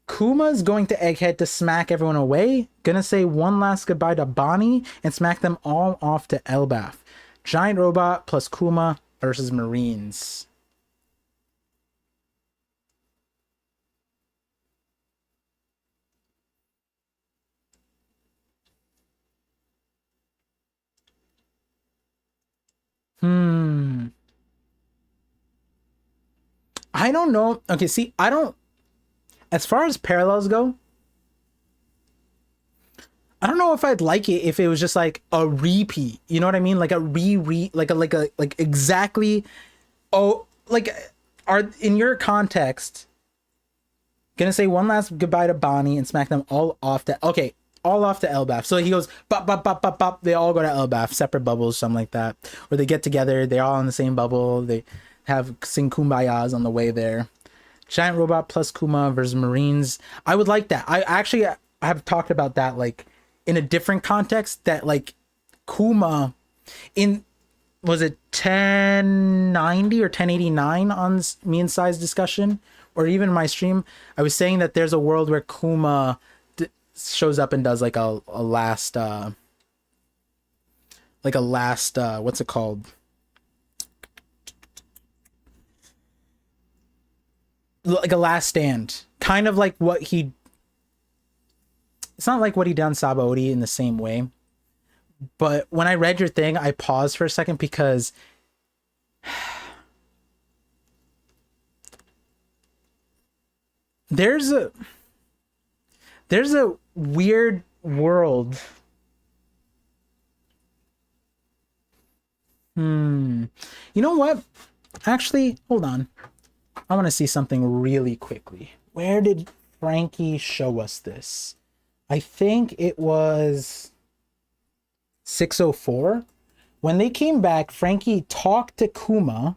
S1: Kuma's going to Egghead to smack everyone away. Gonna say one last goodbye to Bonnie and smack them all off to Elbaf. Giant robot plus Kuma versus Marines. I don't know. Okay, see, as far as parallels go, I don't know if I'd like it if it was just like a repeat. You know what I mean? Like a like exactly. Oh, like are in your context gonna say one last goodbye to Bonnie and smack them all off to all off to Elbaf. So he goes bop bop bop bop bop. They all go to Elbaf, separate bubbles, something like that. Or they get together, they're all in the same bubble. They have sing kumbayas on the way there. Giant robot plus Kuma versus Marines. I would like that. I have talked about that like in a different context, that like Kuma in, was it 1090 or 1089 on me and Sai's discussion, or even my stream, I was saying that there's a world where Kuma shows up and does like a last what's it called, like a last stand, kind of like what he, it's not like what he done Sabaody in the same way, but when I read your thing I paused for a second because there's a weird world. You know what, actually hold on, I want to see something really quickly. Where did Frankie show us this? I think it was 604. When they came back, Frankie talked to Kuma.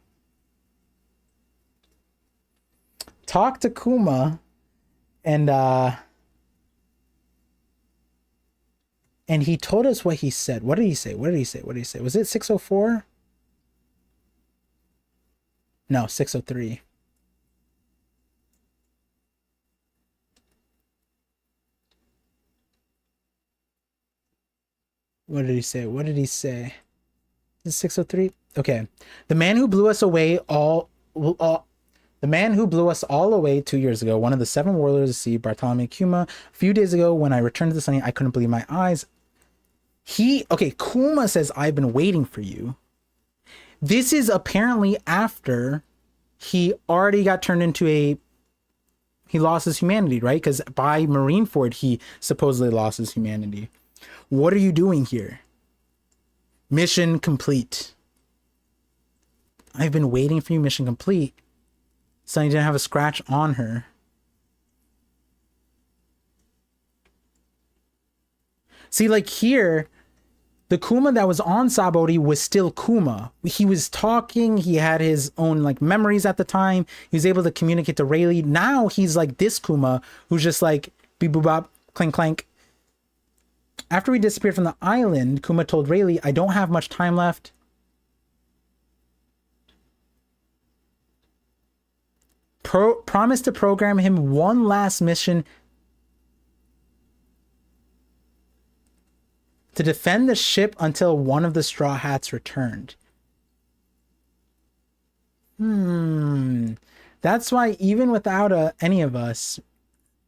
S1: And he told us what he said. What did he say? Was it 604? No, 603. What did he say? Is it 603? Okay. The man who blew us all away 2 years ago, one of the 7 warlords of the sea, Bartholomew Kuma. A few days ago, when I returned to the sunny, I couldn't believe my eyes. Kuma says, I've been waiting for you. This is apparently after he already got turned into he lost his humanity, right? Because by Marineford, he supposedly lost his humanity. What are you doing here? Mission complete. I've been waiting for you, mission complete. Sunny didn't have a scratch on her. See, like here, The Kuma that was on Sabaody was still Kuma. He was talking. He had his own like memories at the time. He was able to communicate to Rayleigh. Now he's like this Kuma who's just like beep boop bop, clink clank. After we disappeared from the island, Kuma told Rayleigh, "I don't have much time left. Promise to program him one last mission to defend the ship until one of the Straw Hats returned." That's why even without any of us,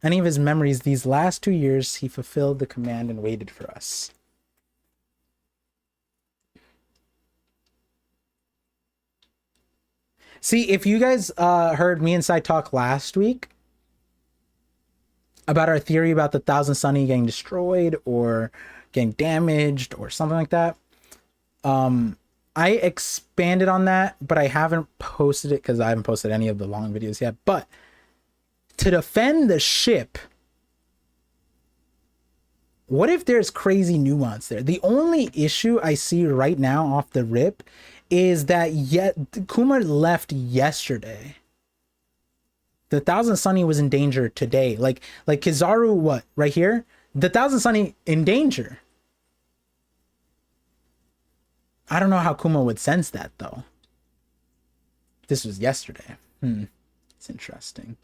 S1: any of his memories, these last 2 years, he fulfilled the command and waited for us. See, if you guys heard me and Sai talk last week about our theory about the Thousand Sunny getting destroyed or getting damaged or something like that, I expanded on that, but I haven't posted it because I haven't posted any of the long videos yet. But to defend the ship, what if there's crazy nuance there? The only issue I see right now off the rip is that yet Kuma left yesterday. The Thousand Sunny was in danger today. Like Kizaru, what, right here? The Thousand Sunny in danger. I don't know how Kuma would sense that though. This was yesterday. It's interesting.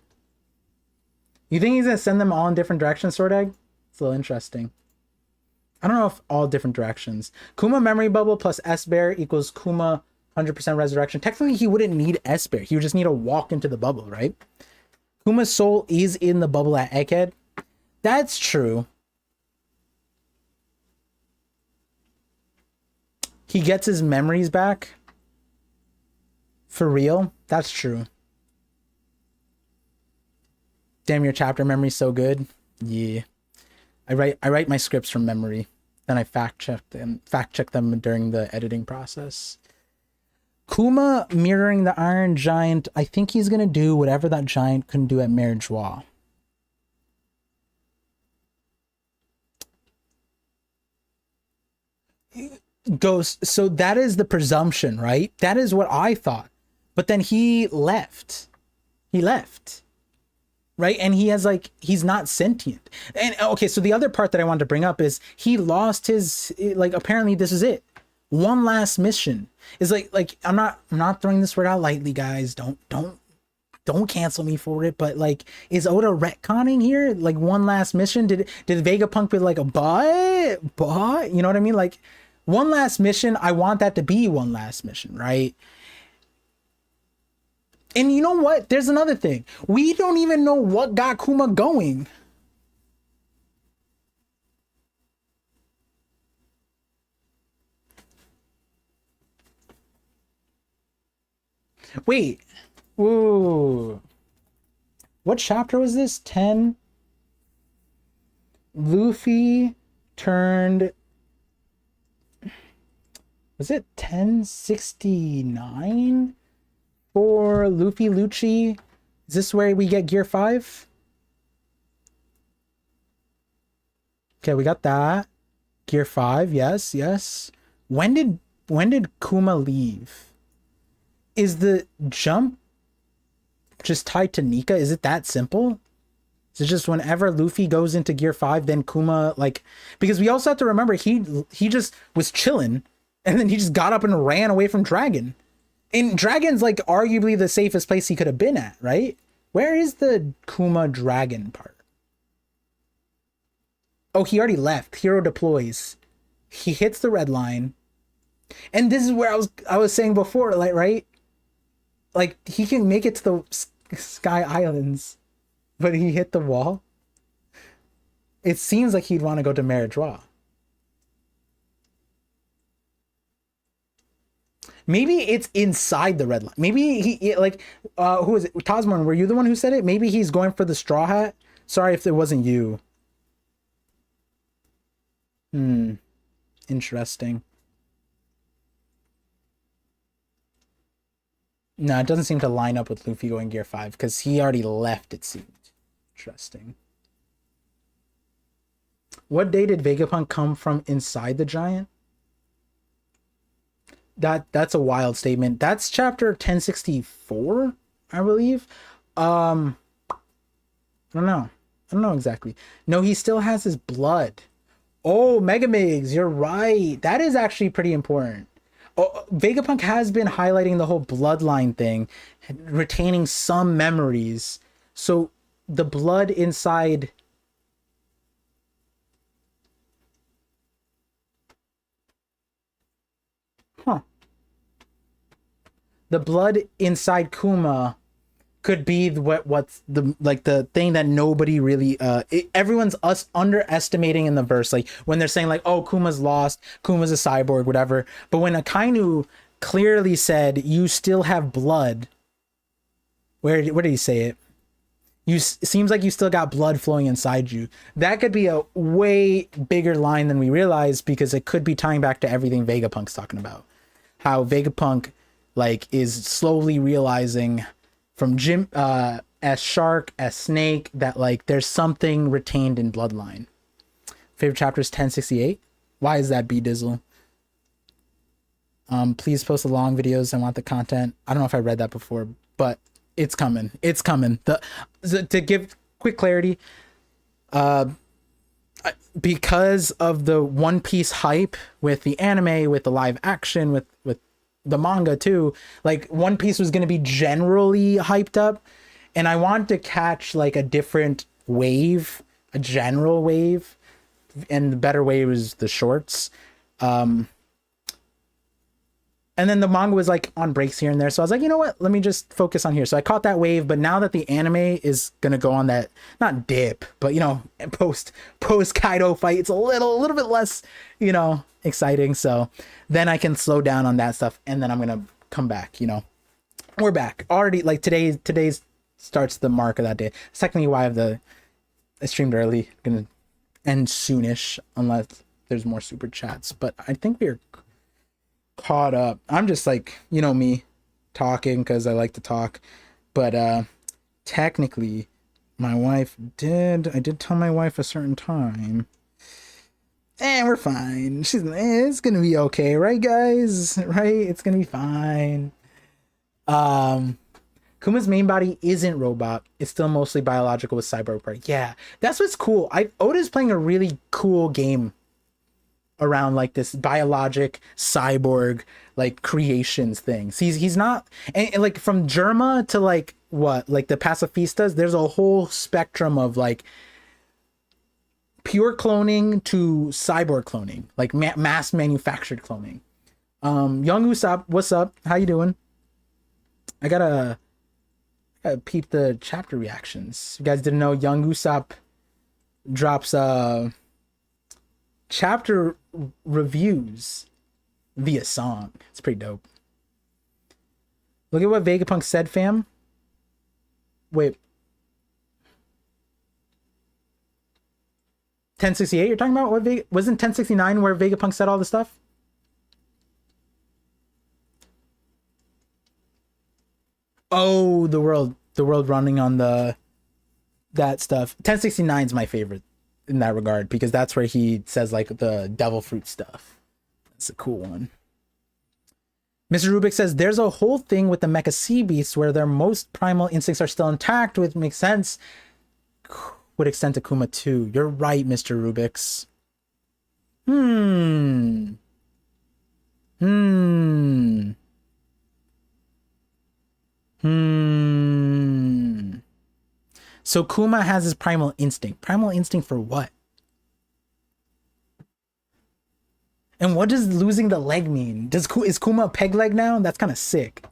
S1: You think he's gonna send them all in different directions, Sword Egg? It's a little interesting. I don't know if all different directions. Kuma memory bubble plus S-Bear equals Kuma 100% resurrection. Technically, he wouldn't need S-Bear. He would just need to walk into the bubble, right? Kuma's soul is in the bubble at Egghead. That's true. He gets his memories back. For real? That's true. Damn, your chapter memory's so good. Yeah. I write my scripts from memory. Then I fact check them during the editing process. Kuma mirroring the Iron Giant. I think he's gonna do whatever that giant couldn't do at Mare Joie. Ghost. So that is the presumption, right? That is what I thought. But then he left. He left. Right? And he has like, he's not sentient. And okay, so the other part that I wanted to bring up is he lost his, like, apparently this is it. One last mission is like, I'm not throwing this word out lightly, guys. Don't cancel me for it. But like, is Oda retconning here? Like one last mission? Did Vegapunk be like a but, you know what I mean? Like one last mission. I want that to be one last mission, right? And you know what? There's another thing. We don't even know what got Kuma going. Wait. Ooh. What chapter was this? 10? Luffy turned... Was it 1069? For Luffy Lucci? Is this where we get Gear 5? Okay, we got that. Gear 5, yes, yes. When did Kuma leave? Is the jump just tied to Nika? Is it that simple? Is it just whenever Luffy goes into Gear 5, then Kuma, like... Because we also have to remember, he just was chilling, and then he just got up and ran away from Dragon. And Dragon's like arguably the safest place he could have been at, right? Where is the Kuma Dragon part? Oh, he already left. Hero deploys. He hits the red line. And this is where I was saying before, like, right? Like, he can make it to the Sky Islands, but he hit the wall. It seems like he'd want to go to Mare Joie. Maybe it's inside the red line. Maybe he, like, who is it? Tasman, were you the one who said it? Maybe he's going for the Straw Hat? Sorry if it wasn't you. Interesting. No, it doesn't seem to line up with Luffy going Gear 5, because he already left, it seemed. Interesting. What day did Vegapunk come from inside the giant? That's a wild statement. That's chapter 1064, I believe. Um, I don't know. I don't know exactly. No, he still has his blood. Oh, Megamigs, you're right. That is actually pretty important. Oh, Vegapunk has been highlighting the whole bloodline thing, retaining some memories. So the blood inside. Huh. The blood inside Kuma could be what's the like the thing that nobody really everyone's us underestimating in the verse, like when they're saying like, oh, Kuma's lost, Kuma's a cyborg, whatever. But when Akainu clearly said you still have blood, where did he say it? It seems like you still got blood flowing inside you. That could be a way bigger line than we realize, because it could be tying back to everything Vegapunk's talking about, how Vegapunk like is slowly realizing from Jim as Shark, as Snake, that like there's something retained in Bloodline. Favorite chapter is 1068. Why is that, B Dizzle? Please post the long videos. I want the content. I don't know if I read that before, but it's coming. It's coming. To give quick clarity, because of the One Piece hype with the anime, with the live action, with the manga too, like One Piece was going to be generally hyped up, and I want to catch like a different wave, a general wave, and the better wave is the shorts. And then the manga was like on breaks here and there, so I was like, you know what, let me just focus on here. So I caught that wave, but now that the anime is gonna go on that, not dip, but you know, post Kaido fight, it's a little bit less, you know, exciting. So then I can slow down on that stuff, and then I'm gonna come back. You know, we're back already. Like today's starts the mark of that day. It's technically why I streamed early. Gonna end soonish unless there's more super chats, but I think we're caught up. I'm just like, you know, me talking because I like to talk, but technically my wife I did tell my wife a certain time, and we're fine. It's gonna be okay, right guys? Right, it's gonna be fine. Kuma's main body isn't robot, it's still mostly biological with cyborg part. Yeah, that's what's cool. Oda's playing a really cool game around like this biologic cyborg like creations things. He's not, and like from Germa to like what, like the pacifistas, there's a whole spectrum of like pure cloning to cyborg cloning, like mass manufactured cloning. Young Usopp, what's up, how you doing? I gotta peep the chapter reactions. You guys didn't know Young Usopp drops chapter reviews via song. It's pretty dope. Look at what Vegapunk said, fam. Wait, 1068 you're talking about? What wasn't 1069 where Vegapunk said all the stuff? Oh, the world running on that stuff. 1069 is my favorite in that regard, because that's where he says like the devil fruit stuff. That's a cool one. Mr. Rubik says there's a whole thing with the mecha sea beasts where their most primal instincts are still intact, which makes sense. Would extend to Kuma too. You're right, Mr. Rubik's. So Kuma has his primal instinct. Primal instinct for what? And what does losing the leg mean? Is Kuma a peg leg now? That's kind of sick.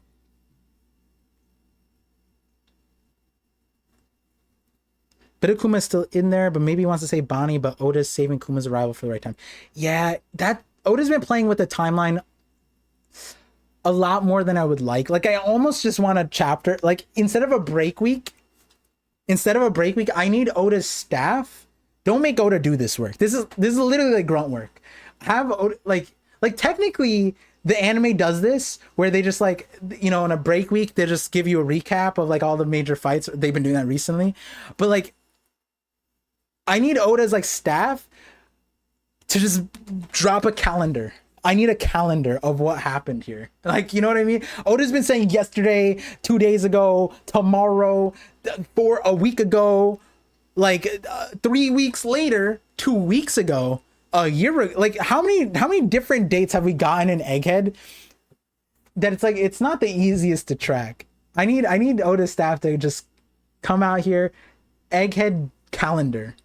S1: Bit of Kuma is still in there, but maybe he wants to say Bonnie, but Oda's saving Kuma's arrival for the right time. Yeah, that Oda's been playing with the timeline a lot more than I would like. Like, I almost just want a chapter, like, instead of a break week, I need Oda's staff. Don't make Oda do this work. This is literally like grunt work. Have Oda, like technically the anime does this where they just like, you know, in a break week they just give you a recap of like all the major fights. They've been doing that recently, but like I need Oda's like staff to just drop a calendar I need a calendar of what happened here. Like, you know what I mean? Oda's been saying yesterday, 2 days ago, tomorrow, for a week ago, like 3 weeks later, 2 weeks ago, a year ago. Like, how many different dates have we gotten in Egghead that it's like it's not the easiest to track? I need Oda's staff to just come out here, Egghead calendar.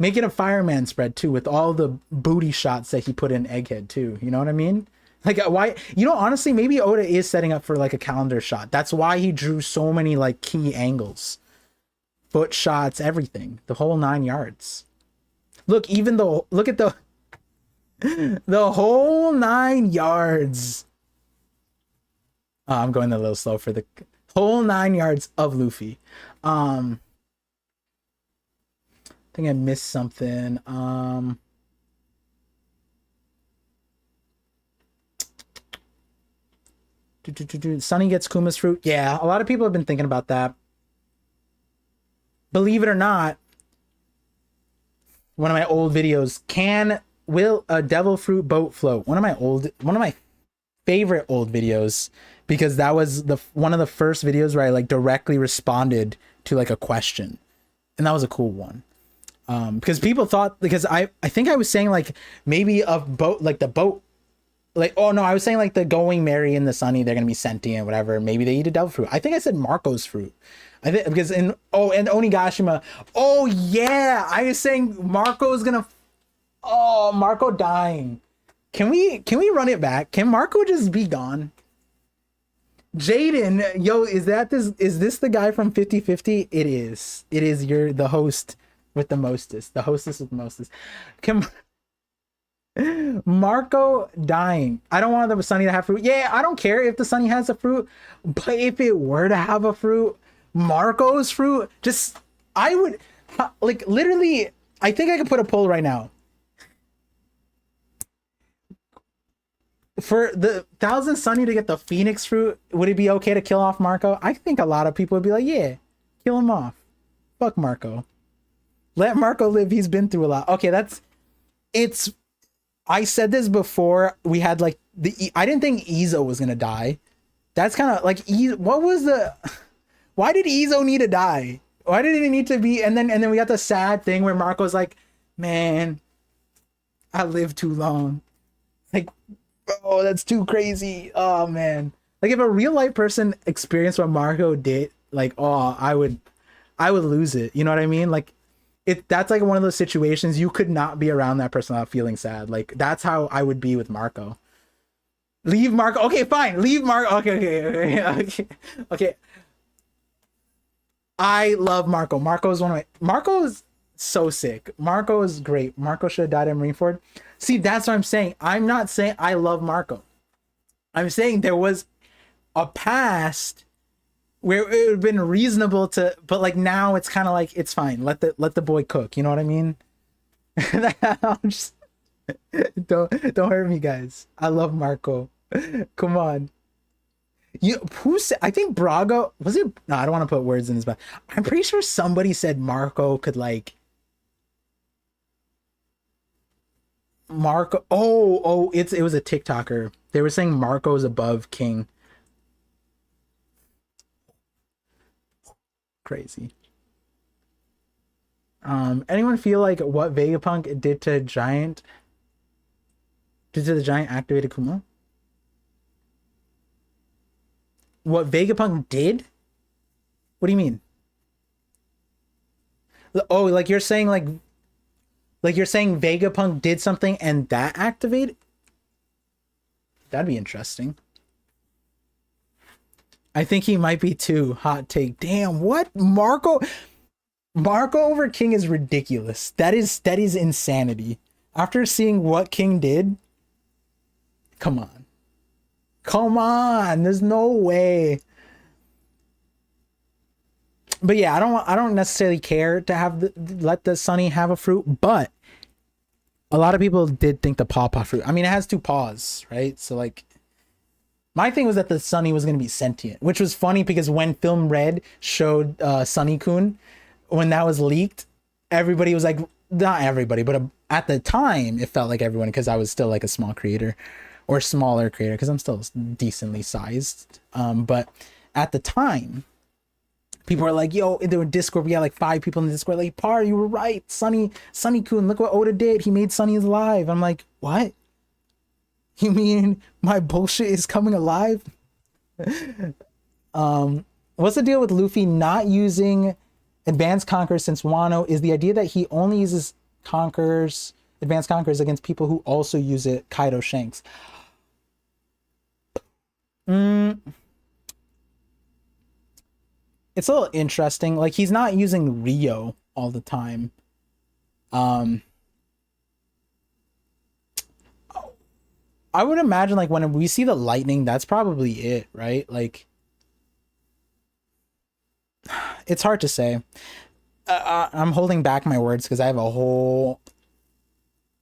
S1: Make it a fireman spread too, with all the booty shots that he put in Egghead too. You know what I mean? Like, why? You know, honestly, maybe Oda is setting up for like a calendar shot. That's why he drew so many like key angles, foot shots, everything, the whole 9 yards. Look, even though, look at the whole 9 yards. I'm going a little slow for the whole 9 yards of Luffy. I think I missed something. Sunny gets Kuma's fruit. Yeah, a lot of people have been thinking about that. Believe it or not, one of my old videos, will a devil fruit boat float? One of my favorite old videos, because that was one of the first videos where I like directly responded to like a question, and that was a cool one. Because people thought, because I think I was saying like maybe a boat, like the boat, like, oh no, I was saying like the going Mary and the Sunny, they're gonna be sentient, whatever. Maybe they eat a devil fruit. I think I said Marco's fruit. I think because and Onigashima. Oh yeah, I was saying Marco's gonna. Oh, Marco dying. Can we run it back? Can Marco just be gone? Jaden, yo, is this the guy from 50/50? It is. You're the host with the mostest. The hostess with the mostest. Can Marco dying. I don't want the Sunny to have fruit. Yeah, I don't care if the Sunny has a fruit, but if it were to have a fruit, Marco's fruit, just, I would, like, literally, I think I could put a poll right now. For the 1,000 Sunny to get the Phoenix fruit, would it be okay to kill off Marco? I think a lot of people would be like, yeah, kill him off. Fuck Marco. Let Marco live. He's been through a lot. Okay, I said this before. We had like I didn't think Izo was gonna die. That's kind of like, why did Izo need to die? Why did he need to be? And then we got the sad thing where Marco's like, man, I lived too long. Like, bro, that's too crazy. Oh man. Like, if a real life person experienced what Marco did, like, oh, I would lose it. You know what I mean? Like, that's like one of those situations you could not be around that person without feeling sad. Like, that's how I would be with Marco. Leave Marco. Okay, fine. Leave Marco. Okay. I love Marco. Marco's so sick. Marco is great. Marco should have died in Marineford. See, that's what I'm saying. I'm not saying I love Marco. I'm saying there was a past where it would have been reasonable to, but like now it's kind of like, it's fine. Let the boy cook. You know what I mean? I'm just, don't hurt me, guys. I love Marco. Come on. Who said? I think Braga, was it? No, I don't want to put words in his mouth. I'm pretty sure somebody said Marco could like. Marco. Oh, it was a TikToker. They were saying Marco's above King. Crazy. Anyone feel like what Vegapunk did to the giant activated Kuma? What Vegapunk did? What do you mean? Oh, like you're saying you're saying Vegapunk did something and that activated? That'd be interesting. I think he might be too. Hot take. Damn, what? Marco over King is ridiculous. That is insanity. After seeing what King did, come on. There's no way. But yeah, I don't necessarily care to have let the Sunny have a fruit, but a lot of people did think the paw fruit. I mean, it has 2 paws, right? So like, my thing was that the Sunny was going to be sentient, which was funny because when Film Red showed Sunny-kun, when that was leaked, everybody was like, not everybody, but At the time, it felt like everyone, because I was still like a small creator or smaller creator, because I'm still decently sized. But at the time, people were like, yo, there were Discord, we had like 5 people in the Discord, like, Par, you were right. Sunny Kun, look what Oda did. He made Sunny alive. I'm like, what? You mean my bullshit is coming alive? What's the deal with Luffy not using advanced conquerors since Wano? Is the idea that he only uses advanced conquerors against people who also use it, Kaido, Shanks? It's a little interesting. Like, he's not using Rio all the time. I would imagine, like, when we see the lightning, that's probably it, right? Like, it's hard to say. I'm holding back my words because I have a whole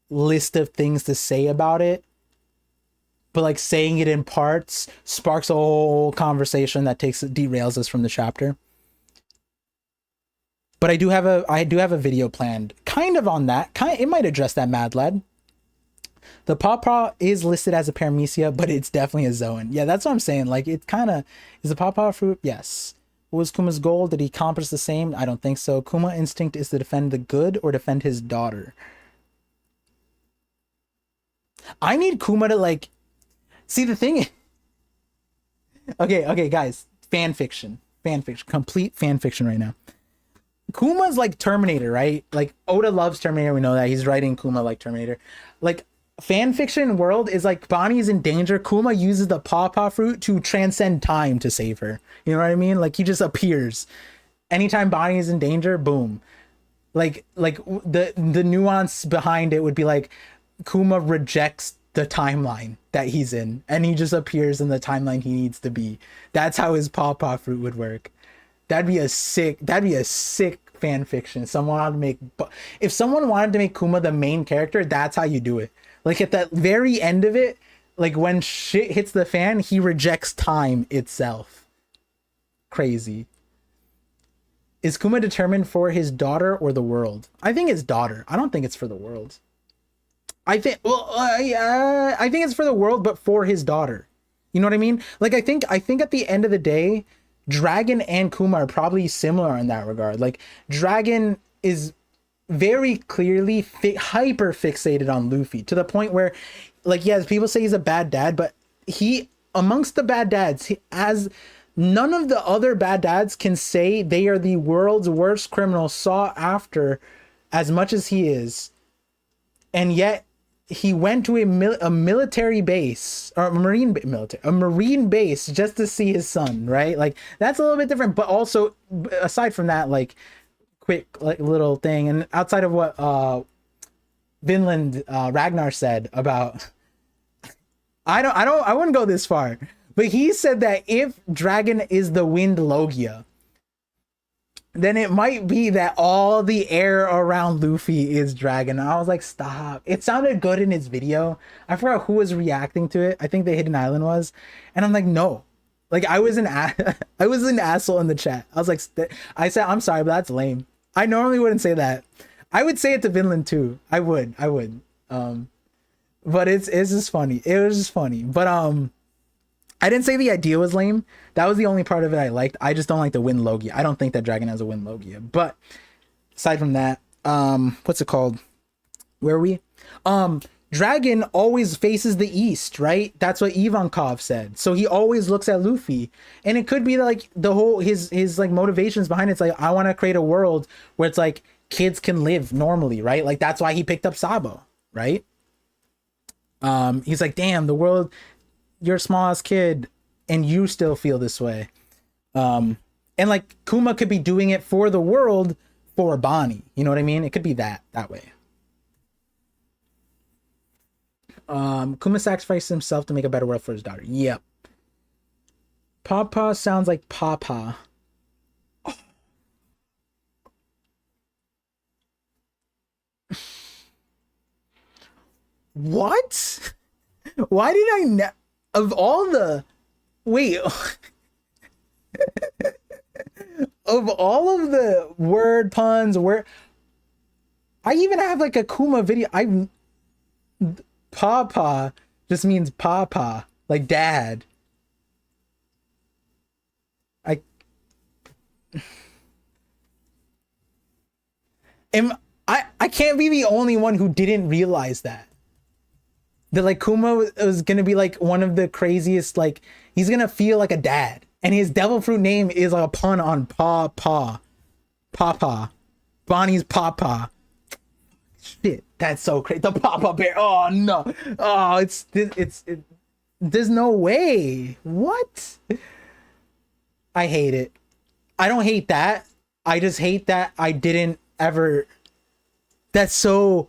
S1: list of things to say about it. But like saying it in parts sparks a whole conversation that derails us from the chapter. But I do have a video planned kind of on that. It might address that, Mad Lad. The Pawpaw is listed as a paramecia, but it's definitely a Zoan. Yeah, that's what I'm saying. Like, it kind of is a Pawpaw fruit. Yes. What was Kuma's goal? Did he accomplish the same? I don't think so. Kuma instinct is to defend the good or defend his daughter. I need Kuma to, like, see, the thing. Okay, guys, fan fiction, complete fan fiction right now. Kuma's like Terminator, right? Like, Oda loves Terminator. We know that. He's writing Kuma like Terminator. Like, fan fiction world is like Bonnie's in danger. Kuma uses the Pawpaw fruit to transcend time to save her. You know what I mean? Like, he just appears anytime Bonnie is in danger. Boom. Like the nuance behind it would be like Kuma rejects the timeline that he's in, and he just appears in the timeline he needs to be. That's how his Pawpaw fruit would work. That'd be a sick fan fiction. If someone wanted to make Kuma the main character, that's how you do it. Like, at the very end of it, like, when shit hits the fan, he rejects time itself. Crazy. Is Kuma determined for his daughter or the world? I think his daughter. I don't think it's for the world. I think it's for the world, but for his daughter. You know what I mean? Like, I think at the end of the day, Dragon and Kuma are probably similar in that regard. Like, Dragon is very clearly hyper fixated on Luffy to the point where, like, yes, people say he's a bad dad, but he, amongst the bad dads, none of the other bad dads can say they are the world's worst criminal sought after as much as he is. And yet he went to a military base, or a marine base, just to see his son, right? Like, that's a little bit different. But also, aside from that, like, quick, like, little thing, and outside of what Vinland Ragnar said about, I wouldn't go this far, but he said that if Dragon is the wind Logia, then it might be that all the air around Luffy is Dragon. And I was like, stop. It sounded good in his video. I forgot who was reacting to it. I think the Hidden Island was. And I'm like, no. Like, I was an asshole in the chat. I was like, I said, I'm sorry, but that's lame. I normally wouldn't say that. I would say it to Vinland too. I would. But it's just funny. It was just funny. But I didn't say the idea was lame. That was the only part of it I liked. I just don't like the Wind Logia. I don't think that Dragon has a Wind Logia. But aside from that, what's it called? Where are we? Dragon always faces the east, right? That's what Ivankov said. So he always looks at Luffy. And it could be like the whole his like motivations behind it's like, I want to create a world where it's like kids can live normally, right? Like, that's why he picked up Sabo, right? He's like, damn, the world, you're a small ass kid and you still feel this way. And like, Kuma could be doing it for the world for Bonnie. You know what I mean? It could be that way. Kuma sacrificed himself to make a better world for his daughter. Yep. Papa sounds like Papa. Oh. What? Why did I of all the wait of all of the word puns, I even have like a Kuma video. Papa just means papa, like dad. I am I can't be the only one who didn't realize that. That like Kuma was gonna be like one of the craziest, like he's gonna feel like a dad. And his devil fruit name is like a pun on Papa. Bonnie's Papa. Shit, that's so crazy. The Papa Bear. Oh no. Oh, there's no way. What? I hate it. I don't hate that. I just hate that I didn't ever. That's so.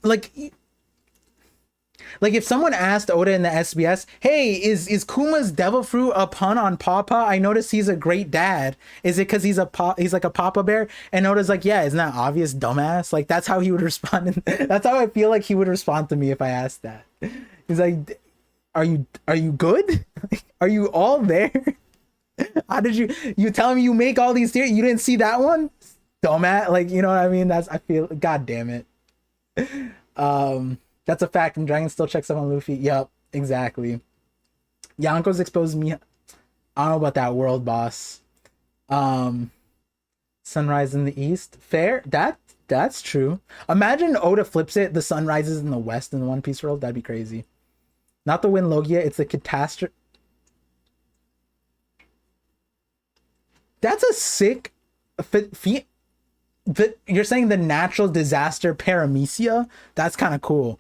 S1: Like if someone asked Oda in the SBS, hey, is Kuma's devil fruit a pun on Papa? I noticed he's a great dad. Is it because he's like a Papa bear? And Oda's like, yeah, isn't that obvious, dumbass? Like that's how he would respond. That's how I feel like he would respond to me if I asked that. He's like, are you good? Are you all there? How did you telling me you make all these theories? You didn't see that one? Dumbass. Like, you know what I mean? I feel, god damn it. That's a fact, and Dragon still checks up on Luffy. Yup, exactly. Yanko's exposed me. I don't know about that world, boss. Sunrise in the east. Fair. That's true. Imagine Oda flips it. The sun rises in the west in the One Piece world. That'd be crazy. Not the Wind Logia. It's the catastrophe. That's a sick. You're saying the natural disaster paramecia? That's kind of cool.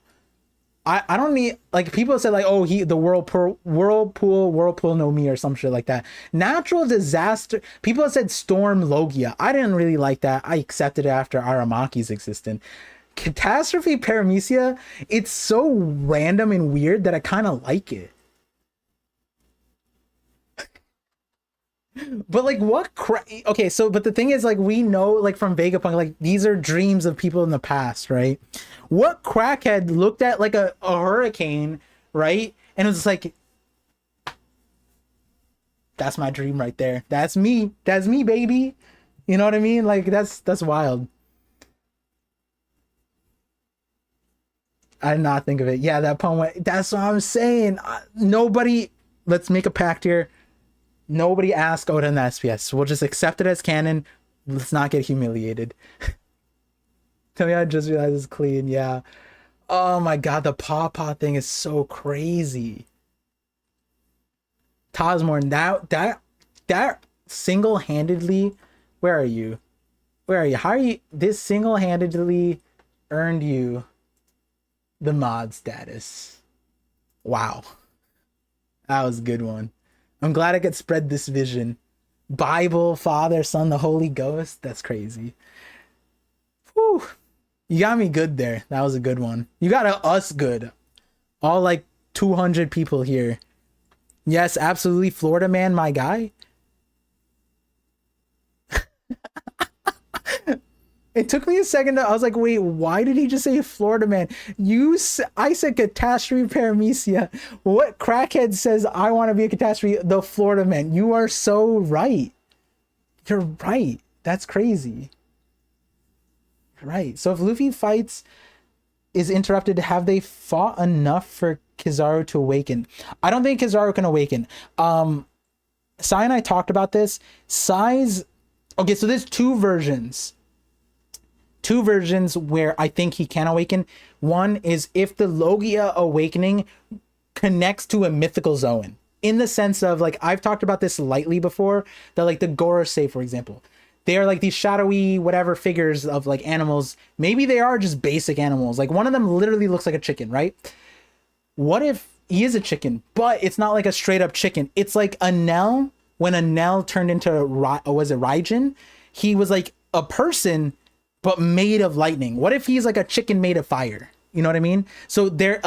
S1: I don't need, like, people said like, oh, the whirlpool no me or some shit like that. Natural disaster, people said storm Logia. I didn't really like that. I accepted it after Aramaki's existence. Catastrophe paramecia, it's so random and weird that I kind of like it. But like okay, so but the thing is, like, we know like from Vegapunk, like these are dreams of people in the past, right? What crackhead looked at like a hurricane, right, and it was like, that's my dream right there. That's me, baby. You know what I mean? Like that's wild. I did not think of it. Yeah, that poem went, that's what I'm saying. Nobody, let's make a pact here. Nobody asked Oda in the SPS. We'll just accept it as canon. Let's not get humiliated. Tell me I just realized it's clean. Yeah. Oh my god, the Pawpaw thing is so crazy. Tosmorn, that single-handedly, where are you? How are you? This single-handedly earned you the mod status. Wow. That was a good one. I'm glad I could spread this vision. Bible, Father, Son, the Holy Ghost. That's crazy. Whew. You got me good there. That was a good one. You got us good. All like 200 people here. Yes, absolutely. Florida man, my guy. It took me a second. I was like, wait, why did he just say Florida man? I said catastrophe paramecia. What crackhead says I want to be a catastrophe? The Florida man. You are so right. You're right. That's crazy. You're right. So if Luffy is interrupted, have they fought enough for Kizaru to awaken? I don't think Kizaru can awaken. Sai and I talked about this. Sai's... Okay, so there's two versions where I think he can awaken. One is if the Logia awakening connects to a mythical zone, in the sense of, like, I've talked about this lightly before, that like the Gorosei, for example, they are like these shadowy whatever figures of like animals. Maybe they are just basic animals. Like one of them literally looks like a chicken, right? What if he is a chicken, but it's not like a straight up chicken? It's like Enel, when Enel turned into was it Raijin? He was like a person but made of lightning. What if he's like a chicken made of fire? You know what I mean? So they're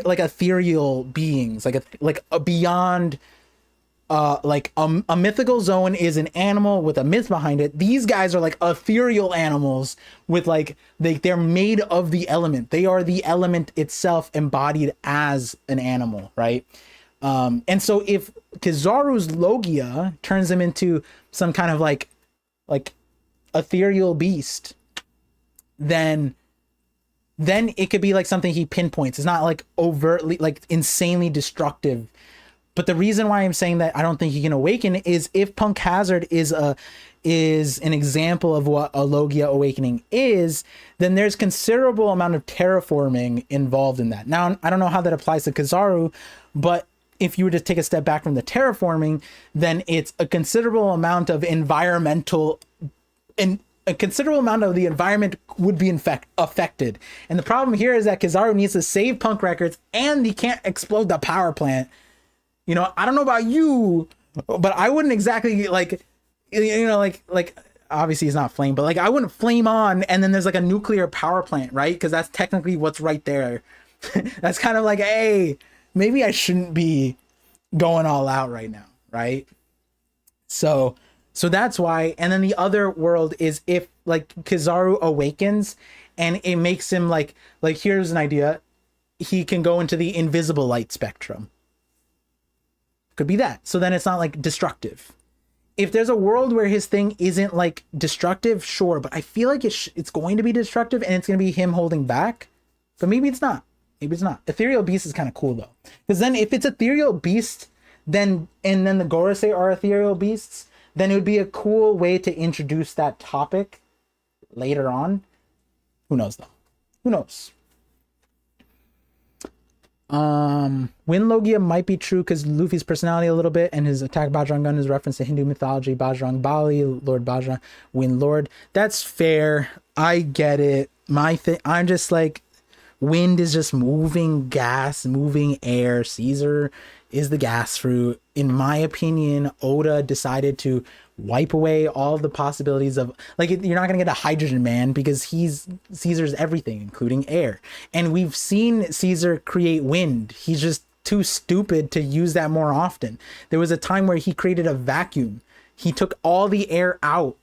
S1: like ethereal beings, like a beyond, like a mythical zone is an animal with a myth behind it. These guys are like ethereal animals with like, they're made of the element. They are the element itself embodied as an animal, right? And so if Kizaru's Logia turns him into some kind of like ethereal beast, then it could be like something he pinpoints. It's not like overtly like insanely destructive. But the reason why I'm saying that I don't think he can awaken is if Punk Hazard is an example of what a Logia awakening is, then there's considerable amount of terraforming involved in that. Now, I don't know how that applies to Kizaru, but if you were to take a step back from the terraforming, then it's a considerable amount of environmental, and a considerable amount of the environment would be affected. And the problem here is that Kizaru needs to save Punk Records, and he can't explode the power plant. You know, I don't know about you, but I wouldn't exactly like, you know, like obviously he's not flame, but like I wouldn't flame on and then there's like a nuclear power plant, right? Because that's technically what's right there. That's kind of like, hey, maybe I shouldn't be going all out right now, right? So that's why. And then the other world is if like Kizaru awakens and it makes him like here's an idea, he can go into the invisible light spectrum. Could be that. So then it's not like destructive. If there's a world where his thing isn't like destructive, sure, but I feel like it's going to be destructive and it's going to be him holding back. But maybe it's not. Maybe it's not. Ethereal Beast is kind of cool though. Because then if it's Ethereal Beast, then the Gorosei are Ethereal Beasts, then it would be a cool way to introduce that topic later on. Who knows though? Who knows? Win Logia might be true because Luffy's personality a little bit and his attack Bajrang gun is reference to Hindu mythology. Bajrang Bali, Lord Bajrang, Wind Lord. That's fair. I get it. My thing, I'm just like, wind is just moving gas, moving air. Caesar is the gas fruit. In my opinion, Oda decided to wipe away all the possibilities of like, you're not gonna get a hydrogen man because Caesar's everything, including air. And we've seen Caesar create wind. He's just too stupid to use that more often. There was a time where he created a vacuum. He took all the air out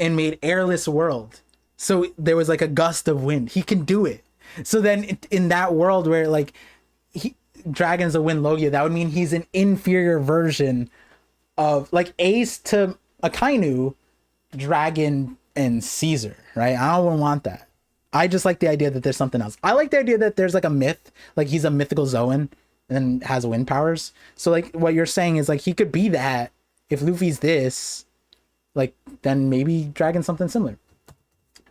S1: and made airless world. So there was like a gust of wind. He can do it. So then in that world where like Dragon's a Wind Logia, that would mean he's an inferior version of like Ace to Akainu, Dragon, and Caesar, right? I don't want that. I just like the idea that there's something else. I like the idea that there's like a myth, like he's a mythical Zoan and then has wind powers. So like what you're saying is like he could be that if Luffy's this, like then maybe Dragon's something similar.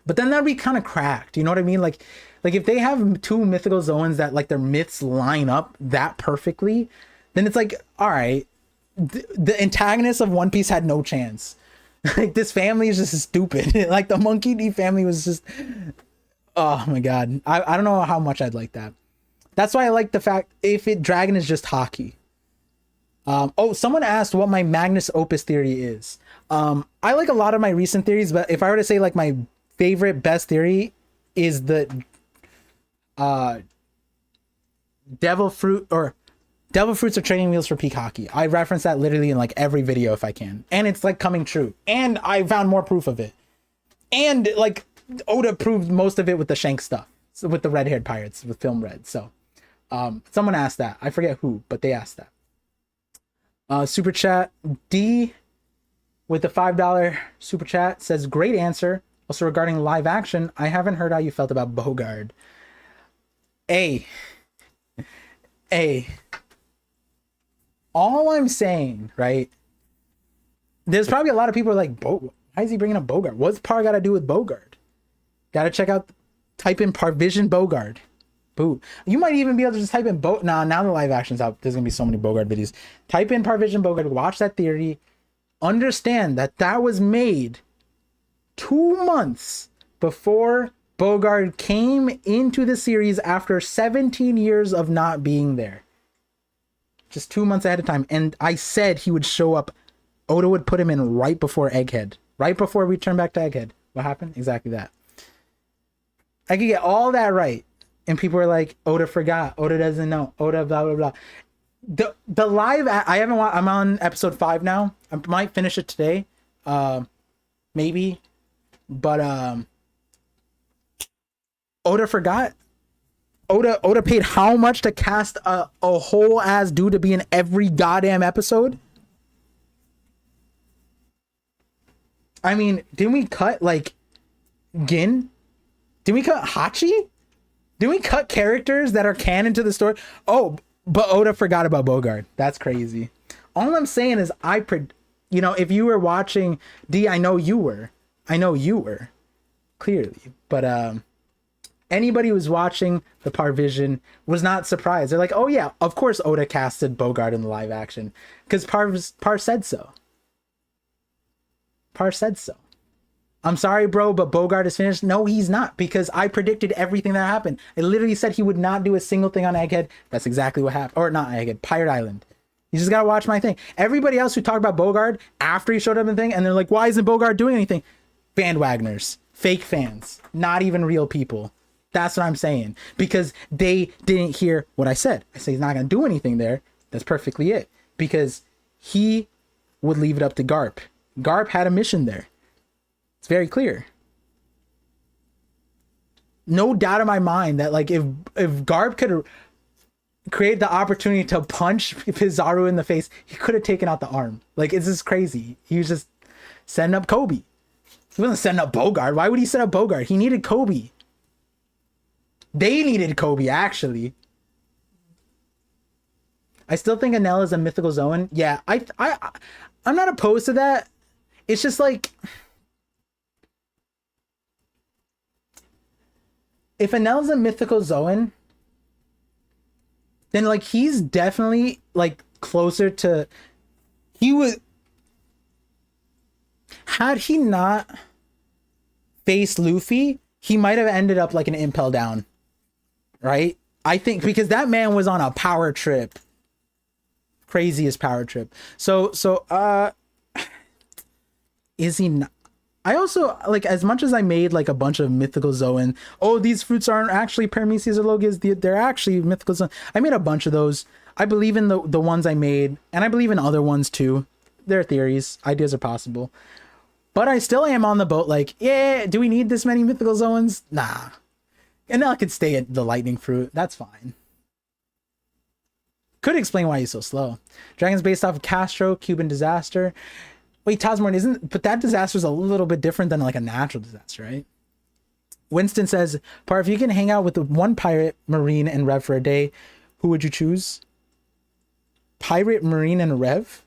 S1: But then that'd be kind of cracked. You know what I mean? Like if they have two mythical Zoans that like their myths line up that perfectly, then it's like, all right, the antagonists of One Piece had no chance. Like this family is just stupid. Like the Monkey D family was just, oh my god. I don't know how much I'd like that. That's why I like the fact if Dragon is just hockey. Someone asked what my Magnus Opus theory is. I like a lot of my recent theories, but if I were to say like my favorite best theory is the Devil Fruits are training wheels for peak hockey. I reference that literally in like every video if I can. And it's like coming true. And I found more proof of it. And like Oda proved most of it with the Shank stuff. So with the red-haired pirates with Film Red. So someone asked that. I forget who, but they asked that. Super chat D with the $5 super chat says great answer. Also regarding live action, I haven't heard how you felt about Bogard. All I'm saying, right? There's probably a lot of people who are like, why is he bringing up Bogard? What's Par got to do with Bogard? Got to check out, type in ParVision Bogard. Boo. You might even be able to just type in now the live action's out. There's going to be so many Bogard videos. Type in ParVision Bogard, watch that theory. Understand that was made 2 months before Bogard came into the series after 17 years of not being there. Just 2 months ahead of time. And I said he would show up. Oda would put him in right before Egghead. Right before we turn back to Egghead. What happened? Exactly that. I could get all that right. And people are like, Oda forgot. Oda doesn't know. Oda blah, blah, blah. The live... I'm on episode 5 now. I might finish it today. Maybe. But Oda forgot. Oda paid how much to cast a whole ass dude to be in every goddamn episode? I mean, didn't we cut like Gin Did we cut Hachi? Did we cut characters that are canon to the story? Oh, but Oda forgot about Bogart. That's crazy. All I'm saying is you know, if you were watching D, I know you were clearly, but anybody who was watching the ParVision was not surprised. They're like, oh yeah, of course Oda casted Bogart in the live action because Par said so. Par said so. I'm sorry, bro, but Bogart is finished. No, he's not, because I predicted everything that happened. I literally said he would not do a single thing on Egghead. That's exactly what happened. Or not Egghead, Pirate Island. You just gotta watch my thing. Everybody else who talked about Bogart after he showed up in the thing, and they're like, why isn't Bogart doing anything? Bandwagoners, fake fans, not even real people. That's what I'm saying. Because they didn't hear what I said. I say he's not gonna do anything there. That's perfectly it. Because he would leave it up to Garp. Garp had a mission there. It's very clear. No doubt in my mind that, like, if Garp could create the opportunity to punch Pizarro in the face, he could have taken out the arm. Like, it's just crazy. He was just setting up Kobe. He wasn't setting up Bogart. Why would he set up Bogart? He needed Kobe. They needed Kobe, actually. I still think Enel is a mythical Zoan. Yeah, I'm not opposed to that. It's just like, if Enel's a mythical Zoan, then like he's definitely like closer to, he would, had he not faced Luffy, he might have ended up like an Impel Down, right? I think because that man was on a power trip, craziest power trip. So is he not? I also, like, as much as I made like a bunch of mythical Zoan, oh, these fruits aren't actually Paramecia or Logias, they're actually mythical Zoan. I made a bunch of those. I believe in the ones I made, and I believe in other ones too. They're theories, ideas are possible. But I still am on the boat, like, yeah, do we need this many mythical Zoans? Nah. And I could stay at the lightning fruit. That's fine. Could explain why he's so slow. Dragon's based off of Castro, Cuban disaster. Wait, Tasmorn isn't, but that disaster is a little bit different than like a natural disaster, right? Winston says, Par, if you can hang out with the one pirate, marine, and rev for a day, who would you choose? Pirate, marine, and rev?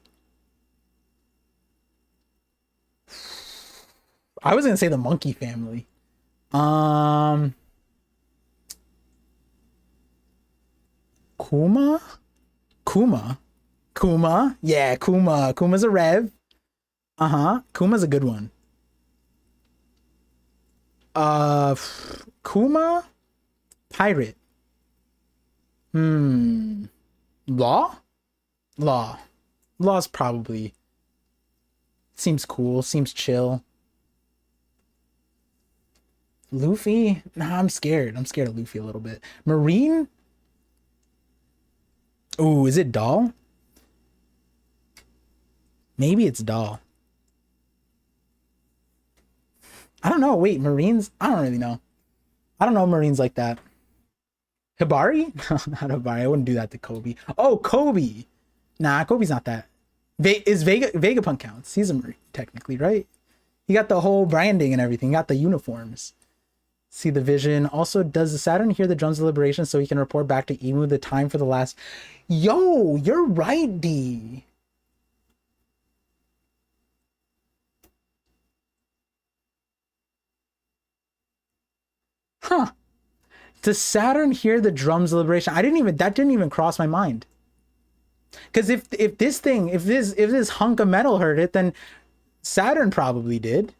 S1: I was gonna say the monkey family. Kuma? Yeah, Kuma's a rev. Kuma's a good one. Kuma, pirate. Law's probably, seems cool, seems chill. Luffy, nah, I'm scared of Luffy a little bit. Marine. Ooh, is it Doll? Maybe it's Doll. I don't know. Wait, Marines? I don't really know. I don't know Marines like that. Hibari? No, not Hibari. I wouldn't do that to Kobe. Oh, Kobe. Nah, Kobe's not that. Vegapunk counts. He's a Marine, technically, right? He got the whole branding and everything. He got the uniforms. See the vision. Also, does the Saturn hear the drums of liberation so he can report back to Emu the time for the last... Yo, you're right, D. Huh. Does Saturn hear the drums of liberation? That didn't even cross my mind. Because if this hunk of metal heard it, then Saturn probably did.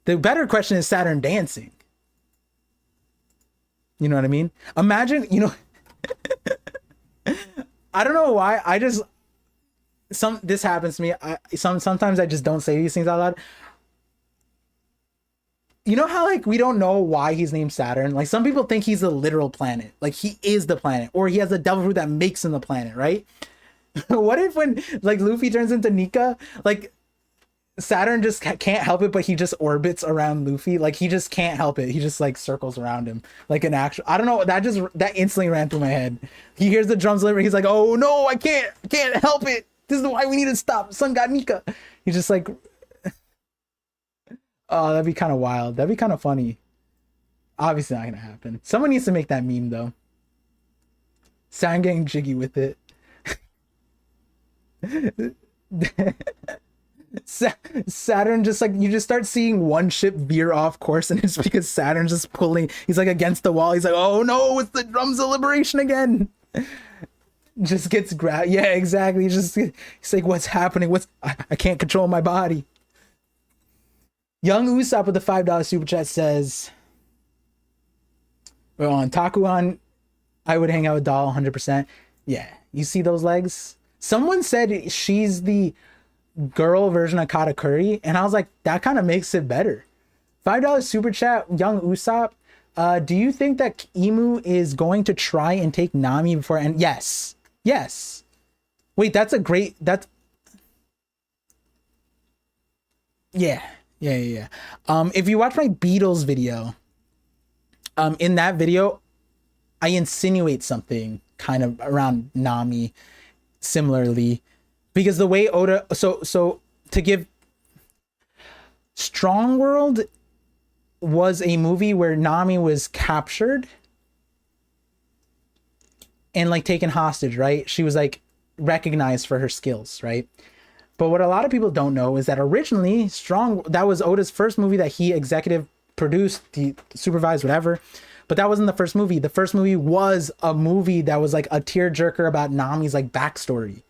S1: The better question is Saturn dancing. You know what I mean? Imagine, you know, I don't know why. This happens to me. Sometimes I just don't say these things out loud. You know how, like, we don't know why he's named Saturn? Like, some people think he's a literal planet. Like, he is the planet. Or he has a devil fruit that makes him the planet, right? What if when, like, Luffy turns into Nika, like, Saturn just can't help it, but he just orbits around Luffy? Like, he just can't help it. He just, like, circles around him. Like an actual... I don't know. That instantly ran through my head. He hears the drums later. He's like, oh, no, I can't help it. This is why we need to stop. Sun God Nika. He's just like... Oh, that'd be kind of wild. That'd be kind of funny. Obviously not gonna happen. Someone needs to make that meme though. Sound getting jiggy with it. Saturn just like, you just start seeing one ship veer off course, and it's because Saturn's just pulling. He's like against the wall. He's like, oh no, it's the drums of liberation again. Just gets grabbed. Yeah, exactly. He's like, what's happening? I can't control my body. Young Usopp with the $5 super chat says, well, on Takuan, I would hang out with Doll 100%. Yeah, you see those legs? Someone said she's the girl version of Katakuri, and I was like, that kind of makes it better. $5 super chat, Young Usopp. Do you think that Imu is going to try and take Nami before? And yes. Wait, that's a great. That's yeah. If you watch my Beatles video, in that video, I insinuate something kind of around Nami, similarly, because the way Oda. So to give, Strong World was a movie where Nami was captured and like taken hostage, right? She was like recognized for her skills, right? But what a lot of people don't know is that originally that was Oda's first movie that he executive produced, he supervised, whatever. But that wasn't the first movie. The first movie was a movie that was like a tearjerker about Nami's like backstory.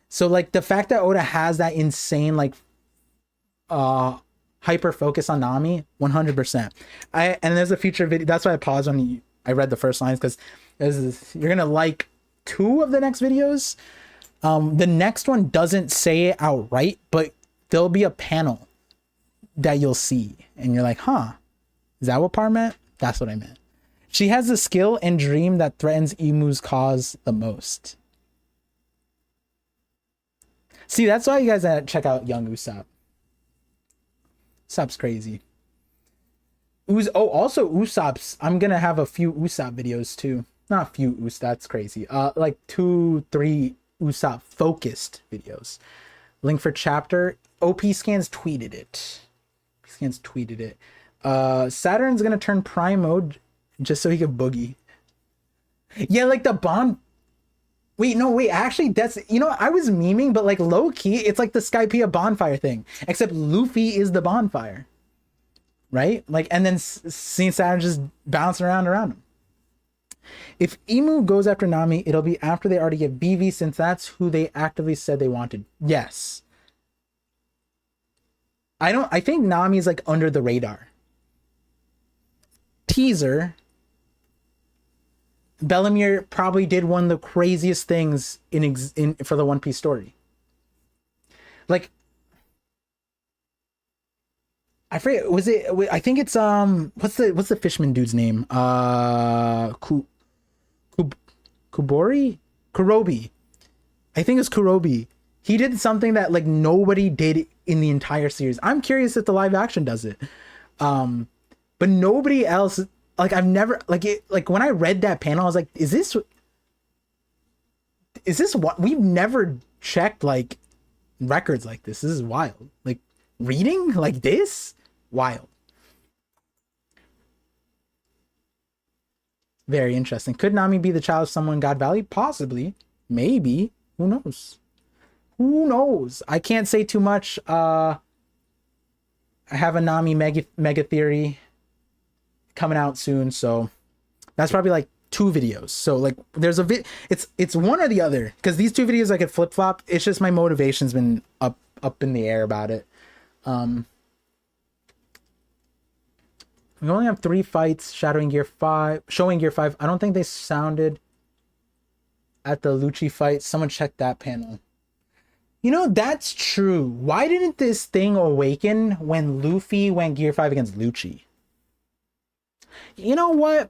S1: So like the fact that Oda has that insane like hyper focus on Nami, 100%. And there's a future video. That's why I paused when I read the first lines, because you're gonna like 2 of the next videos. The next one doesn't say it outright, but there'll be a panel that you'll see, and you're like, huh, is that what Par meant? That's what I meant. She has the skill and dream that threatens Imu's cause the most. See, that's why you guys check out Young Usopp. Usopp's crazy. Also Usopp's, I'm gonna have a few Usopp videos too. Not a few that's crazy. Like 2-3 Usopp focused videos. Link for chapter. OP Scans tweeted it. Saturn's gonna turn prime mode just so he could boogie. Yeah, like the bond. Wait, actually, that's, I was memeing, but like low key, it's like the Skypiea bonfire thing, except Luffy is the bonfire, right? Like, and then seeing Saturn just bouncing around him. If Imu goes after Nami, it'll be after they already get BV, since that's who they actively said they wanted. Yes. I think Nami is like under the radar. Teaser. Bellemere probably did one of the craziest things in for the One Piece story. Like, I forget, I think it's what's the fishman dude's name? Kurobi. I think it's Kurobi. He did something that like nobody did in the entire series. I'm curious if the live action does it. But nobody else, like I've never, like when I read that panel, I was like, is this what we've never checked like records like this? This is wild. Like reading like this, wild. Very interesting. Could Nami be the child of someone in God Valley? Possibly. Maybe. Who knows? I can't say too much. I have a Nami mega theory coming out soon, so that's probably like 2 videos. So like there's it's one or the other, because these 2 videos I could flip-flop. It's just my motivation's been up in the air about it. We only have 3 fights showing Gear 5. I don't think they sounded at the Lucci fight. Someone check that panel. That's true. Why didn't this thing awaken when Luffy went Gear 5 against Lucci? You know what?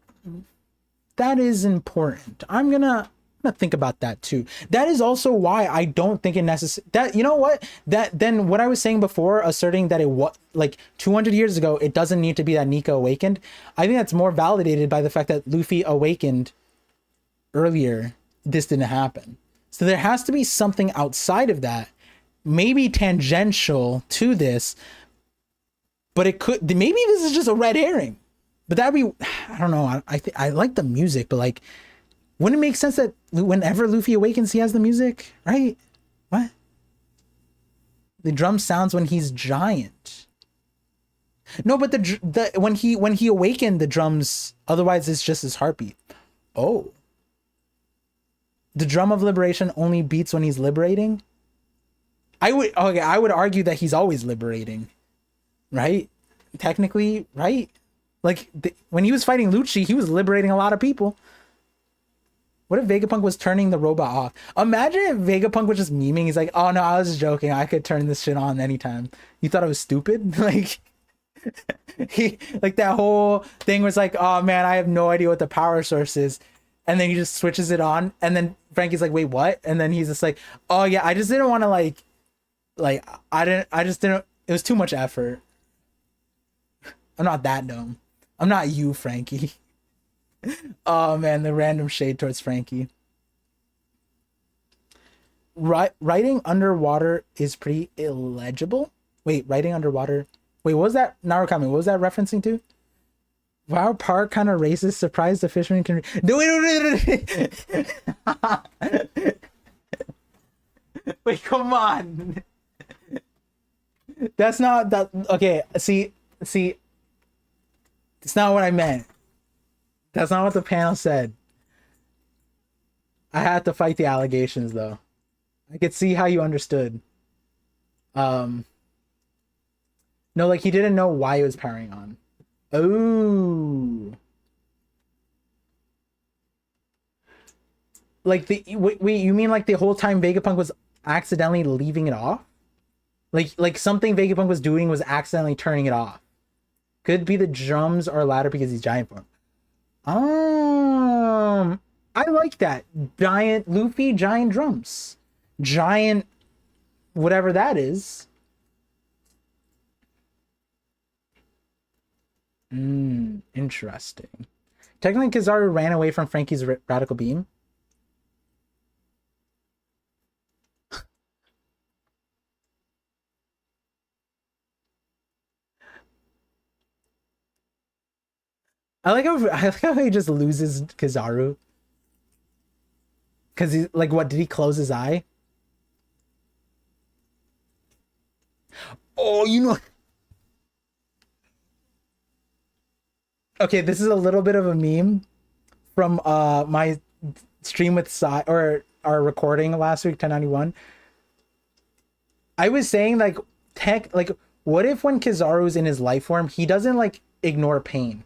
S1: That is important. I'm gonna think about that too. That is also why I don't think it necessary that, then what I was saying before, asserting that it was like 200 years ago, it doesn't need to be that Nika awakened. I think that's more validated by the fact that Luffy awakened earlier. This didn't happen. So there has to be something outside of that, maybe tangential to this, but maybe this is just a red herring. But that'd be, I don't know. I like the music, but like, wouldn't it make sense that whenever Luffy awakens, he has the music, right? What? The drum sounds when he's giant. No, but the when he awakened, the drums. Otherwise, it's just his heartbeat. Oh, the drum of liberation only beats when he's liberating. I would argue that he's always liberating, right? Technically, right? Like when he was fighting Lucci, he was liberating a lot of people. What if Vegapunk was turning the robot off? Imagine if Vegapunk was just memeing. He's like, "Oh no, I was just joking. I could turn this shit on anytime." You thought I was stupid? Like he like that whole thing was like, "Oh man, I have no idea what the power source is," and then he just switches it on, and then Frankie's like, "Wait, what?" And then he's just like, "Oh yeah, I just didn't want to like I just didn't. It was too much effort. I'm not that dumb. I'm not you, Frankie." Oh man, the random shade towards Frankie. Writing underwater is pretty illegible. Wait, writing underwater. Wait, what was that? Narukami, what was that referencing to? Wow, Park kind of racist. Surprised the fisherman can. No, wait. Wait, come on. That's not that. Okay, see. It's not what I meant. That's not what the panel said. I had to fight the allegations though. I could see how you understood. No, like he didn't know why he was powering on. Oh. Like wait, you mean like the whole time Vegapunk was accidentally leaving it off? Like something Vegapunk was doing was accidentally turning it off. Could be the drums or ladder because he's giant form. I like that. Giant Luffy, giant drums. Giant whatever that is. Interesting. Technically, Kizaru ran away from Frankie's radical beam. I like how he just loses Kizaru. Cause he like what did he close his eye? Oh, you know. Okay, this is a little bit of a meme from my stream with Sai or our recording last week, 1091. I was saying like what if when Kizaru's in his life form, he doesn't like ignore pain?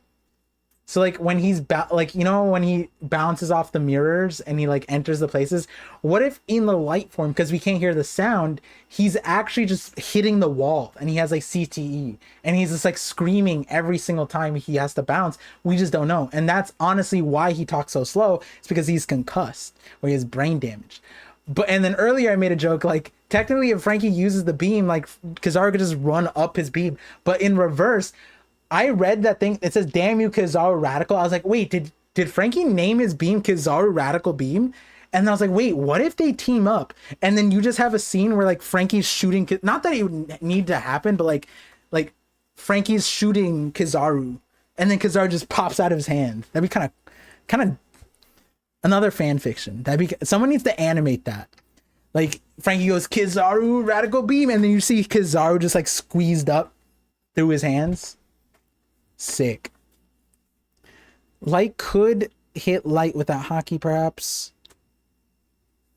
S1: So like when he's like, you know, when he bounces off the mirrors and he like enters the places, what if in the light form, because we can't hear the sound, he's actually just hitting the wall and he has like CTE and he's just like screaming every single time he has to bounce. We just don't know. And that's honestly why he talks so slow. It's because he's concussed or he has brain damage. But and then earlier I made a joke like technically if Frankie uses the beam, like Kizaru could just run up his beam, but in reverse. I read that thing. It says, "Damn you, Kizaru Radical." I was like, wait, did Frankie name his beam Kizaru Radical Beam? And then I was like, wait, what if they team up? And then you just have a scene where like Frankie's shooting. Not that it would need to happen, but like Frankie's shooting Kizaru, and then Kizaru just pops out of his hand. That'd be kind of another fan fiction. Someone needs to animate that. Like Frankie goes Kizaru Radical Beam, and then you see Kizaru just like squeezed up through his hands. Sick. Light could hit light without hockey, perhaps.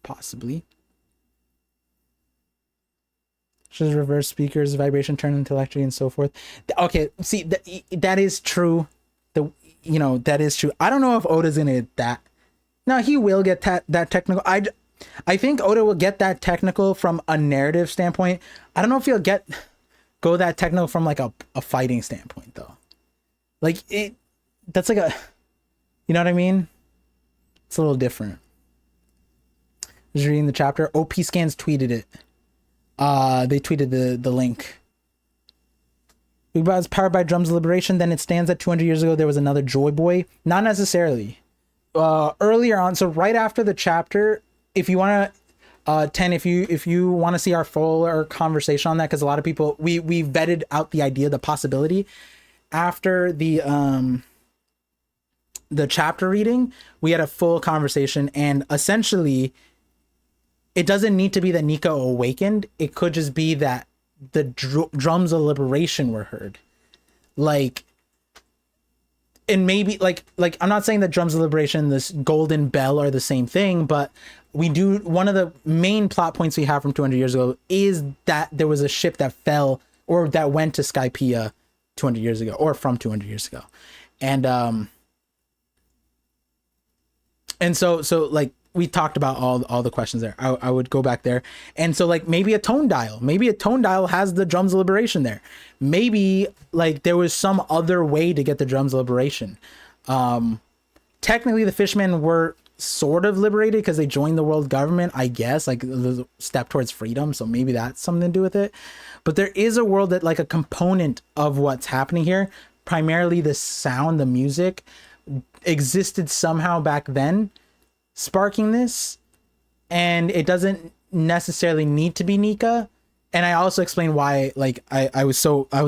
S1: Possibly. Just reverse speakers, vibration turn into electricity and so forth. Okay, see, that is true. That is true. I don't know if Oda's gonna get that. No, he will get that technical. I think Oda will get that technical from a narrative standpoint. I don't know if he'll go that technical from like a fighting standpoint though. Like that's like you know what I mean? It's a little different. Just reading the chapter. OP Scans tweeted it. They tweeted the link. Big Bad is powered by Drums of Liberation. Then it stands that 200 years ago there was another Joy Boy. Not necessarily. Earlier on, so right after the chapter, if you want to 10 if you want to see our fuller conversation on that, because a lot of people we vetted out the idea, the possibility. After the the chapter reading, we had a full conversation, and essentially it doesn't need to be that Nika awakened. It could just be that the drums of liberation were heard. Like, and maybe like I'm not saying that drums of liberation, this golden bell are the same thing, but we do, one of the main plot points we have from 200 years ago is that there was a ship that fell or that went to Skypiea 200 years ago, or from 200 years ago. And so like we talked about all the questions there. I would go back there. And so like maybe a tone dial has the drums of liberation there. Maybe like there was some other way to get the drums of liberation. Technically the fishmen were sort of liberated because they joined the world government, I guess, like the step towards freedom. So maybe that's something to do with it. But there is a world that, like, a component of what's happening here, primarily the sound, the music, existed somehow back then, sparking this. And it doesn't necessarily need to be Nika. And I also explained why, like, I was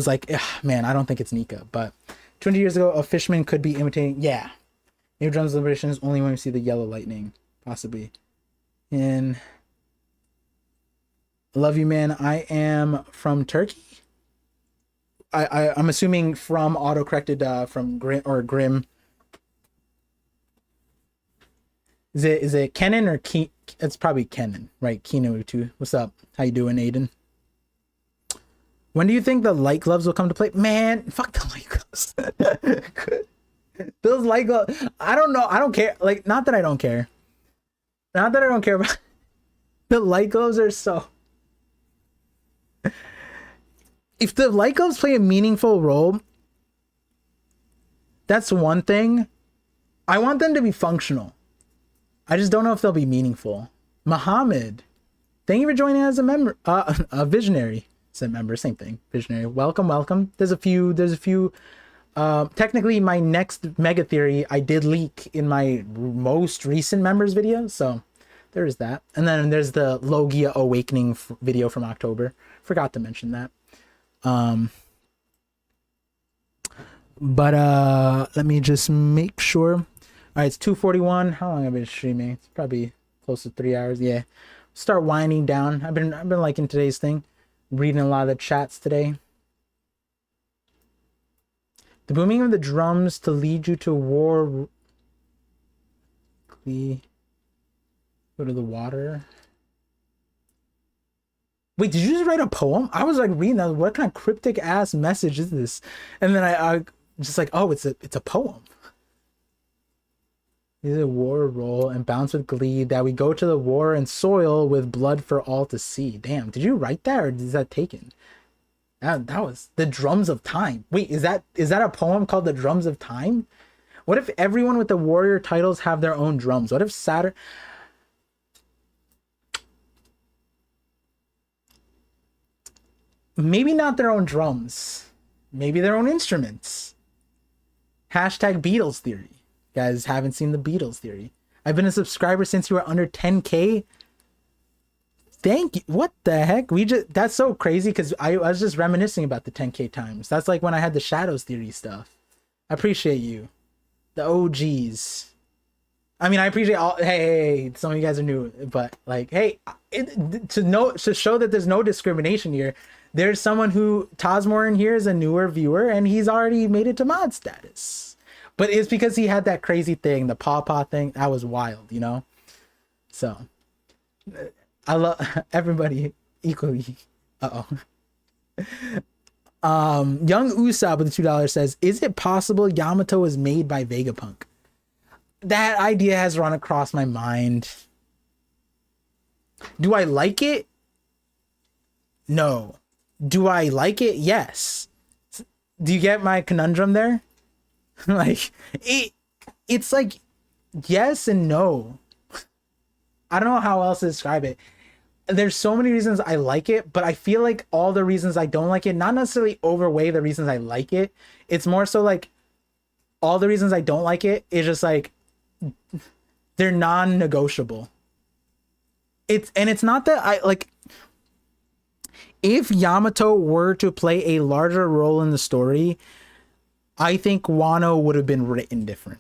S1: like, man, I don't think it's Nika. But 200 years ago, a fisherman could be imitating, yeah. New drums of liberation is only when we see the yellow lightning, possibly. And love you, man. I am from Turkey. I'm assuming from autocorrected from Grim. Is it Kenan or Ke? It's probably Kenan, right? Kino too. What's up? How you doing, Aiden? When do you think the light gloves will come to play? Man, fuck the light gloves. Those light gloves, I don't know. I don't care. Like, not that I don't care. Not that I don't care about the light gloves are so. If the light gloves play a meaningful role, that's one thing. I want them to be functional. I just don't know if they'll be meaningful. Muhammad, thank you for joining as a member. A visionary. It's a member, same thing. Visionary. Welcome. There's a few. Technically, my next mega theory I did leak in my most recent members video, so there's that. And then there's the Logia Awakening video from October. Forgot to mention that. But let me just make sure. All right, it's 2:41. How long have I been streaming? It's probably close to 3 hours. Yeah, start winding down. I've been liking today's thing, reading a lot of the chats today. The booming of the drums to lead you to war. Go to the water. Wait, did you just write a poem? I was like reading that. What kind of cryptic ass message is this? And then I just like, oh, it's a poem. Is a war roll and bounce with glee that we go to the war and soil with blood for all to see. Damn, did you write that or is that taken? That was the drums of time. Wait, is that a poem called the drums of time? What if everyone with the warrior titles have their own drums? What if Saturn? Maybe not their own drums. Maybe their own instruments. Hashtag Beatles theory. You guys haven't seen the Beatles theory. I've been a subscriber since you were under 10K. Thank you. What the heck? That's so crazy because I was just reminiscing about the 10K times. That's like when I had the Shadows theory stuff. I appreciate you. The OGs. I mean, I appreciate all. Hey, some of you guys are new, but like, hey, to show that there's no discrimination here. There's someone who Tosmore in here is a newer viewer, and he's already made it to mod status. But it's because he had that crazy thing, the paw thing. That was wild, you know. So I love everybody equally. Young Usopp with the $2 says, "Is it possible Yamato was made by Vegapunk?" That idea has run across my mind. Do I like it? No. Do I like it? Yes. Do you get my conundrum there? Like it's like yes and no. I don't know how else to describe it. There's so many reasons I like it, but I feel like all the reasons I don't like it not necessarily overweigh the reasons I like it. It's more so like all the reasons I don't like it is just like they're non-negotiable. It's not that I like, if Yamato were to play a larger role in the story, I think Wano would have been written different.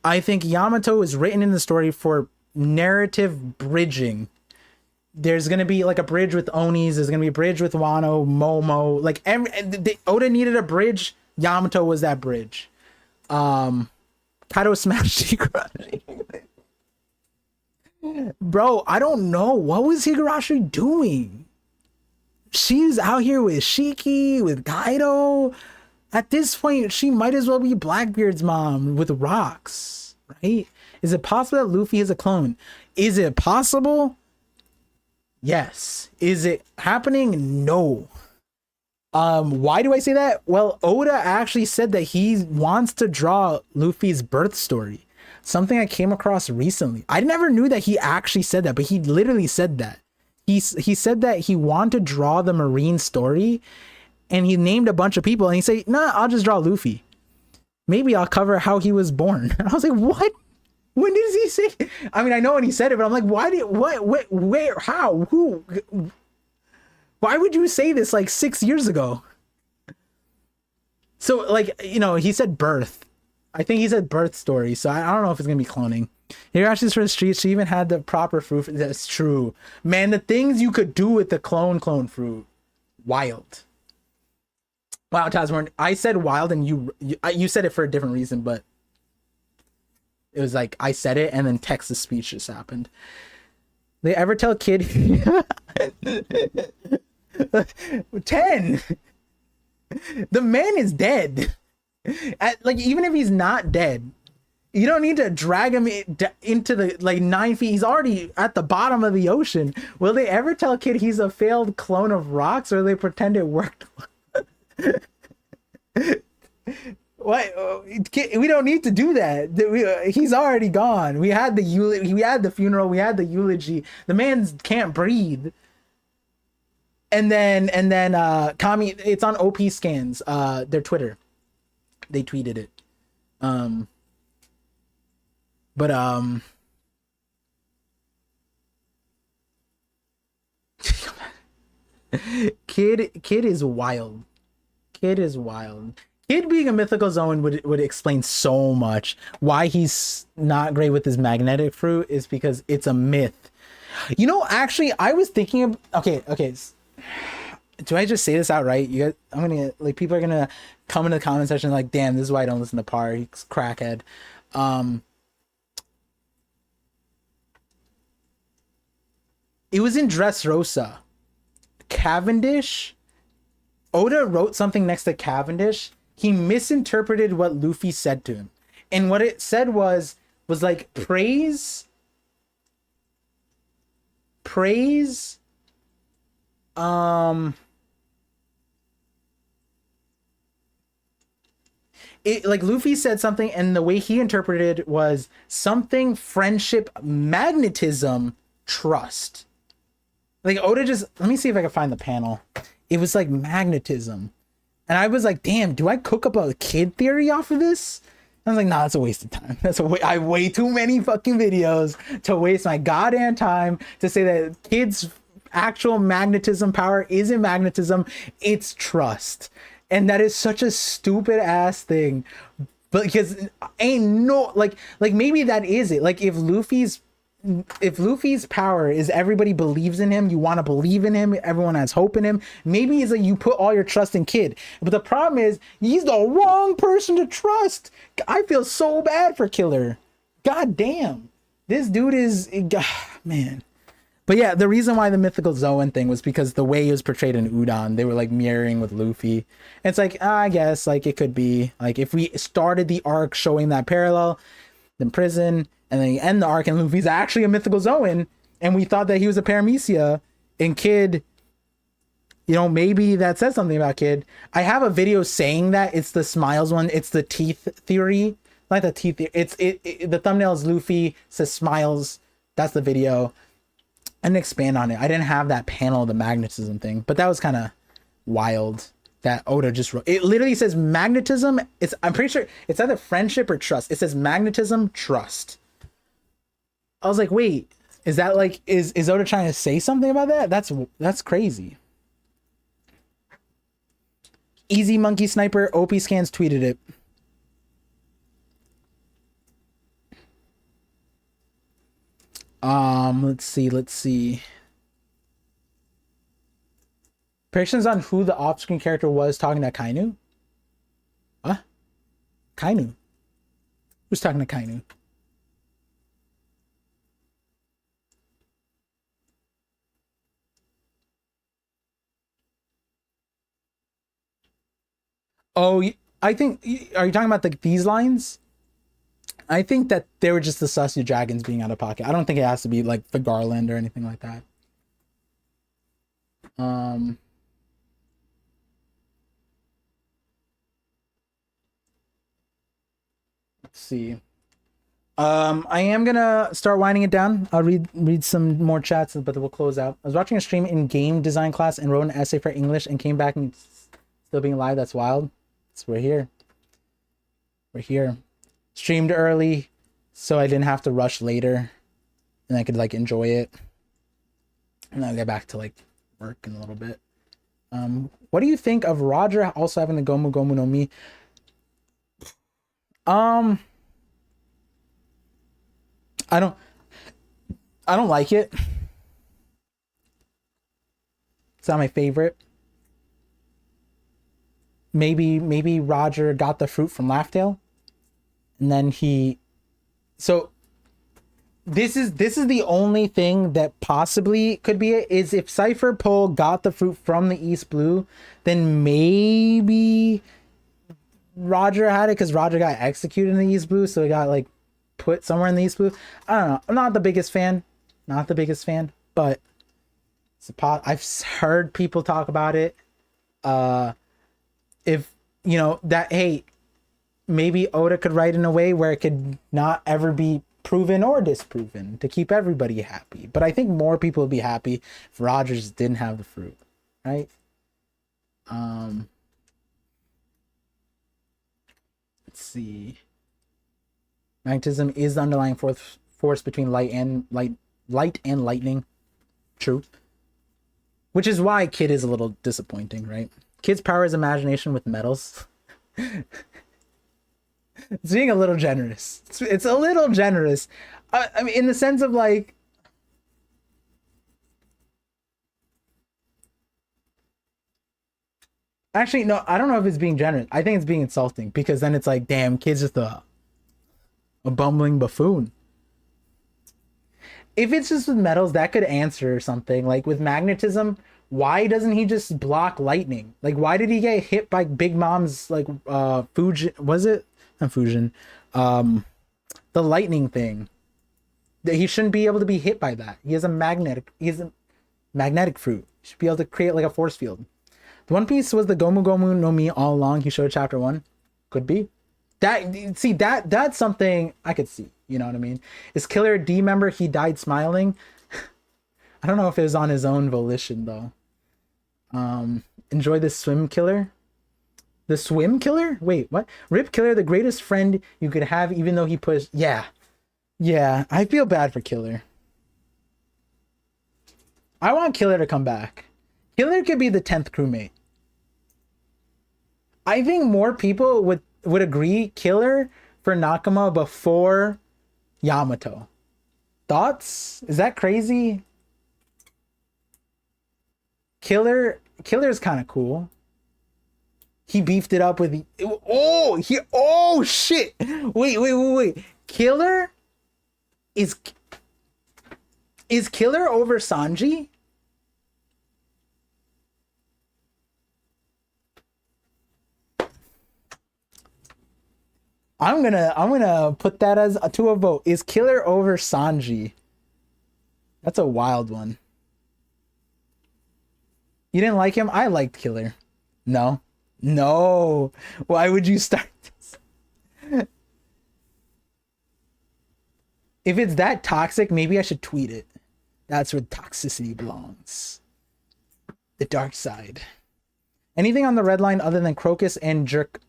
S1: I think Yamato is written in the story for narrative bridging. There's gonna be like a bridge with Onis. There's gonna be a bridge with Wano, Momo. Like Oda needed a bridge. Yamato was that bridge. Kaido smashed Higurashi. Bro, I don't know. What was Higurashi doing? She's out here with Shiki, with Kaido. At this point, she might as well be Blackbeard's mom with rocks, right? Is it possible that Luffy is a clone? Is it possible? Yes. Is it happening? No. Why do I say that? Well, Oda actually said that he wants to draw Luffy's birth story. Something I came across recently. I never knew that he actually said that, but he literally said that. He said that he wanted to draw the Marine story, and he named a bunch of people, and he said, nah, I'll just draw Luffy. Maybe I'll cover how he was born. And I was like, what? When did he say? I mean, I know when he said it, but I'm like, why did, what, where, how, who? Why would you say this like 6 years ago? So like, you know, he said birth. I think he said birth story. So I don't know if it's going to be cloning. Hirashi's for the streets. She even had the proper fruit. That's true. Man, the things you could do with the clone fruit. Wild. Wow, Tasman. I said wild and you said it for a different reason, but it was like I said it and then text to speech just happened. They ever tell kid 10. The man is dead. Like even if he's not dead, you don't need to drag him into the like 9 feet. He's already at the bottom of the ocean. Will they ever tell kid he's a failed clone of rocks, or they pretend it worked? What? We don't need to do that. He's already gone. We had the funeral. We had the eulogy. The man can't breathe. And then Kami, it's on OP Scans, their Twitter. They tweeted it. Kid is wild. Kid is wild. Kid being a mythical zone would explain so much. Why he's not great with his magnetic fruit is because it's a myth. You know, actually, I was thinking of okay. Do I just say this outright? You guys, I'm gonna like people are gonna come into the comment section like, damn, this is why I don't listen to Par. He's crackhead. It was in Dressrosa. Cavendish. Oda wrote something next to Cavendish. He misinterpreted what Luffy said to him, and what it said was like praise. It like Luffy said something, and the way he interpreted was something friendship, magnetism, trust. Like Oda just, let me see if I can find the panel. It was like magnetism. And I was like, damn, do I cook up a kid theory off of this? I was like, nah, that's a waste of time. I have way too many fucking videos to waste my goddamn time to say that kids' actual magnetism power isn't magnetism, it's trust. And that is such a stupid ass thing. But because ain't no like maybe that is it. Like if Luffy's power is everybody believes in him, you want to believe in him, everyone has hope in him, maybe it's like you put all your trust in Kid. But the problem is he's the wrong person to trust. I feel so bad for Killer. God damn, this dude is man. But yeah, the reason why the mythical Zoan thing was because the way he was portrayed in Udon, they were like mirroring with Luffy. And it's like, I guess like it could be like if we started the arc showing that parallel, then prison, and then you end the arc and Luffy's actually a mythical Zoan, and we thought that he was a Paramecia, and Kid, you know, maybe that says something about Kid. I have a video saying that it's the Smiles one, it's the teeth theory, like the teeth theory. The thumbnail is Luffy says Smiles. That's the video. And expand on it. I didn't have that panel, the magnetism thing, but that was kind of wild that Oda just wrote. It literally says magnetism. I'm pretty sure it's either friendship or trust. It says magnetism, trust. I was like, wait, is that like, is Oda trying to say something about that? That's crazy. Easy Monkey Sniper, OP Scans tweeted it. Let's see. Predictions on who the off-screen character was talking to Kainu? Huh? Kainu? Who's talking to Kainu? Oh, I think. Are you talking about these lines? I think that they were just the Sussy dragons being out of pocket. I don't think it has to be like the Garland or anything like that. Um. Let's see. I am gonna start winding it down. I'll read some more chats, but we'll close out. I was watching a stream in game design class and wrote an essay for English and came back and still being live. That's wild. So we're here. We're here. Streamed early, so I didn't have to rush later, and I could like enjoy it. And I'll get back to like work in a little bit. What do you think of Roger also having the Gomu Gomu no Mi? I don't like it. It's not my favorite. Maybe Roger got the fruit from Laughdale, and then so this is the only thing that possibly could be it, is if Cypher Pole got the fruit from the East Blue, then maybe Roger had it because Roger got executed in the East Blue, so he got like put somewhere in the East Blue. I don't know. I'm not the biggest fan. But I've heard people talk about it. If you know that, hey, maybe Oda could write in a way where it could not ever be proven or disproven to keep everybody happy. But I think more people would be happy if Rogers didn't have the fruit, right? Let's see. Magnetism is the underlying force between light and lightning. True. Which is why Kid is a little disappointing, right? Kid's power is imagination with metals. It's being a little generous. It's a little generous. I mean, in the sense of like, actually, no, I don't know if it's being generous. I think it's being insulting because then it's like, damn, Kid's just a bumbling buffoon. If it's just with metals, that could answer something. Like with magnetism, why doesn't he just block lightning? Like, why did he get hit by Big Mom's like Fujin? Was it not Fujin? The lightning thing. That he shouldn't be able to be hit by that. He has a magnetic fruit. He should be able to create like a force field. The One Piece was the Gomu Gomu no Mi all along. He showed chapter 1. Could be. That's something I could see. You know what I mean? Is Killer a D member? He died smiling. I don't know if it was on his own volition though. Enjoy the swim killer. The swim killer? Wait, what? Rip Killer, the greatest friend you could have, even though he pushed. Yeah, I feel bad for Killer. I want Killer to come back. Killer could be the 10th crewmate. I think more people would agree Killer for Nakama before Yamato. Thoughts? Is that crazy? Killer's kind of cool. He beefed it up with oh shit. Wait. Killer is Killer over Sanji? I'm gonna put that as to a vote. Is Killer over Sanji? That's a wild one. You didn't like him? I liked Killer. No. Why would you start this? If it's that toxic, maybe I should tweet it. That's where toxicity belongs. The dark side. Anything on the red line other than Crocus and Jerkop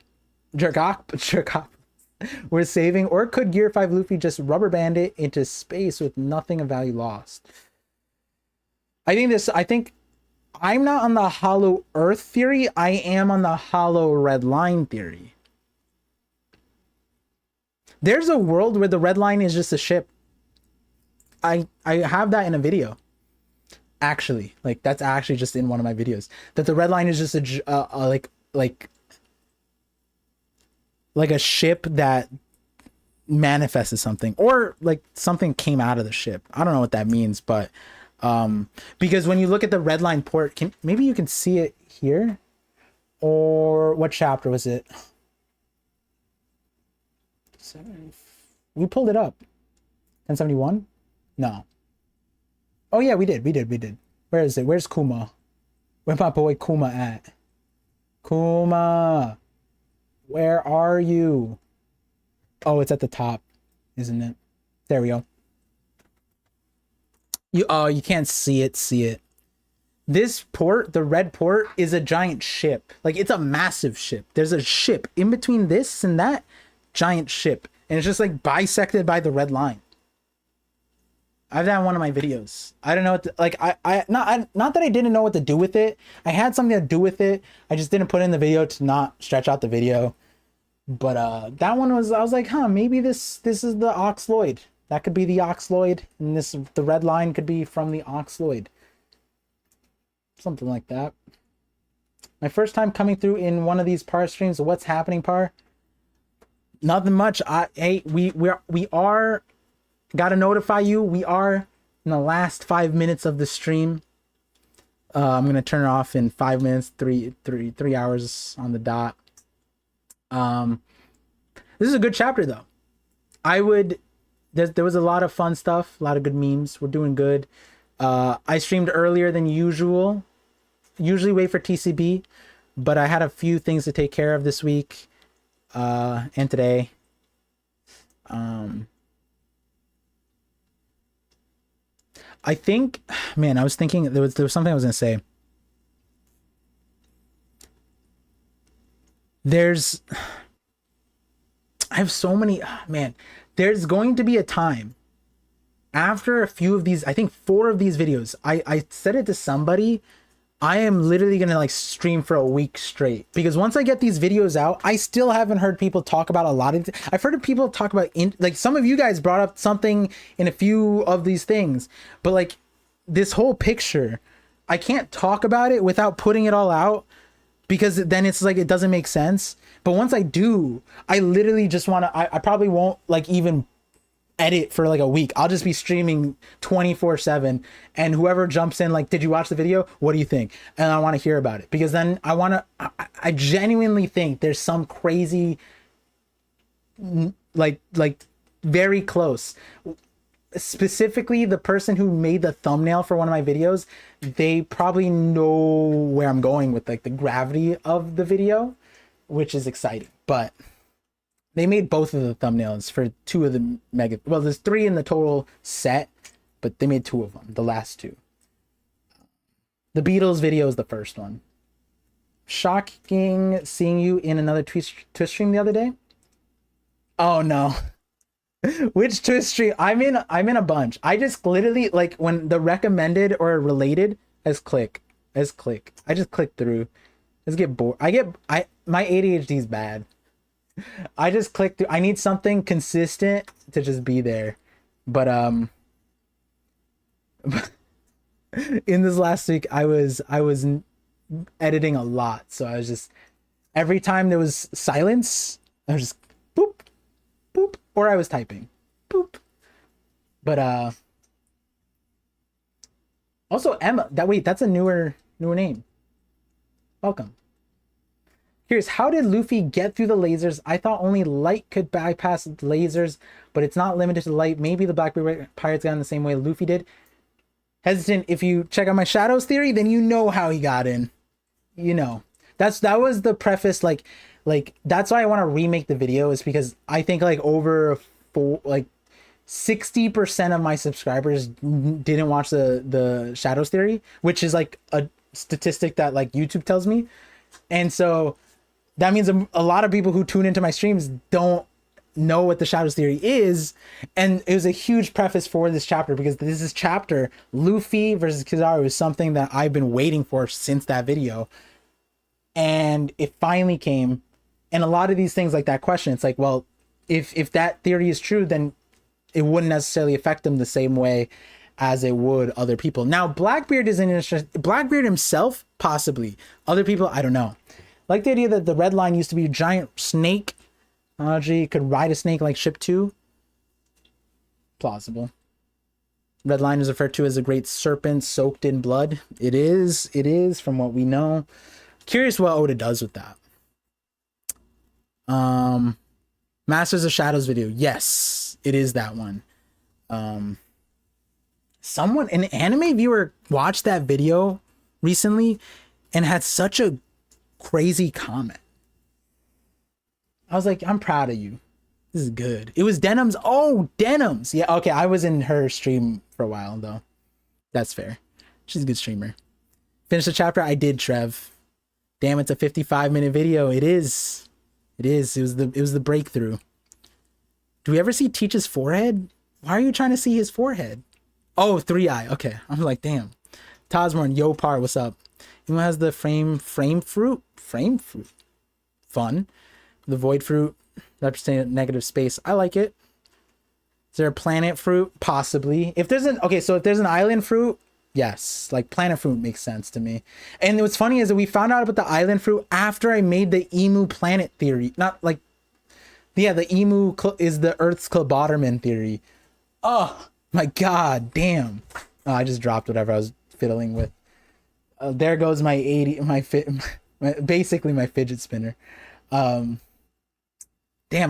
S1: we're saving, or could Gear 5 Luffy just rubber band it into space with nothing of value lost? I think I'm not on the hollow earth theory. I am on the hollow red line theory. There's a world where the red line is just a ship. I have that in a video. Actually, like that's actually just in one of my videos. That the red line is just like a ship that manifested something, or like something came out of the ship. I don't know what that means, but because when you look at the red line port, maybe you can see it here, or what chapter was it? We pulled it up. 1071? No. Oh yeah, we did. Where is it? Where's Kuma? Where's my boy Kuma at? Kuma, where are you? Oh, it's at the top, isn't it? There we go. You can't see it. This port, the red port, is a giant ship. Like, it's a massive ship. There's a ship in between this and that giant ship, and it's just like bisected by the red line. I've done one of my videos. I don't know what to, like not that I didn't know what to do with it. I had something to do with it. I just didn't put it in the video to not stretch out the video. But that one was, I was like, huh, maybe this is the Oxloid. That could be the Oxloid, and the red line could be from the Oxloid. Something like that. My first time coming through in one of these Par streams. What's happening, Par? Nothing much. Hey, we are gotta notify you. We are in the last 5 minutes of the stream. I'm gonna turn it off in 5 minutes. 3 hours on the dot. This is a good chapter though. There was a lot of fun stuff, a lot of good memes. We're doing good. I streamed earlier than usual. Usually wait for TCB, but I had a few things to take care of this week and today. I think, man, I was thinking there was something I was gonna say. I have so many, man, there's going to be a time after a few of these, I think 4 of these videos, I said it to somebody, I am literally gonna like stream for a week straight, because once I get these videos out, I still haven't heard people talk about a lot of I've heard people talk about like some of you guys brought up something in a few of these things, but like this whole picture, I can't talk about it without putting it all out, because then it's like it doesn't make sense. But once I do, I literally just want to, I probably won't like even edit for like a week. I'll just be streaming 24/7, and whoever jumps in, like, did you watch the video? What do you think? And I want to hear about it, because then I genuinely think there's some crazy, like very close. Specifically, the person who made the thumbnail for one of my videos, they probably know where I'm going with like the gravity of the video, which is exciting. But they made both of the thumbnails for 2 of the well, there's 3 in the total set, but they made 2 of them, the last 2. The Beatles video is the first one. Shocking seeing you in another Twitch stream the other day. Oh no. Which Twitch stream? I'm in a bunch. I just literally, like, when the recommended or related, I just click. I just click through. I just get bored. My ADHD is bad. I just click through. I need something consistent to just be there. But in this last week, I was editing a lot, so I was just, every time there was silence, I was just boop, boop, or I was typing boop. But also Emma, that's a newer name. Welcome. Curious, how did Luffy get through the lasers? I thought only light could bypass lasers, but it's not limited to light. Maybe the Blackbeard Pirates got in the same way Luffy did. Hesitant, if you check out my Shadows theory, then you know how he got in. You know. That was the preface, like that's why I want to remake the video, is because I think like over 60% of my subscribers didn't watch the Shadows theory, which is like a statistic that like YouTube tells me. And so that means a lot of people who tune into my streams don't know what the Shadows theory is. And it was a huge preface for this chapter, because this is chapter Luffy versus Kizaru is something that I've been waiting for since that video. And it finally came. And a lot of these things, like that question, it's like, well, if that theory is true, then it wouldn't necessarily affect them the same way as it would other people. Now, Blackbeard is an interesting. Blackbeard himself, possibly. Other people, I don't know. Like the idea that the red line used to be a giant snake. You could ride a snake like Ship 2. Plausible. Red line is referred to as a great serpent soaked in blood. It is from what we know. Curious what Oda does with that. Masters of Shadows video. Yes, it is that one. An anime viewer watched that video recently and had such a crazy comment. I was like, I'm proud of you. This is good. It was Denims. Oh, Denims. Yeah, okay. I was in her stream for a while though. That's fair. She's a good streamer. Finish the chapter. I did, Trev. Damn, it's a 55-minute video. It is. It is. It was the breakthrough. Do we ever see Teach's forehead? Why are you trying to see his forehead? Oh, 3-eye. Okay. I'm like, damn. Tosmorn, yo par, what's up? Who has the frame fruit? Frame fruit. Fun. The void fruit. Representing negative space. I like it. Is there a planet fruit? Possibly. If there's an island fruit, yes. Like planet fruit makes sense to me. And what's funny is that we found out about the island fruit after I made the emu planet theory. Not like, yeah, the emu is the Earth's Cloboterman theory. Oh my god, damn. Oh, I just dropped whatever I was fiddling with. There goes my basically my fidget spinner. Damn,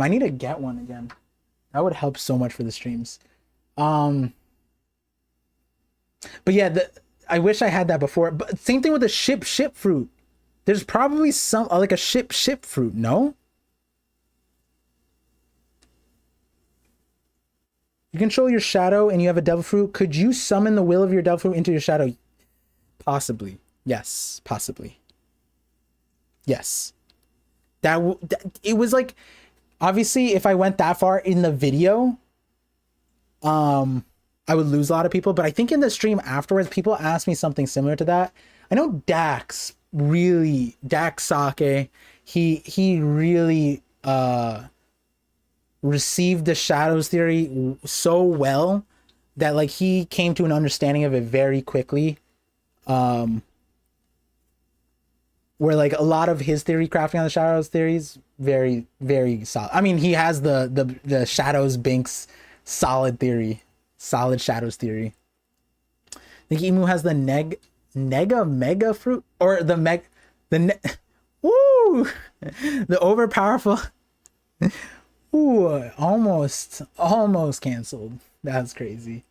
S1: I need to get one again. That would help so much for the streams. But yeah, I wish I had that before. But same thing with the ship fruit. There's probably some like a ship fruit, no? You control your shadow and you have a devil fruit. Could you summon the will of your devil fruit into your shadow? Possibly. Yes, possibly. Yes. It was like, obviously, if I went that far in the video, I would lose a lot of people. But I think in the stream afterwards, people asked me something similar to that. I know Dax Sake, he really received the shadows theory so well that like he came to an understanding of it very quickly. Where like a lot of his theory crafting on the shadows theories very, very solid. I mean, he has the shadows Binks solid shadows theory. I think Emu has the mega fruit or the woo the overpowerful. Ooh, almost canceled. That's crazy.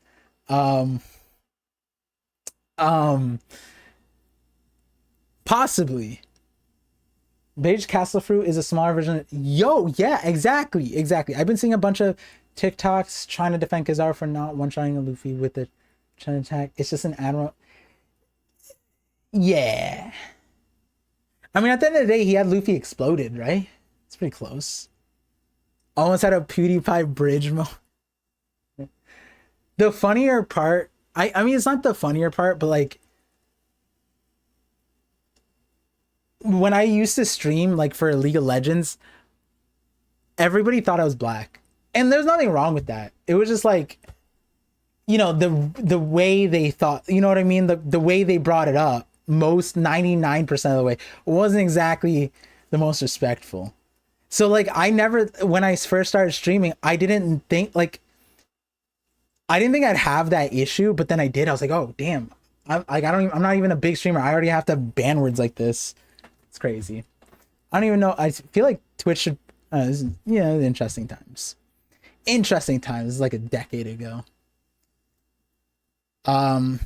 S1: Possibly. Beige Castle Fruit is a smaller version. Yo, yeah, exactly. I've been seeing a bunch of TikToks trying to defend Kizaru for not one-shotting a Luffy with the Chun attack. It's just an admiral. Yeah. I mean, at the end of the day, he had Luffy exploded, right? It's pretty close. Almost had a PewDiePie bridge moment. The funnier part, I mean, it's not the funnier part, but like, when I used to stream like for League of Legends, everybody thought I was black. And there's nothing wrong with that. It was just like, you know, the way they thought, you know what I mean? The way they brought it up, most 99% of the way, wasn't exactly the most respectful. So like when I first started streaming, I didn't think I'd have that issue, but then I did. I was like, oh damn. I'm not even a big streamer. I already have to ban words like this. It's crazy. I don't even know. I feel like Twitch should, interesting times. Interesting times. This is like a decade ago. Let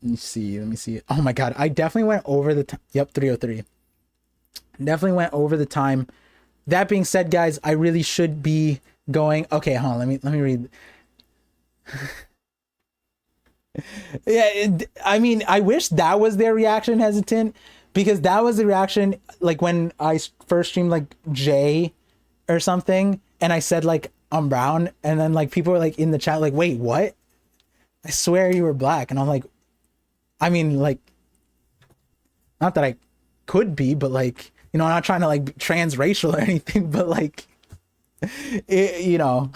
S1: me see. Oh my god, I definitely went over the time. Yep, 303. Definitely went over the time. That being said, guys, I really should be going. Okay, hold on. Let me read. Yeah, I mean, I wish that was their reaction, hesitant, because that was the reaction like when I first streamed like Jay or something, and I said like I'm brown, and then like people were like in the chat like, wait, what? I swear you were black. And I'm like, I mean, like, not that I could be, but like, you know, I'm not trying to like transracial or anything, but like, You know,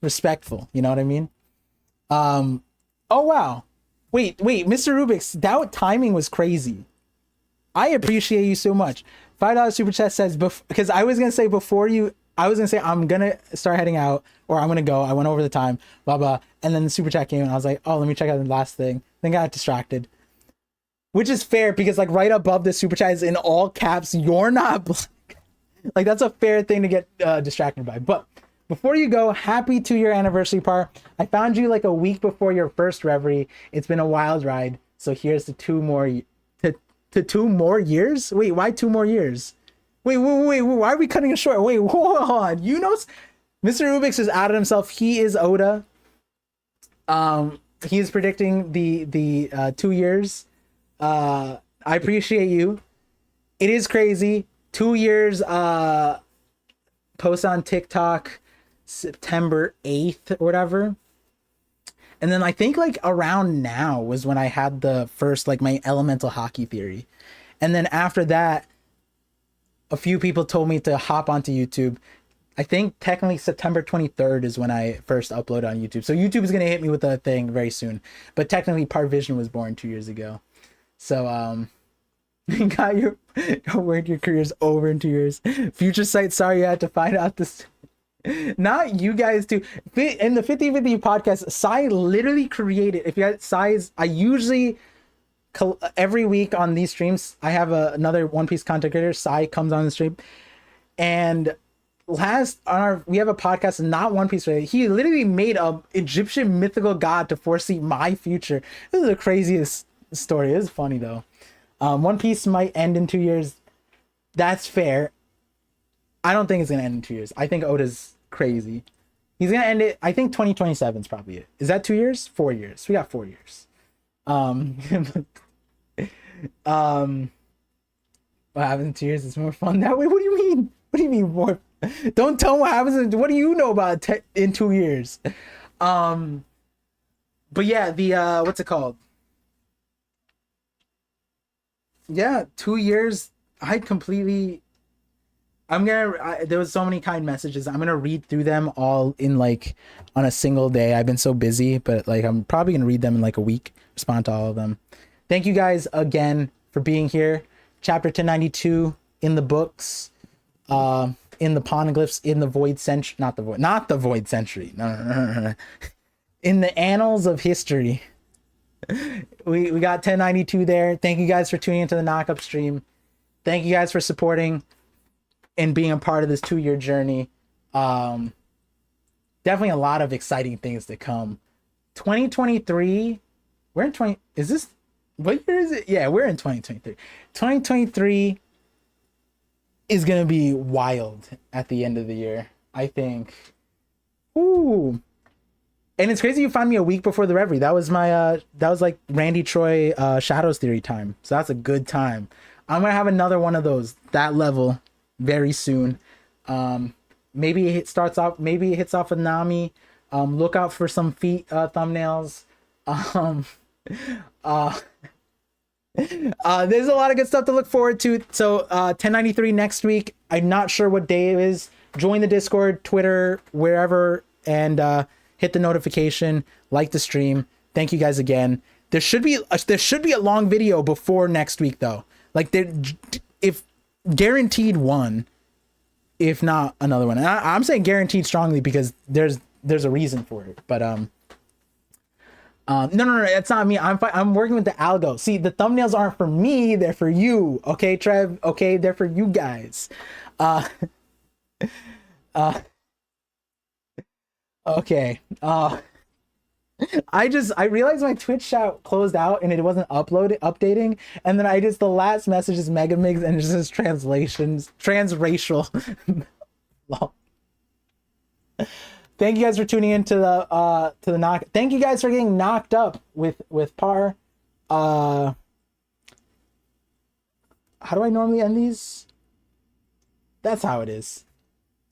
S1: respectful. You know what I mean? Oh wow. Wait, Mr. Rubik's, that timing was crazy. I appreciate you so much. $5 super chat says, because I was gonna say before you, I was gonna say I'm gonna start heading out or I'm gonna go. I went over the time, blah blah, and then the super chat came and I was like, oh, let me check out the last thing. Then got distracted, which is fair because like right above the super chat is in all caps. You're not black. Like that's a fair thing to get distracted by. But before you go, happy 2-year anniversary, Par. I found you like a week before your first Reverie. It's been a wild ride. So here's the 2 more to 2 more years. Wait, why 2 more years? Wait, why are we cutting it short? Wait, hold on. You know, Mr. Rubik's has outed himself. He is Oda. He is predicting the 2 years. I appreciate you. It is crazy. 2 years. Post on TikTok September 8th or whatever. And then I think like around now was when I had the first like my elemental hockey theory. And then after that, a few people told me to hop onto YouTube. I think technically September 23rd is when I first uploaded on YouTube. So YouTube is going to hit me with a thing very soon. But technically ParVision was born 2 years ago. So you got your career's over in 2 years. Future Sight, sorry you had to find out this. Not you guys too. In the 50/50 podcast, Sai literally created. If you guys, Sai's, I usually every week on these streams, I have another One Piece content creator. Sai comes on the stream, and we have a podcast not One Piece related. He literally made a Egyptian mythical god to foresee my future. This is the craziest story. It's funny though. One Piece might end in 2 years. That's fair. I don't think it's gonna end in 2 years. I think Oda's crazy. He's gonna end it. I think 2027 is probably it. Is that 2 years? 4 years. We got 4 years. What happens in 2 years is more fun that way. What do you mean? What do you mean more? Don't tell me what happens. What do you know about in 2 years? But yeah, the what's it called? Yeah, 2 years. There was so many kind messages. I'm gonna read through them all in like on a single day. I've been so busy, but like I'm probably gonna read them in like a week, respond to all of them. Thank you guys again for being here. Chapter 1092 in the books, in the poneglyphs, in the void century, not the void century. No. In the annals of history. We got 1092 there. Thank you guys for tuning into the Knockup stream. Thank you guys for supporting and being a part of this 2-year journey. Definitely a lot of exciting things to come. 2023, we're in 20, is this, what year is it? Yeah, we're in 2023. 2023 is going to be wild at the end of the year, I think. Ooh. And it's crazy you find me a week before the Reverie. That was my, that was like Randy Troy Shadows Theory time. So that's a good time. I'm going to have another one of those, that level, very soon. Maybe it starts off, maybe it hits off with Nami. Look out for some feet thumbnails. There's a lot of good stuff to look forward to. So 1093 next week. I'm not sure what day it is. Join the Discord, Twitter, wherever, and hit the notification, like the stream. Thank you guys again. There should be a long video before next week though. Like if guaranteed one, if not another one. And I'm saying guaranteed strongly because there's a reason for it. But no, it's not me. I'm working with the algo. See, the thumbnails aren't for me, they're for you. Okay, Trev. Okay, they're for you guys. Okay. I realized my Twitch chat closed out and it wasn't updating, and then the last message is Megamix and it just says transracial. Thank you guys for tuning in to the knock. Thank you guys for getting knocked up with Par. How do I normally end these? That's how it is.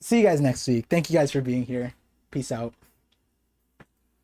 S1: See you guys next week. Thank you guys for being here. Peace out.